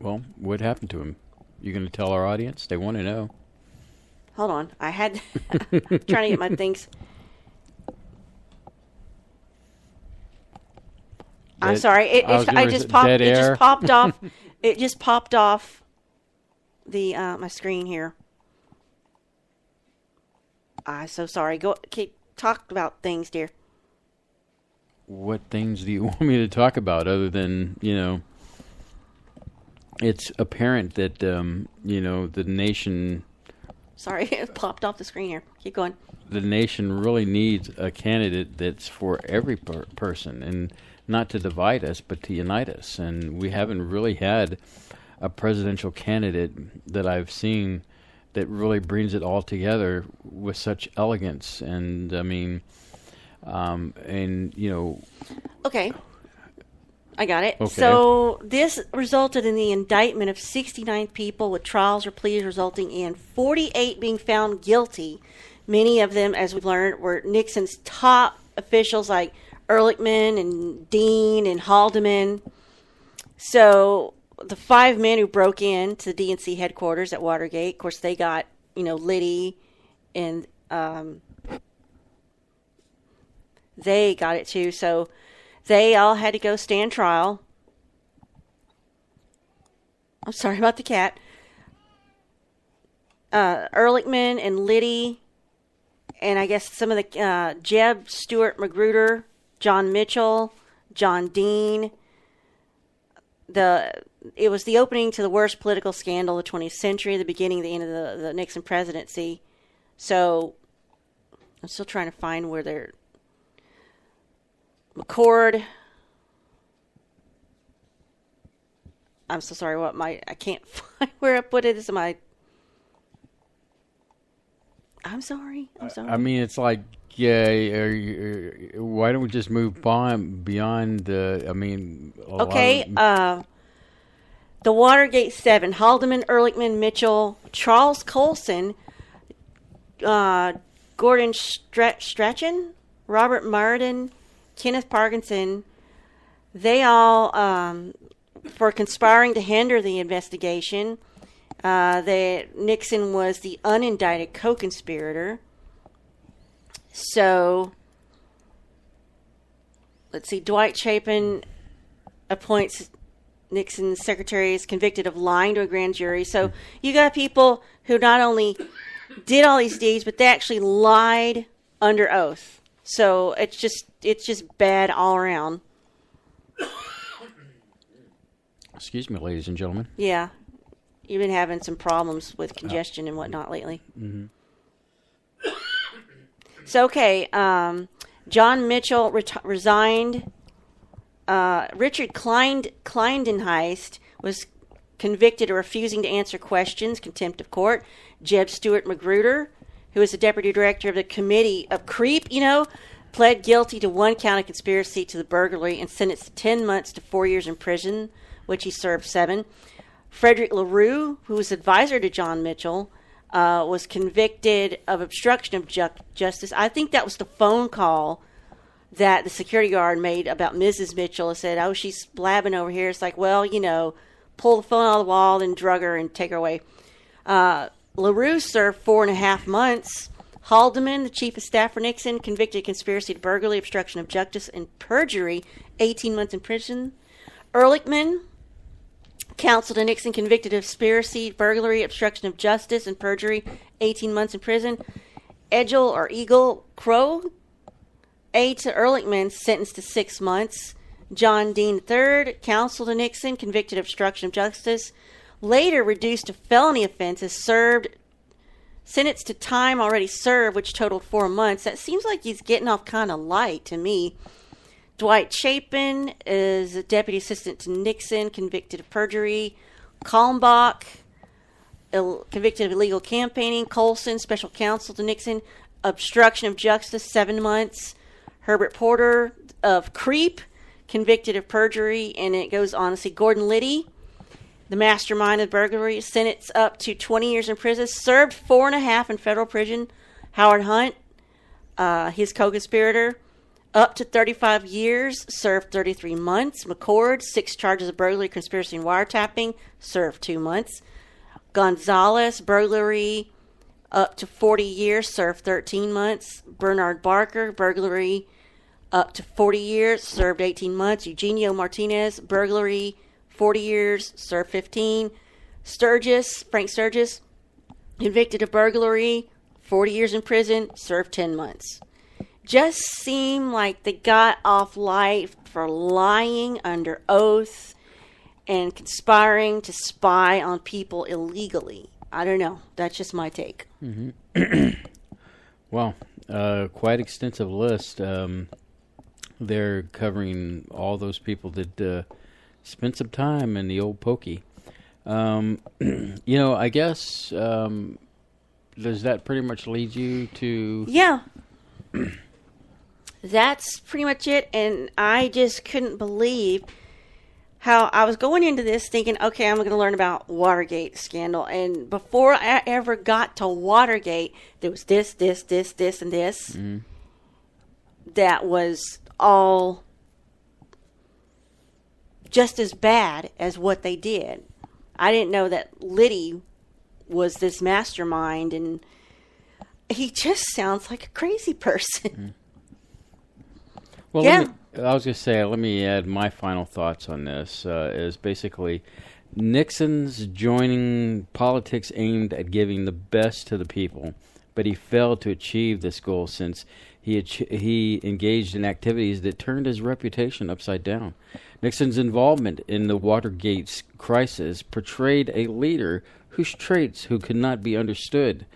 Well, what happened to him? You going to tell our audience? They want to know.
Hold on. I had trying to get my things. I'm sorry. It just popped off. It just popped off the my screen here. I'm so sorry. Talk about things, dear.
What things do you want me to talk about other than, it's apparent that, the nation...
Sorry, it popped off the screen here. Keep going.
The nation really needs a candidate that's for every person, and not to divide us, but to unite us. And we haven't really had a presidential candidate that I've seen that really brings it all together with such elegance. And,
Okay. I got it.
Okay.
So this resulted in the indictment of 69 people with trials or pleas resulting in 48 being found guilty. Many of them, as we've learned, were Nixon's top officials like Ehrlichman and Dean and Haldeman. So the 5 men who broke into the DNC headquarters at Watergate, of course, they got, Liddy and they got it too. So they all had to go stand trial. I'm sorry about the cat. Ehrlichman and Liddy, and I guess some of the Jeb Stuart Magruder, John Mitchell, John Dean. It was the opening to the worst political scandal of the 20th century, the beginning of the end of the Nixon presidency. So I'm still trying to find where they're. McCord. I'm so sorry. I can't find where I put it. I'm sorry.
I mean, it's like, why don't we just move on beyond the? I mean,
okay. The Watergate 7: Haldeman, Ehrlichman, Mitchell, Charles Colson, Gordon Strachan, Robert Martin, Kenneth Parkinson, they all, for conspiring to hinder the investigation, Nixon was the unindicted co-conspirator. So, let's see, Dwight Chapin appoints Nixon's secretary is convicted of lying to a grand jury. So, you got people who not only did all these deeds, but they actually lied under oath. So it's just bad all around.
Excuse me, ladies and gentlemen.
Yeah, you've been having some problems with congestion and whatnot lately. Mm-hmm. So okay, John Mitchell resigned. Richard Kleindenheist was convicted of refusing to answer questions, contempt of court. Jeb Stuart Magruder, who was the deputy director of the committee of creep, pled guilty to 1 count of conspiracy to the burglary and sentenced to 10 months to 4 years in prison, which he served 7. Frederick LaRue, who was advisor to John Mitchell, was convicted of obstruction of justice. I think that was the phone call that the security guard made about Mrs. Mitchell and said, oh, she's blabbing over here. It's like, well, pull the phone out of the wall and drug her and take her away. LaRue served 4.5 months. Haldeman, the chief of staff for Nixon, convicted of conspiracy to burglary, obstruction of justice, and perjury, 18 months in prison. Ehrlichman, counsel to Nixon, convicted of conspiracy, burglary, obstruction of justice, and perjury, 18 months in prison. Eagle Crow, aide to Ehrlichman, sentenced to 6 months. John Dean III, counsel to Nixon, convicted of obstruction of justice, later reduced to felony offenses, sentenced to time already served, which totaled 4 months. That seems like he's getting off kind of light to me. Dwight Chapin is a deputy assistant to Nixon, convicted of perjury. Kalmbach, convicted of illegal campaigning. Colson, special counsel to Nixon, obstruction of justice, 7 months. Herbert Porter of creep, convicted of perjury, and it goes on to see Gordon Liddy, the mastermind of burglary, sentenced up to 20 years in prison, served 4.5 in federal prison. Howard Hunt, his co-conspirator, up to 35 years, served 33 months. McCord, 6 charges of burglary, conspiracy, and wiretapping, served 2 months. Gonzalez, burglary, up to 40 years, served 13 months. Bernard Barker, burglary, up to 40 years, served 18 months. Eugenio Martinez, burglary, 40 years, served 15. Frank Sturgis, convicted of burglary, 40 years in prison, served 10 months. Just seemed like they got off light for lying under oath and conspiring to spy on people illegally. I don't know. That's just my take.
Mm-hmm. Well, quite extensive list. They're covering all those people that spent some time in the old pokey. I guess, does that pretty much lead you to...
Yeah. That's pretty much it. And I just couldn't believe how I was going into this thinking, okay, I'm going to learn about Watergate scandal. And before I ever got to Watergate, there was this, and this.
Mm-hmm.
That was all just as bad as what they did. I didn't know that Liddy was this mastermind, and he just sounds like a crazy person.
Well,
Yeah.
I was going to say, let me add my final thoughts on this. Is basically Nixon's joining politics aimed at giving the best to the people, but he failed to achieve this goal since he engaged in activities that turned his reputation upside down. Nixon's involvement in the Watergate crisis portrayed a leader whose traits who could not be understood.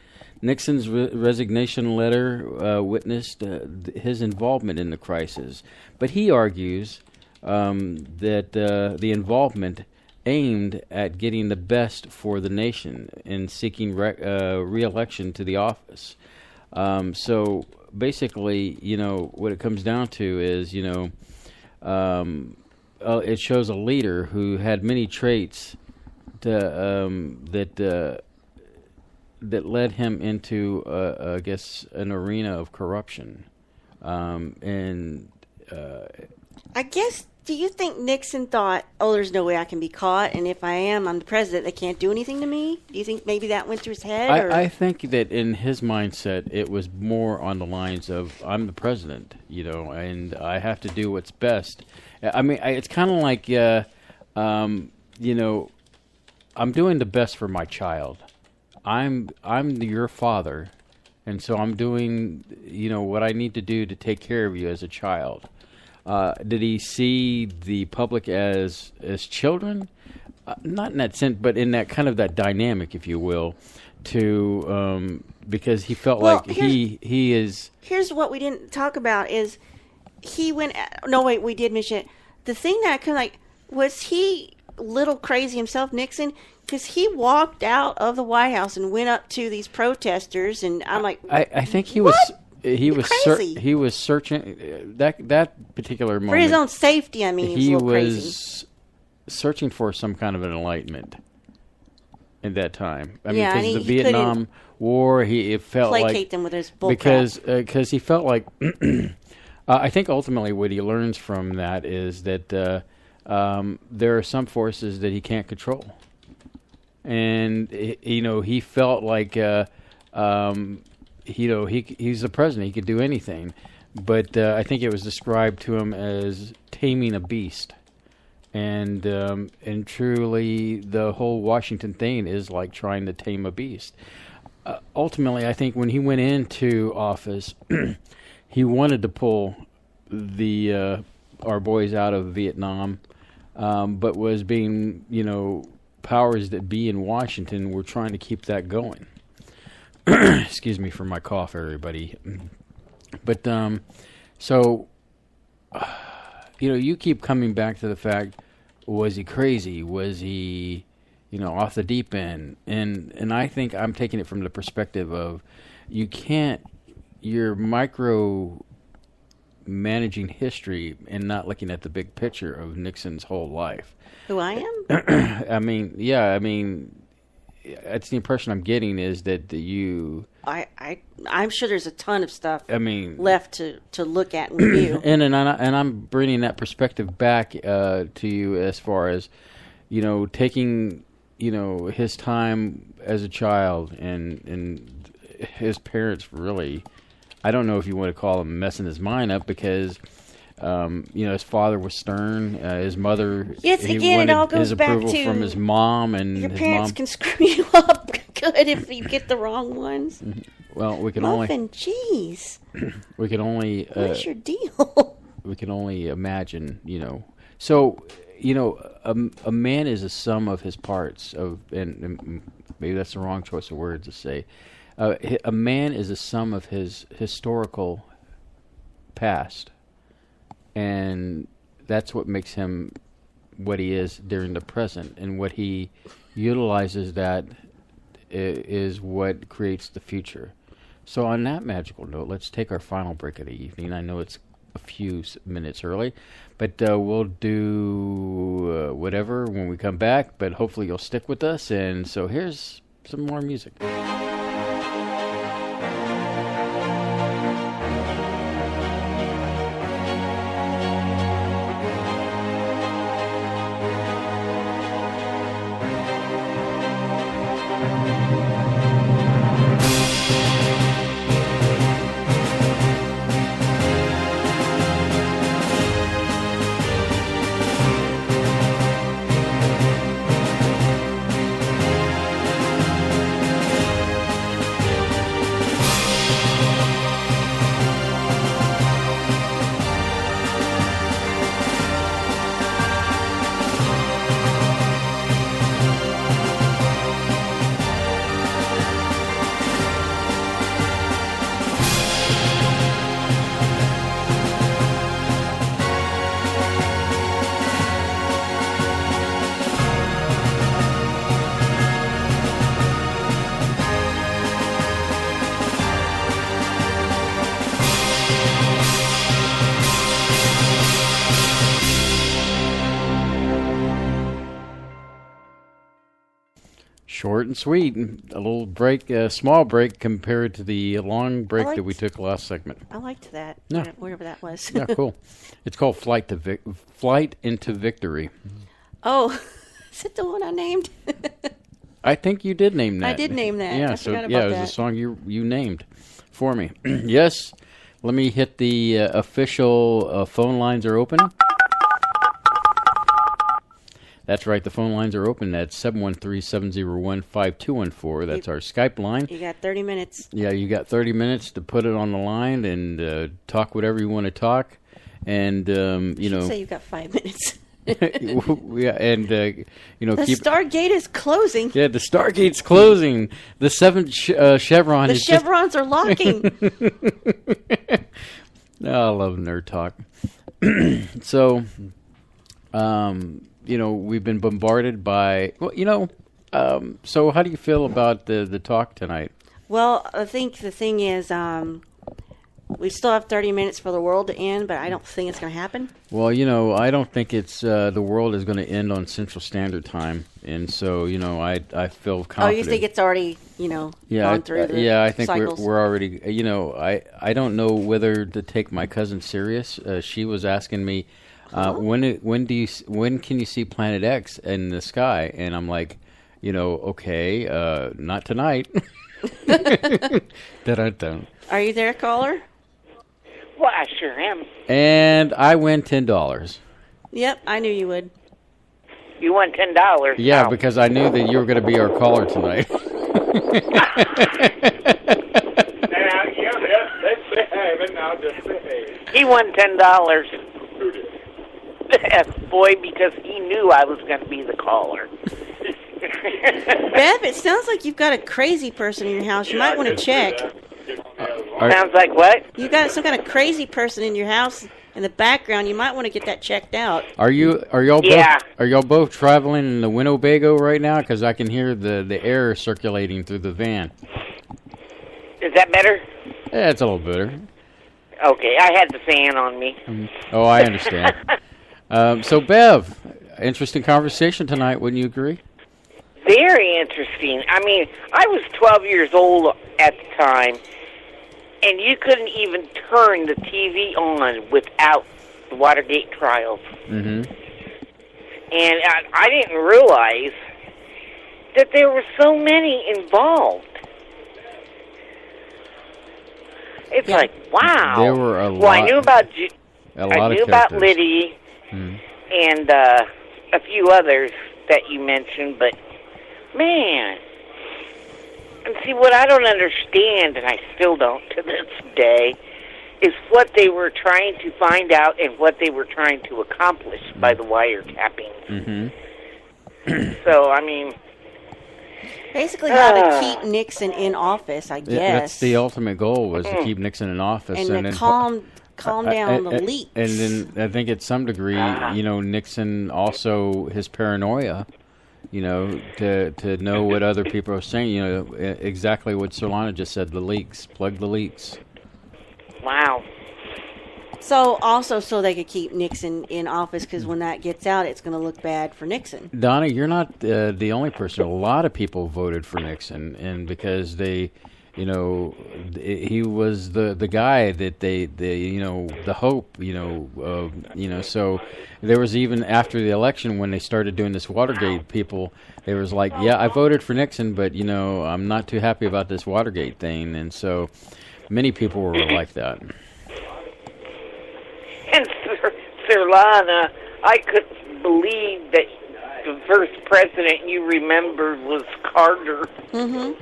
Nixon's resignation letter witnessed his involvement in the crisis, but he argues that the involvement aimed at getting the best for the nation in seeking re-election to the office. So basically, what it comes down to is, it shows a leader who had many traits that led him into, I guess, an arena of corruption.
I guess, do you think Nixon thought, oh, there's no way I can be caught, and if I'm the president, they can't do anything to me? Do you think maybe that went through his head?
I think that in his mindset, it was more on the lines of, I'm the president, and I have to do what's best. I mean, it's kind of like, I'm doing the best for my child. I'm your father, and so I'm doing, what I need to do to take care of you as a child. Did he see the public as children? Not in that sense, but in that kind of that dynamic, if you will, to because he felt like he is.
Here's what we didn't talk about is he went. No, wait, we did mention it. The thing that I kind of like was he a little crazy himself, Nixon. Because he walked out of the White House and went up to these protesters, and I'm like,
I think he
what?
He was
crazy.
He was searching that particular moment
For his own safety. I mean, he was a little crazy.
Searching for some kind of an enlightenment at that time. I mean,
Yeah,
because
and
the Vietnam War, it felt
placate
like
them with his bull
because he felt like I think ultimately what he learns from that is that there are some forces that he can't control. And he felt like he's the president. He could do anything, but I think it was described to him as taming a beast, and truly the whole Washington thing is like trying to tame a beast. Ultimately, I think when he went into office, he wanted to pull our boys out of Vietnam, but was being powers that be in Washington were trying to keep that going. Excuse me for my cough, everybody. But so you keep coming back to the fact: was he crazy? Was he, off the deep end? And I think I'm taking it from the perspective of you're micro managing history and not looking at the big picture of Nixon's whole life.
Who I am?
I mean, that's the impression I'm getting is that
I'm sure there's a ton of stuff.
Left
to look at and review.
and I'm bringing that perspective back to you as far as taking his time as a child and his parents really. I don't know if you want to call him messing his mind up because. His father was stern. His mother,
it all goes
his approval
back to
from his mom, and
your
his
parents
mom
can screw you up good if you get the wrong ones.
Well, we can
jeez.
We can only.
What's your deal?
We can only imagine, So, a man is a sum of his parts. And maybe that's the wrong choice of words to say. A man is a sum of his historical past. And that's what makes him what he is during the present. And what he utilizes that is what creates the future. So on that magical note, let's take our final break of the evening. I know it's a few minutes early. But we'll do whatever when we come back. But hopefully you'll stick with us. And so here's some more music. Short and sweet, a little break, a small break compared to the long break that we took last segment.
I liked that.
Yeah.
Whatever that was.
Yeah, cool. It's called Flight into Victory.
Oh, is it the one I named?
I think you did name that.
I did name that.
Yeah,
I
so
forgot
yeah,
about
it was
that.
a song you named for me. Yes, let me hit the official phone lines are open. That's right, the phone lines are open at 713-701-5214. That's our Skype line.
You got 30 minutes.
Yeah, you got 30 minutes to put it on the line and talk whatever you want to talk. And, you know...
say you've got 5 minutes.
Yeah, and, you know...
The Stargate is closing.
Yeah, the Stargate's closing. The seventh chevron is
chevrons are locking.
Oh, I love nerd talk. So... you know, we've been bombarded by... Well, you know, so how do you feel about the talk tonight?
Well, I think the thing is, we still have 30 minutes for the world to end, but I don't think it's going to happen.
Well, you know, I don't think it's... the world is going to end on Central Standard Time. And so, you know, I feel confident.
Oh, you think it's already, you know, gone through the
Yeah, I think
cycles?
we're already... You know, I don't know whether to take my cousin serious. She was asking me... when can you see Planet X in the sky? And I'm like, you know, okay, not tonight. Dun-dun-dun.
Are you there, caller?
Well, I sure am.
And I win $10.
Yep, I knew you would.
You won $10.
Yeah,
now.
because I knew that you were going to be our caller tonight.
Now, let's behave and now just behave.
He won $10. Boy, because he knew I was going to be the caller.
Bev, it sounds like you've got a crazy person in your house. You might want to check.
Sounds like what?
You got some kind of crazy person in your house in the background. You might want to get that checked out.
Are y'all
Yeah.
both are y'all both traveling in the Winnebago right now? Because I can hear the air circulating through the van.
Is that better?
Yeah, it's a little better.
Okay, I had the fan on me.
Oh, I understand. So, Bev, interesting conversation tonight, wouldn't you agree?
Very interesting. I mean, I was 12 years old at the time, and you couldn't even turn the TV on without the Watergate trials.
Mm-hmm.
And I didn't realize that there were so many involved. It's like, wow.
There were a
well,
lot.
I knew about
I
knew about Liddy and a few others that you mentioned, but man. And see, what I don't understand, and I still don't to this day, is what they were trying to find out and what they were trying to accomplish by the wiretapping.
Mm-hmm.
So, I mean...
Basically, how to keep Nixon in office, I guess.
Yeah, that's the ultimate goal, was to keep Nixon in office.
And
then
to calm down the leaks.
And then I think at some degree, you know, Nixon also, his paranoia, you know, to know what other people are saying, you know, exactly what Surlana just said, the leaks, plug the leaks.
Wow.
So also so they could keep Nixon in office, because when that gets out, it's going to look bad for Nixon.
Donna, you're not the only person. A lot of people voted for Nixon, and because they, he was the guy that they the hope, So there was, even after the election, when they started doing this Watergate, people, they was like, yeah, I voted for Nixon, but I'm not too happy about this Watergate thing, and so many people were like that.
And Surlana, I couldn't believe that the first president you remembered was Carter.
Mm-hmm.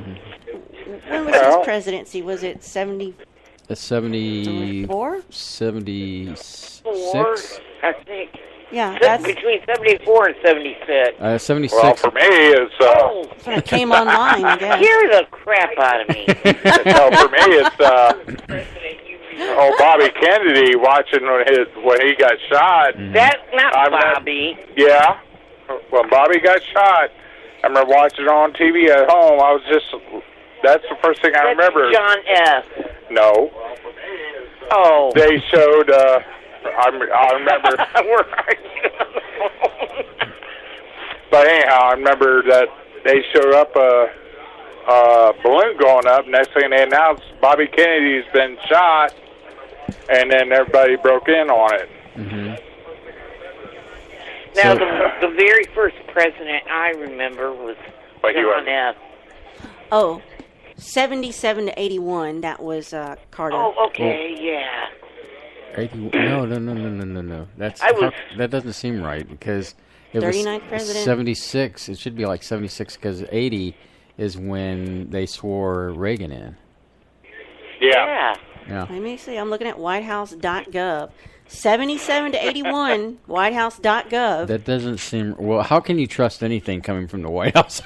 When was his presidency? Was it
74? 76?
I think.
Yeah, that's
between 74 and 76.
76.
Well, for me, it's
when it came online, I guess.
Scare the crap out of me.
no, for me, it's Bobby Kennedy watching when he got shot.
That's not Bobby.
Yeah, when Bobby got shot, I remember watching it on TV at home. That's the first thing I remember.
John F.
No.
Oh.
They showed. I remember.
We're arguing on the phone.
But anyhow, I remember that they showed up a balloon going up. Next thing they announced, Bobby Kennedy's been shot, and then everybody broke in on it.
Mm-hmm.
Now, the very first president I remember was John F.
Oh, 77 to 81. That was Carter.
Oh, okay, yeah.
80, no. That doesn't seem right, because it
39th
was
president?
76. It should be like 76, because 80 is when they swore Reagan in.
Yeah.
Yeah.
Let me see. I'm looking at whitehouse.gov. 77 to 81, whitehouse.gov.
That doesn't seem... Well, how can you trust anything coming from the White House?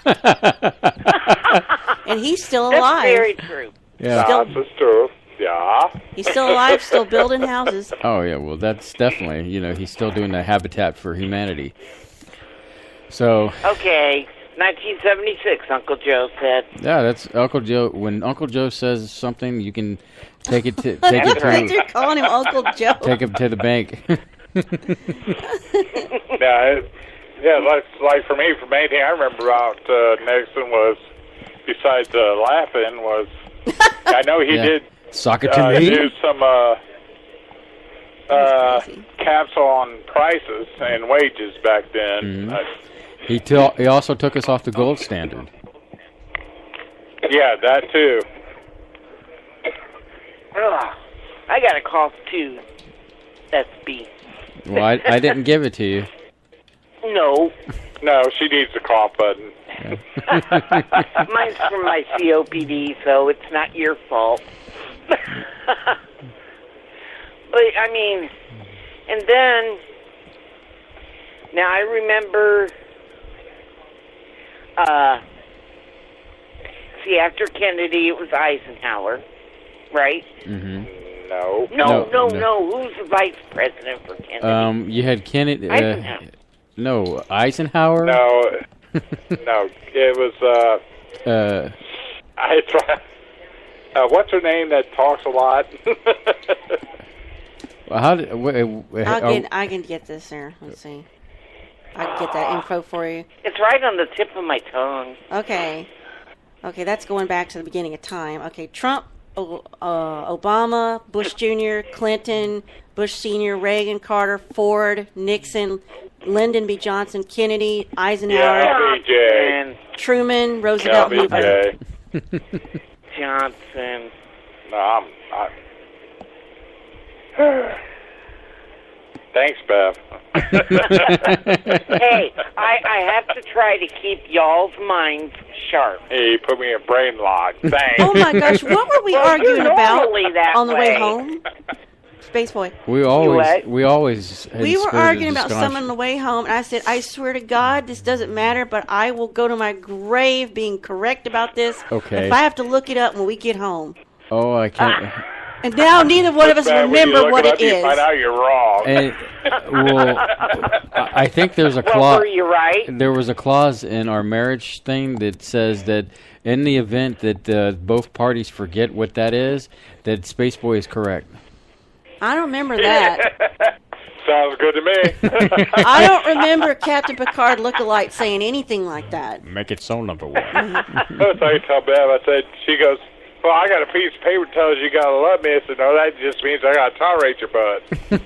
And he's still alive.
That's very true.
Yeah.
That's true. Yeah.
He's still alive, still building houses.
Oh, yeah, well, that's definitely, he's still doing the Habitat for Humanity. So...
Okay, 1976, Uncle Joe said.
Yeah, that's Uncle Joe. When Uncle Joe says something, you can take it to...
You're calling him Uncle Joe.
Take him to the bank.
Like for me, from anything I remember about Nixon was, besides laughing, was... I know he did...
Sock it to me?
Do some caps on prices and wages back then.
Mm-hmm. He also took us off the gold standard.
Yeah, that too.
I got a cough too, SB.
Well, I didn't give it to you.
No.
No, she needs the cough button.
Mine's from my COPD, so it's not your fault. But, I mean, and then, now I remember, after Kennedy, it was Eisenhower, right?
Mm-hmm.
No.
Who's the vice president for Kennedy?
You had Kennedy.
Eisenhower.
No, Eisenhower?
No. No, it was, what's her name that talks a lot?
Well,
I can get this there. Let's see. I can get that info for you.
It's right on the tip of my tongue.
Okay, that's going back to the beginning of time. Okay, Trump, Obama, Bush Jr., Clinton, Bush Sr., Reagan, Carter, Ford, Nixon, Lyndon B. Johnson, Kennedy, Eisenhower, Truman, Roosevelt, Hoover.
Johnson.
No, I'm Thanks, Bev.
Hey, I have to try to keep y'all's minds sharp.
Hey, you put me in brain lock. Thanks.
Oh my gosh, what were we arguing about
that
on the way
way.
home? Spaceboy.
We always had
We were
spirited
arguing about
discussion.
something on the way home, and I said, I swear to God, this doesn't matter, but I will go to my grave being correct about this
Okay.
if I have to look it up when we get home.
Oh, I can't.
And now neither one of us remember what it
You
is.
find out you're wrong.
I think there's a
Well,
clause.
were you right?
There was a clause in our marriage thing that says that in the event that both parties forget what that is, that Spaceboy is correct.
I don't remember that.
Sounds good to me.
I don't remember Captain Picard lookalike saying anything like that.
Make it so number one.
I tell Bev, I said, she goes, well, I got a piece of paper that tells you got to love me. I said, no, that just means I got to tolerate your butt.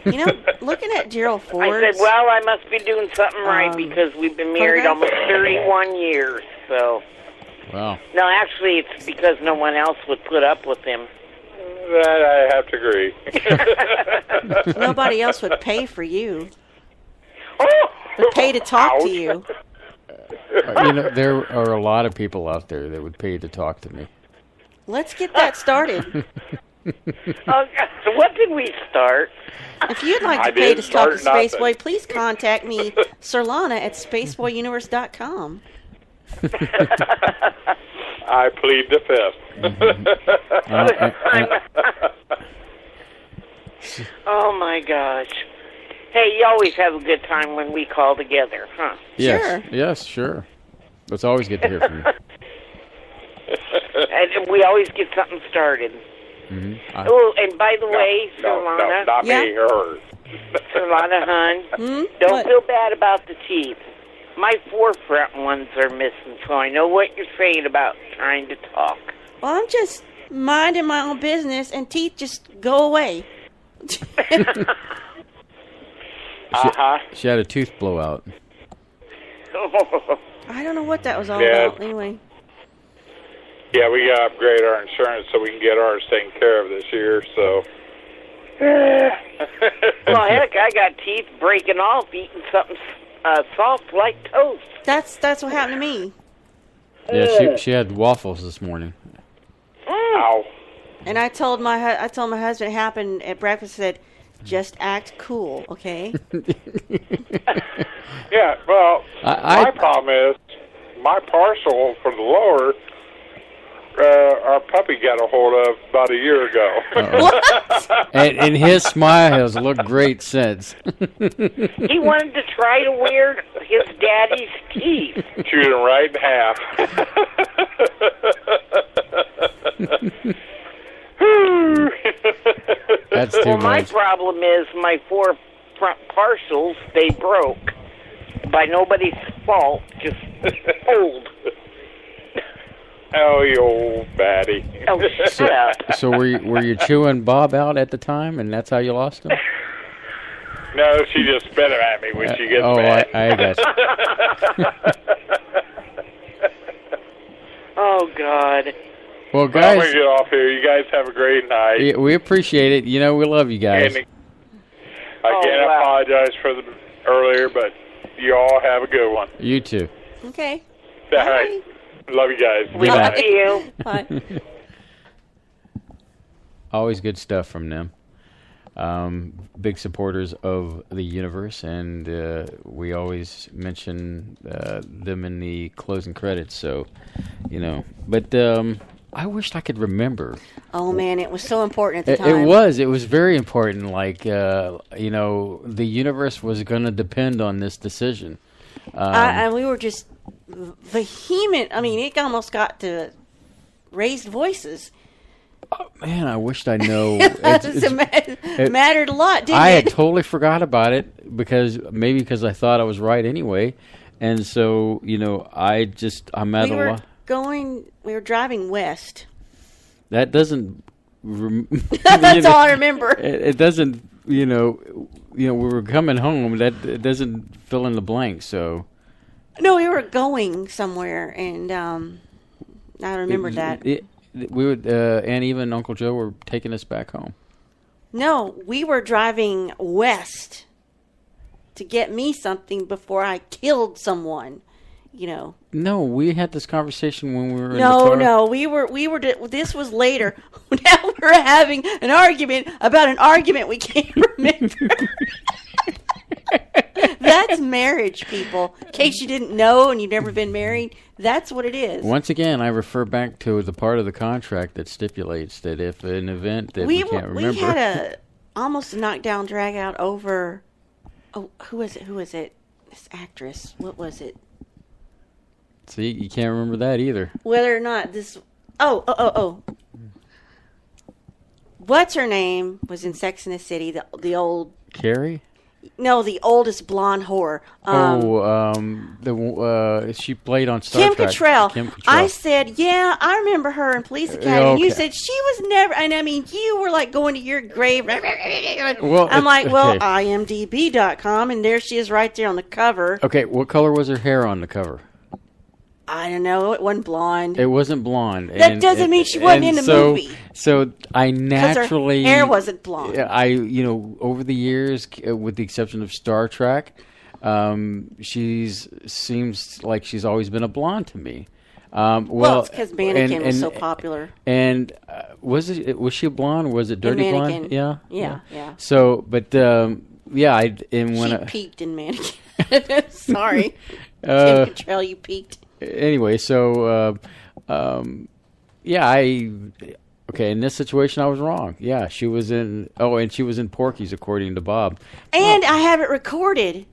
You know, looking at Gerald Ford.
I said, well, I must be doing something right because we've been married almost 31 years. So,
Wow.
no, actually, it's because no one else would put up with him.
That I have to agree.
Nobody else would pay for you.
Oh!
Would pay to talk
Ouch.
to you.
You know, there are a lot of people out there that would pay to talk to me.
Let's get that started.
Oh, so what did we start?
If you'd like to
I
pay
didn't
to talk to
start nothing.
Spaceboy, please contact me, Surlana, at spaceboyuniverse.com.
I plead the fifth.
Oh, my gosh. Hey, you always have a good time when we call together, huh?
Yes,
Sure.
yes, sure. It's always good to hear from you.
And we always get something started.
Mm-hmm.
Oh, and by the way,
No,
Surlana,
not
Yeah.
me, her.
Surlana, hon,
What?
don't feel bad about the teeth. My forefront ones are missing, so I know what you're saying about trying to talk.
Well, I'm just minding my own business, and teeth just go away.
Uh-huh.
She had a tooth blowout.
I don't know what that was all
Yeah.
about. Anyway,
Yeah, we got to upgrade our insurance so we can get ours taken care of this year, so.
Well, heck, I got teeth breaking off eating something soft like toast.
that's what happened to me.
Yeah, she had waffles this morning.
Ow.
And I told my husband it happened at breakfast. Said, just act cool, okay?
Yeah, well,
I-
my problem is, my parcel for the lower, our puppy got a hold of about a year ago.
And his smile has looked great since.
He wanted to try to wear his daddy's teeth.
Chewed him right in half.
That's too
Well, my
much.
problem is my four front parcels, they broke. By nobody's fault, just old.
Oh, you old baddie.
Oh, shut up.
So were you chewing Bob out at the time, and that's how you lost him?
No, she just spit him at me when she gets
Oh,
mad.
I got you.
Oh, God.
Well,
Well, I'm going
guys,
to get off here. You guys have a great night.
yeah, we appreciate it. You know, we love you guys.
And again,
wow.
I apologize for the earlier, but you all have a good one.
You too.
Okay.
All right. Love you guys.
We
Good
love
night.
you.
Bye.
Always good stuff from them. Big supporters of the universe, and we always mention them in the closing credits. So, you know, but I wished I could remember.
Oh man, it was so important at the time.
It was very important. Like, you know, the universe was going to depend on this decision.
And we were just vehement. I mean, it almost got to raised voices.
Man, I wished I know.
It mattered a lot, didn't
I
it?
had totally forgot about it because I thought I was right anyway, and so you know I'm at a lot.
We were driving west.
That doesn't.
That's all I remember.
It doesn't. You know, we were coming home. That it doesn't fill in the blank. So.
No, we were going somewhere, and I remember that.
We would, and even Uncle Joe were taking us back home.
No, we were driving west to get me something before I killed someone. You know.
No, we had this conversation when we were in the car.
No, we were. This was later. Now we're having an argument about an argument we can't remember. That's marriage, people. In case you didn't know and you've never been married, that's what it is.
Once again, I refer back to the part of the contract that stipulates that if an event that we can't remember.
We had almost a knockdown drag out over. Oh, who was it? This actress. What was it?
See, you can't remember that either.
Whether or not this. Oh. what's her name was in Sex and the City, the old...
Carrie?
No, the oldest blonde whore.
She played on Star
Kim
Trek.
Cattrall.
Kim Cattrall.
I said, yeah, I remember her in Police Academy.
Okay.
You said she was never, and I mean, you were like going to your grave.
Well,
I'm like, well,
okay.
IMDb.com, and there she is right there on the cover.
Okay, what color was her hair on the cover?
I don't know. It wasn't blonde.
It wasn't blonde.
That doesn't mean she wasn't in the movie.
So I
Because
naturally...
her hair wasn't blonde.
Over the years, with the exception of Star Trek, seems like she's always been a blonde to me.
Well, it's because Mannequin was so popular.
And was she a blonde or was it Dirty
Mannequin.
Blonde?
Yeah.
So, but she
peaked in Mannequin. Sorry. Kim Cattrall, you peaked.
Anyway, so in this situation I was wrong. Yeah, she was in. Oh, and she was in Porky's, according to Bob.
And I have it recorded.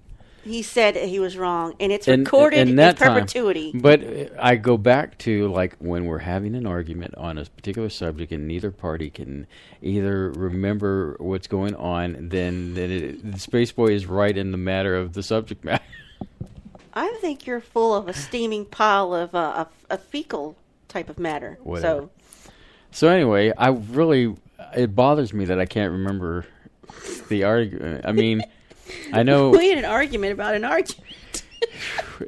He said he was wrong, and it's recorded in perpetuity.
But I go back to like when we're having an argument on a particular subject, and neither party can either remember what's going on. Then the Spaceboy is right in the matter of the subject matter.
I think you're full of a steaming pile of a fecal type of matter.
Whatever. So anyway, it bothers me that I can't remember the argument. I mean, I know
we had an argument about an argument.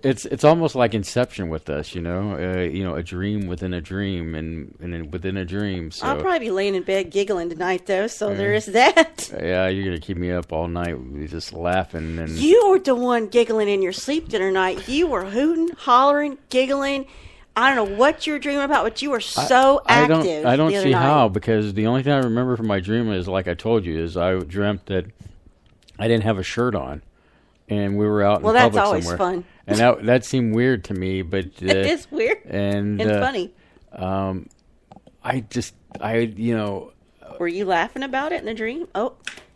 It's almost like Inception with us, a dream within a dream, and within a dream. So
I'll probably be laying in bed giggling tonight, though. So there is that.
Yeah, you're gonna keep me up all night, just laughing. And
you were the one giggling in your sleep the other night. You were hooting, hollering, giggling. I don't know what you were dreaming about, but you were so active.
I don't see how, because the only thing I remember from my dream is, like I told you, is I dreamt that I didn't have a shirt on, and we were out in public somewhere. Well, that's always fun. And that seemed weird to me, but
it is weird and funny. Were you laughing about it in the dream? Oh,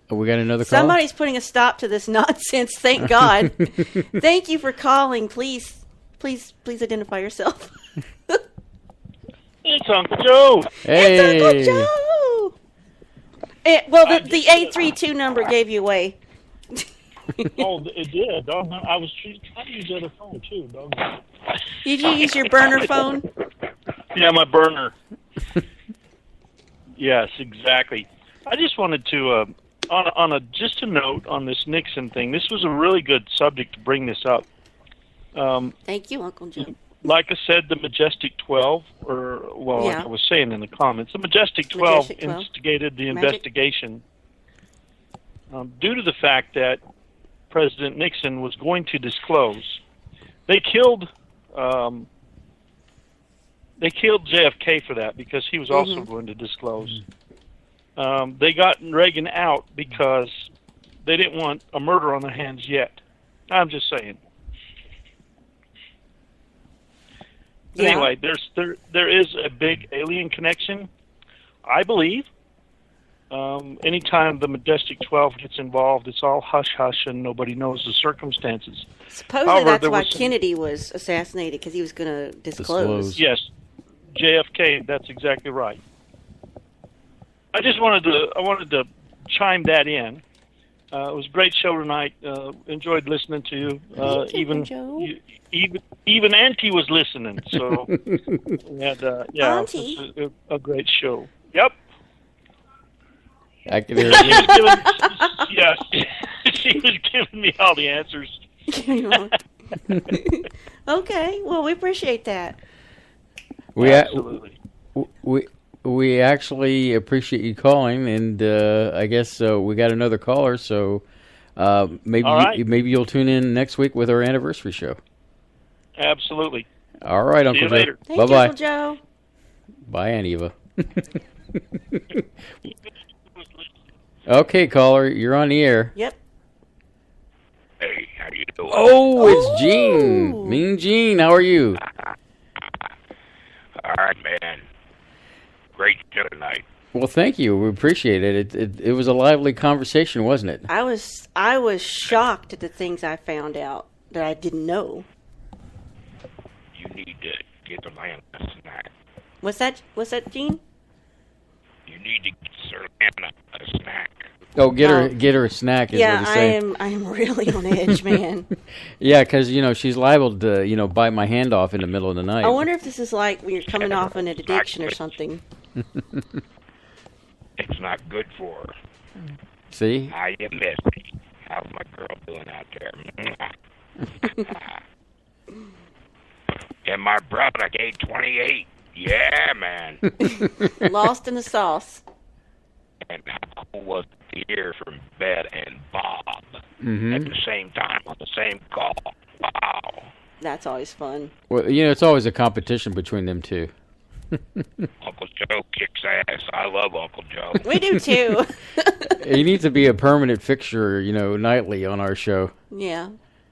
we got another call.
Somebody's putting a stop to this nonsense. Thank God. Thank you for calling. Please identify yourself.
It's Uncle Joe.
Hey.
It's Uncle Joe. The 832 number gave you away.
Oh, it did. I was trying to use the other phone, too.
Did you use your burner phone?
Yeah, my burner. Yes, exactly. I just wanted to, just a note on this Nixon thing. This was a really good subject to bring this up.
Thank you, Uncle Joe.
Like I said, the Majestic 12, like I was saying in the comments, the Majestic 12 instigated the investigation due to the fact that President Nixon was going to disclose. They killed JFK for that because he was also going to disclose. They got Reagan out because they didn't want a murder on their hands yet. I'm just saying. Yeah. Anyway, there is a big alien connection, I believe. Anytime the Majestic 12 gets involved, it's all hush-hush and nobody knows the circumstances.
Supposedly that's why Kennedy was assassinated, because he was going to disclose.
Yes, JFK, that's exactly right. I wanted to chime that in. It was a great show tonight. Enjoyed listening to you. Even Auntie was listening. So,
Auntie?
It was a great show. Yep.
I can hear
she was giving me all the answers.
Okay, well, we appreciate that.
Absolutely.
We actually appreciate you calling, and I guess we got another caller, so maybe you'll tune in next week with our anniversary show.
Absolutely.
All right, Uncle
See you
Joe.
later.
Thank you, Uncle Joe.
Bye, Aunt Eva. Okay, caller, you're on the air.
Yep.
Hey, how you doing?
Oh, it's Gene. Mean Gene, how are you?
All right, man. Great show tonight.
Well, thank you. We appreciate it. It was a lively conversation, wasn't it?
I was shocked at the things I found out that I didn't know.
You need to get the land last night.
What's that, Gene?
You need to get
Surlana a snack.
Oh, get her a snack. Is
yeah,
what he's saying.
I am really on edge, man.
Yeah, because she's liable to bite my hand off in the middle of the night.
I wonder if this is like when you're coming off an addiction or something.
It's not good for her.
See?
How you miss me? How's my girl doing out there? And my brother gained 28. Yeah, man.
Lost in the sauce.
And how was to hear from Bed and Bob
Mm-hmm.
at the same time on the same call? Wow.
That's always fun.
Well, it's always a competition between them two.
Uncle Joe kicks ass. I love Uncle Joe.
We do too.
He needs to be a permanent fixture, nightly on our show.
Yeah.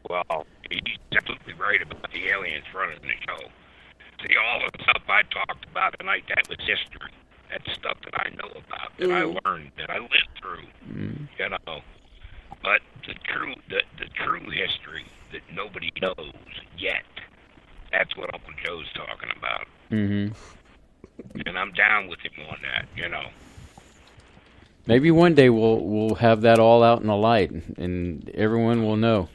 Well, he's absolutely right about the aliens running the show. See, all the stuff I talked about tonight, that was history. That's stuff that I know about, that I learned, that I lived through, But the true history that nobody knows yet, that's what Uncle Joe's talking about.
Mm-hmm.
And I'm down with him on that,
Maybe one day we'll have that all out in the light, and everyone will know.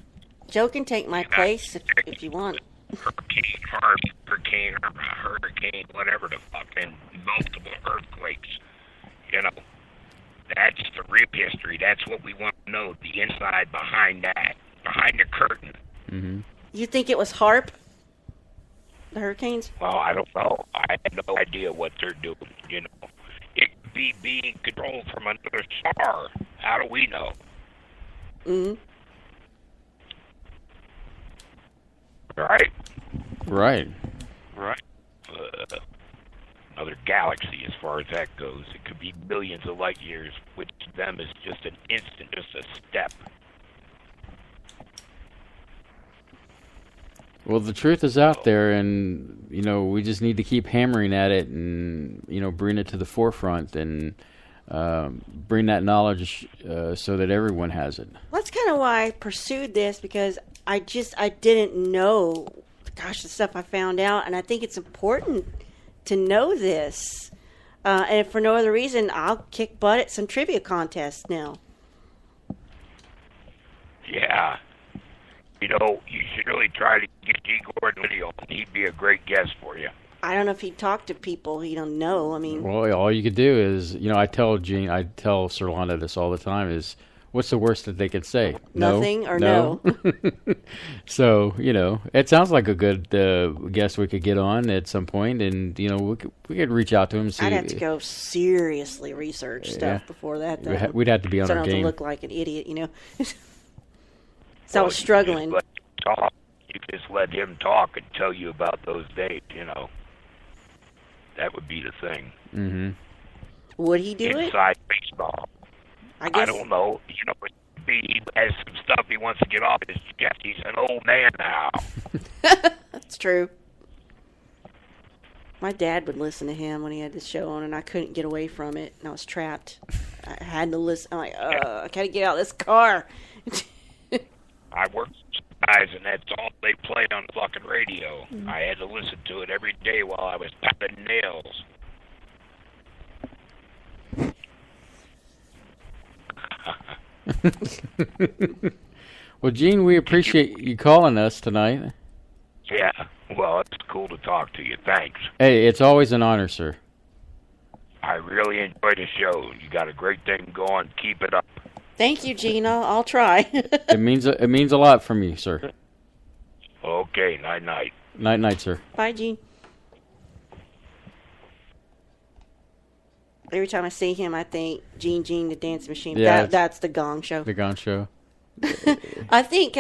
Joe can take my place if you want.
Hurricane Harvey, hurricane, whatever the fuck, and multiple earthquakes. That's the real history. That's what we want to know, the inside behind that, behind the curtain.
Mm-hmm.
You think it was HARP? The hurricanes?
Well, I don't know. I have no idea what they're doing, It could be being controlled from another star. How do we know?
Mm-hmm.
Right?
Right.
Another galaxy as far as that goes. It could be millions of light years, which to them is just an instant, just a step.
Well, the truth is out there, and, we just need to keep hammering at it and, bring it to the forefront and bring that knowledge so that everyone has it.
Well, that's kind of why I pursued this, because I didn't know, the stuff I found out, and I think it's important to know this. And if for no other reason, I'll kick butt at some trivia contests now.
Yeah. You should really try to get G. Gordon video. He'd be a great guest for you.
I don't know if he'd talk to people he don't know. I mean...
Well, all you could do is, I tell Surlana this all the time, is what's the worst that they could say?
Nothing or no.
So, it sounds like a good guest we could get on at some point, and, we could reach out to him and see.
I'd have to go seriously research stuff before that, though.
We'd have to be on
so
our
I don't
game.
have to look like an idiot, So I was struggling.
You just let him talk and tell you about those days, That would be the thing.
Mm-hmm.
Would he do
Inside baseball.
I guess.
I don't know. He has some stuff he wants to get off his chest. He's an old man now.
That's true. My dad would listen to him when he had this show on, and I couldn't get away from it, and I was trapped. I had to listen. I'm like, I gotta get out of this car.
I worked with guys, and that's all they played on the fucking radio. Mm-hmm. I had to listen to it every day while I was pounding nails.
Well, Gene, we appreciate you calling us tonight.
Yeah, well, it's cool to talk to you. Thanks.
Hey, it's always an honor, sir.
I really enjoy the show. You got a great thing going. Keep it up.
Thank you, Gene. I'll try.
It means a lot from you, sir.
Okay, night-night.
Night-night, sir.
Bye, Gene. Every time I see him, I think Gene, the Dance Machine.
Yeah,
that's the Gong Show.
The Gong Show.
I think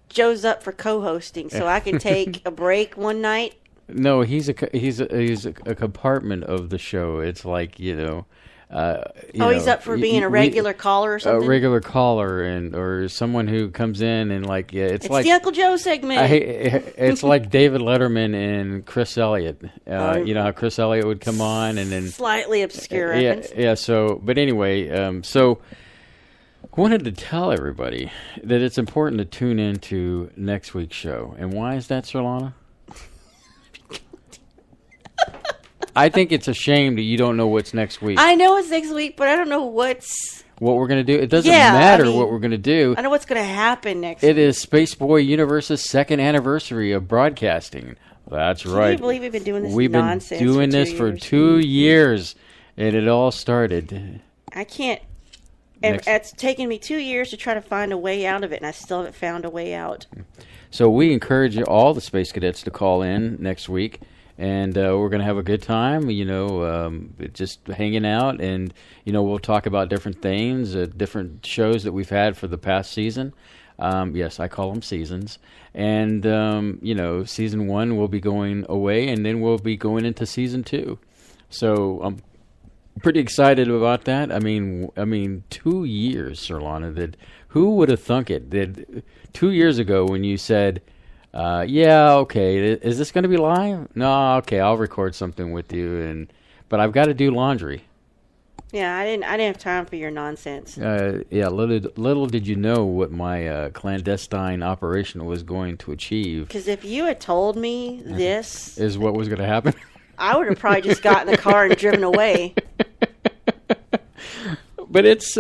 Joe's up for co-hosting, so I can take a break one night.
No, he's a compartment of the show. It's like
he's up for being a regular caller or something?
A regular caller or someone who comes in and it's like
the Uncle Joe segment.
It's like David Letterman and Chris Elliott. You know how Chris Elliott would come on and then
slightly obscure.
Yeah. So, but anyway, so I wanted to tell everybody that it's important to tune into next week's show. And why is that, Surlana? I think it's a shame that you don't know what's next week.
I know it's next week, but I don't know what
we're going to do. It doesn't matter what we're going to do.
I know what's going to happen next week.
It is Spaceboy Universe's 2nd anniversary of broadcasting. That's right.
Can you believe we've been doing this
We've
nonsense
been doing this for 2 years, and it all started.
I can't. It's taken me 2 years to try to find a way out of it, and I still haven't found a way out.
So we encourage all the Space Cadets to call in next week, and we're going to have a good time, just hanging out, and, we'll talk about different things, different shows that we've had for the past season. Yes, I call them seasons. And, season 1 will be going away, and then we'll be going into season 2. So I'm pretty excited about that. I mean, 2 years, Surlana. Who would have thunk it? That 2 years ago when you said, okay, is this going to be live? No, okay, I'll record something with you, but I've got to do laundry.
Yeah, I didn't have time for your nonsense.
Little did you know what my clandestine operation was going to achieve.
Because if you had told me this
is what was going to happen,
I would have probably just got in the car and driven away.
But it's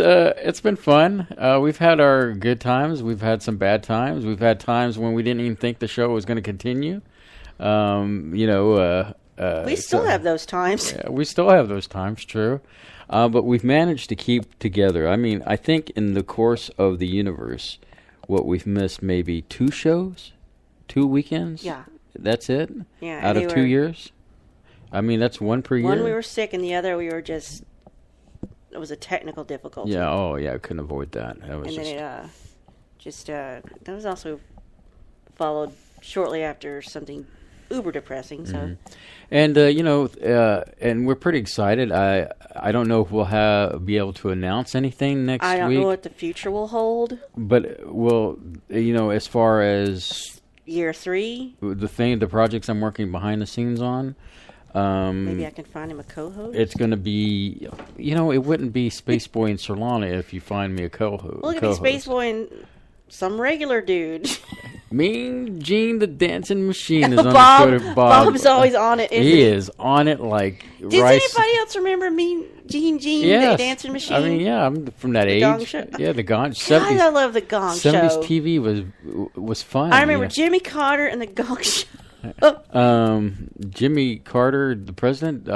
been fun. We've had our good times. We've had some bad times. We've had times when we didn't even think the show was going to continue.
We still have those times.
Yeah, we still have those times, true. But we've managed to keep together. I mean, I think in the course of the universe, what we've missed maybe 2 shows, 2 weekends.
Yeah.
That's it?
Yeah.
Out of 2 years? I mean, that's 1 per year?
One we were sick, and the other we were just... It was a technical difficulty.
Yeah, I couldn't avoid that. That was
that was also followed shortly after something uber depressing. So,
and and we're pretty excited. I don't know if we'll be able to announce anything next week.
I don't know what the future will hold.
But as far as
year 3,
the projects I'm working behind the scenes on.
Maybe I can find him a co-host.
It's going to be, it wouldn't be Spaceboy and Surlana if you find me a co-host.
Well, it could be Spaceboy and some regular dude.
Mean Gene the Dancing Machine is on the Twitter.
Bob's always on it, isn't he?
He is on it like
Does anybody else remember Mean Gene
yes.
the Dancing Machine?
I mean, yeah, I'm from that age.
Gong Show?
Yeah, the Gong.
God, I love the Gong
70s
Show.
70s TV was fun.
I remember Jimmy Carter and the Gong Show.
Jimmy Carter, the president.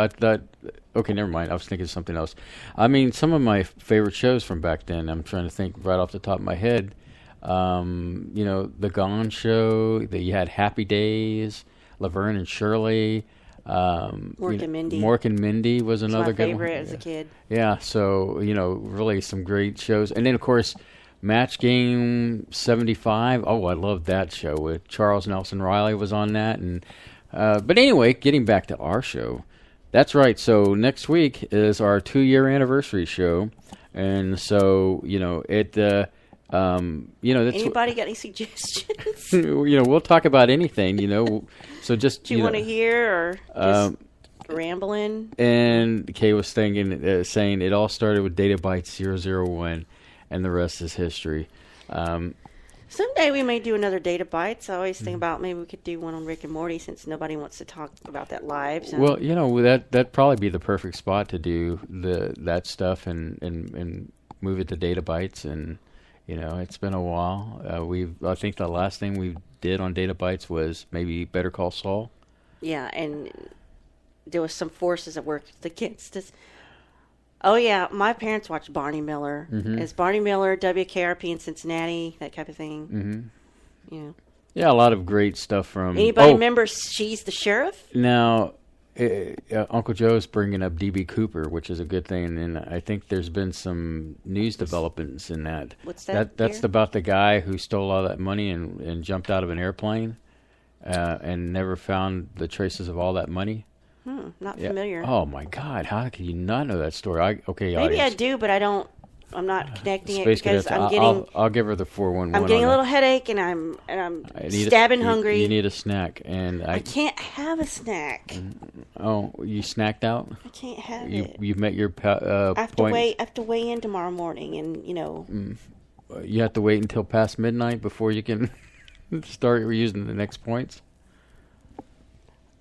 Okay, never mind. I was thinking of something else. I mean, some of my favorite shows from back then. I'm trying to think right off the top of my head. The Gong Show. You had Happy Days, Laverne and Shirley.
Mork and Mindy.
Mork and Mindy was another good one.
My favorite as a kid.
Yeah. So really some great shows, and then of course. Match Game 75. Oh, I loved that show with Charles Nelson Riley was on that. And but anyway, getting back to our show. That's right. So next week is our 2-year anniversary show. And so, that's
anybody got any suggestions?
We'll talk about anything, So just
do you want to hear or just rambling?
And Kay was saying it all started with Data Bytes 001. And the rest is history.
Someday we may do another Data Bites. I always think about maybe we could do one on Rick and Morty since nobody wants to talk about that live. So.
Well, that'd probably be the perfect spot to do that stuff and move it to Data Bites. And it's been a while. I think the last thing we did on Data Bites was maybe Better Call Saul.
Yeah, and there was some forces that worked against us. Oh, yeah. My parents watched Barney Miller.
Mm-hmm.
It's Barney Miller, WKRP in Cincinnati, that type of thing.
Mm-hmm. Yeah, a lot of great stuff from...
Anybody remember She's the Sheriff?
Now, Uncle Joe's bringing up D.B. Cooper, which is a good thing, and I think there's been some news developments in that.
What's that?
That's about the guy who stole all that money and jumped out of an airplane and never found the traces of all that money.
Not familiar.
Oh my God! How can you not know that story?
Maybe
audience.
I do, but I don't. I'm not connecting
Space
it because
Cadets,
I'm getting.
I'll give her the 411.
I'm getting a little headache, and I'm stabbing hungry.
You need a snack, and
I can't have a snack.
Oh, you snacked out?
I can't have it.
You met your
I have
point.
I have to weigh in tomorrow morning, and
You have to wait until past midnight before you can start using the next points.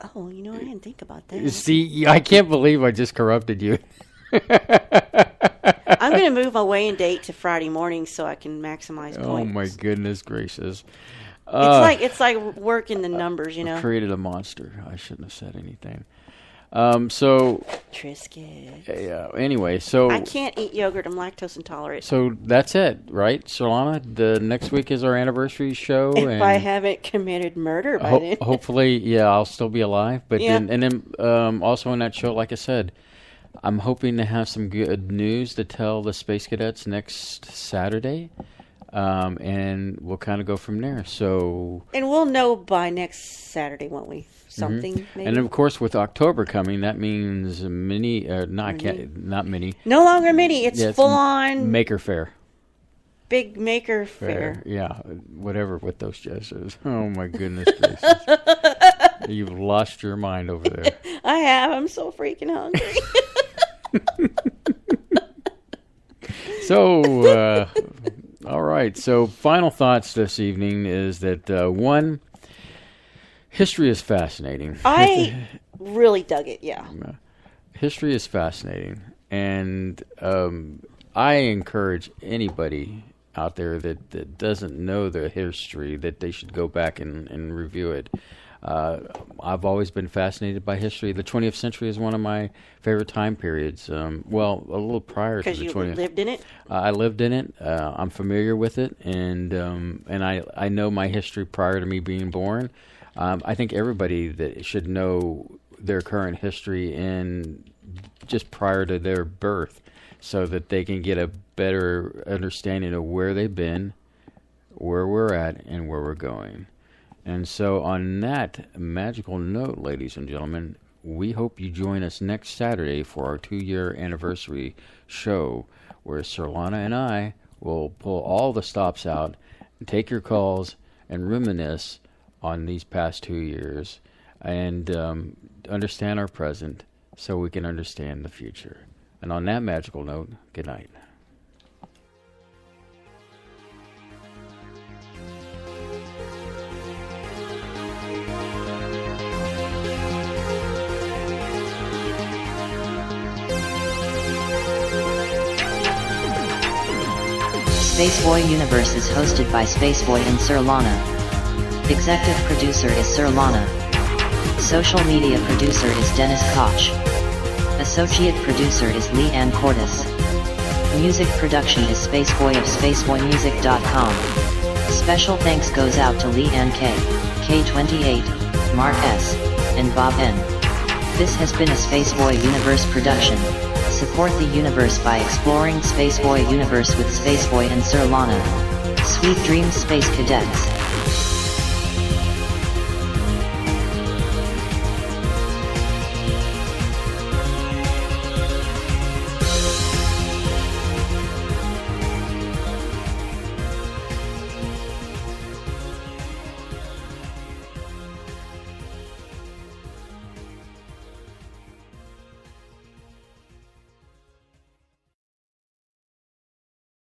Oh, I didn't think about that.
See, I can't believe I just corrupted you.
I'm going to move my weigh-in date to Friday morning so I can maximize points.
Oh my goodness gracious!
It's like working the numbers,
Created a monster. I shouldn't have said anything. So
Triscuits.
Yeah. Anyway, so
I can't eat yogurt. I'm lactose intolerant.
So that's it, right, Surlana? The next week is our anniversary show.
If I haven't committed murder by then.
Hopefully, yeah, I'll still be alive. But then also on that show, like I said, I'm hoping to have some good news to tell the Space Cadets next Saturday. And we'll kind of go from there. So,
and we'll know by next Saturday, won't we? Something, maybe.
And of course, with October coming, that means mini, not mini.
No longer mini. It's full on
Maker Fair.
Big Maker Fair.
Yeah, whatever with those gestures. Oh my goodness gracious! You've lost your mind over there.
I have. I'm so freaking hungry.
So, all right. So, final thoughts this evening is that one. History is fascinating.
I really dug it, yeah.
History is fascinating. And I encourage anybody out there that doesn't know the history that they should go back and review it. I've always been fascinated by history. The 20th century is one of my favorite time periods. Well, a little prior to the 20th.
Because you lived in it?
I lived in it. I'm familiar with it. And I know my history prior to me being born. I think everybody that should know their current history and just prior to their birth so that they can get a better understanding of where they've been, where we're at, and where we're going. And so on that magical note, ladies and gentlemen, we hope you join us next Saturday for our 2-year anniversary show where Surlana and I will pull all the stops out and take your calls and reminisce on these past 2 years and understand our present so we can understand the future. And on that magical note, good night.
Spaceboy Universe is hosted by Spaceboy and Surlana. Executive producer is Surlana. Social media producer is Dennis Koch. Associate producer is Lee Ann Cordes. Music production is Spaceboy of SpaceboyMusic.com. Special thanks goes out to Lee Ann K, K28, Mark S, and Bob N. This has been a Spaceboy Universe production. Support the universe by exploring Spaceboy Universe with Spaceboy and Surlana. Sweet dreams, Space Cadets.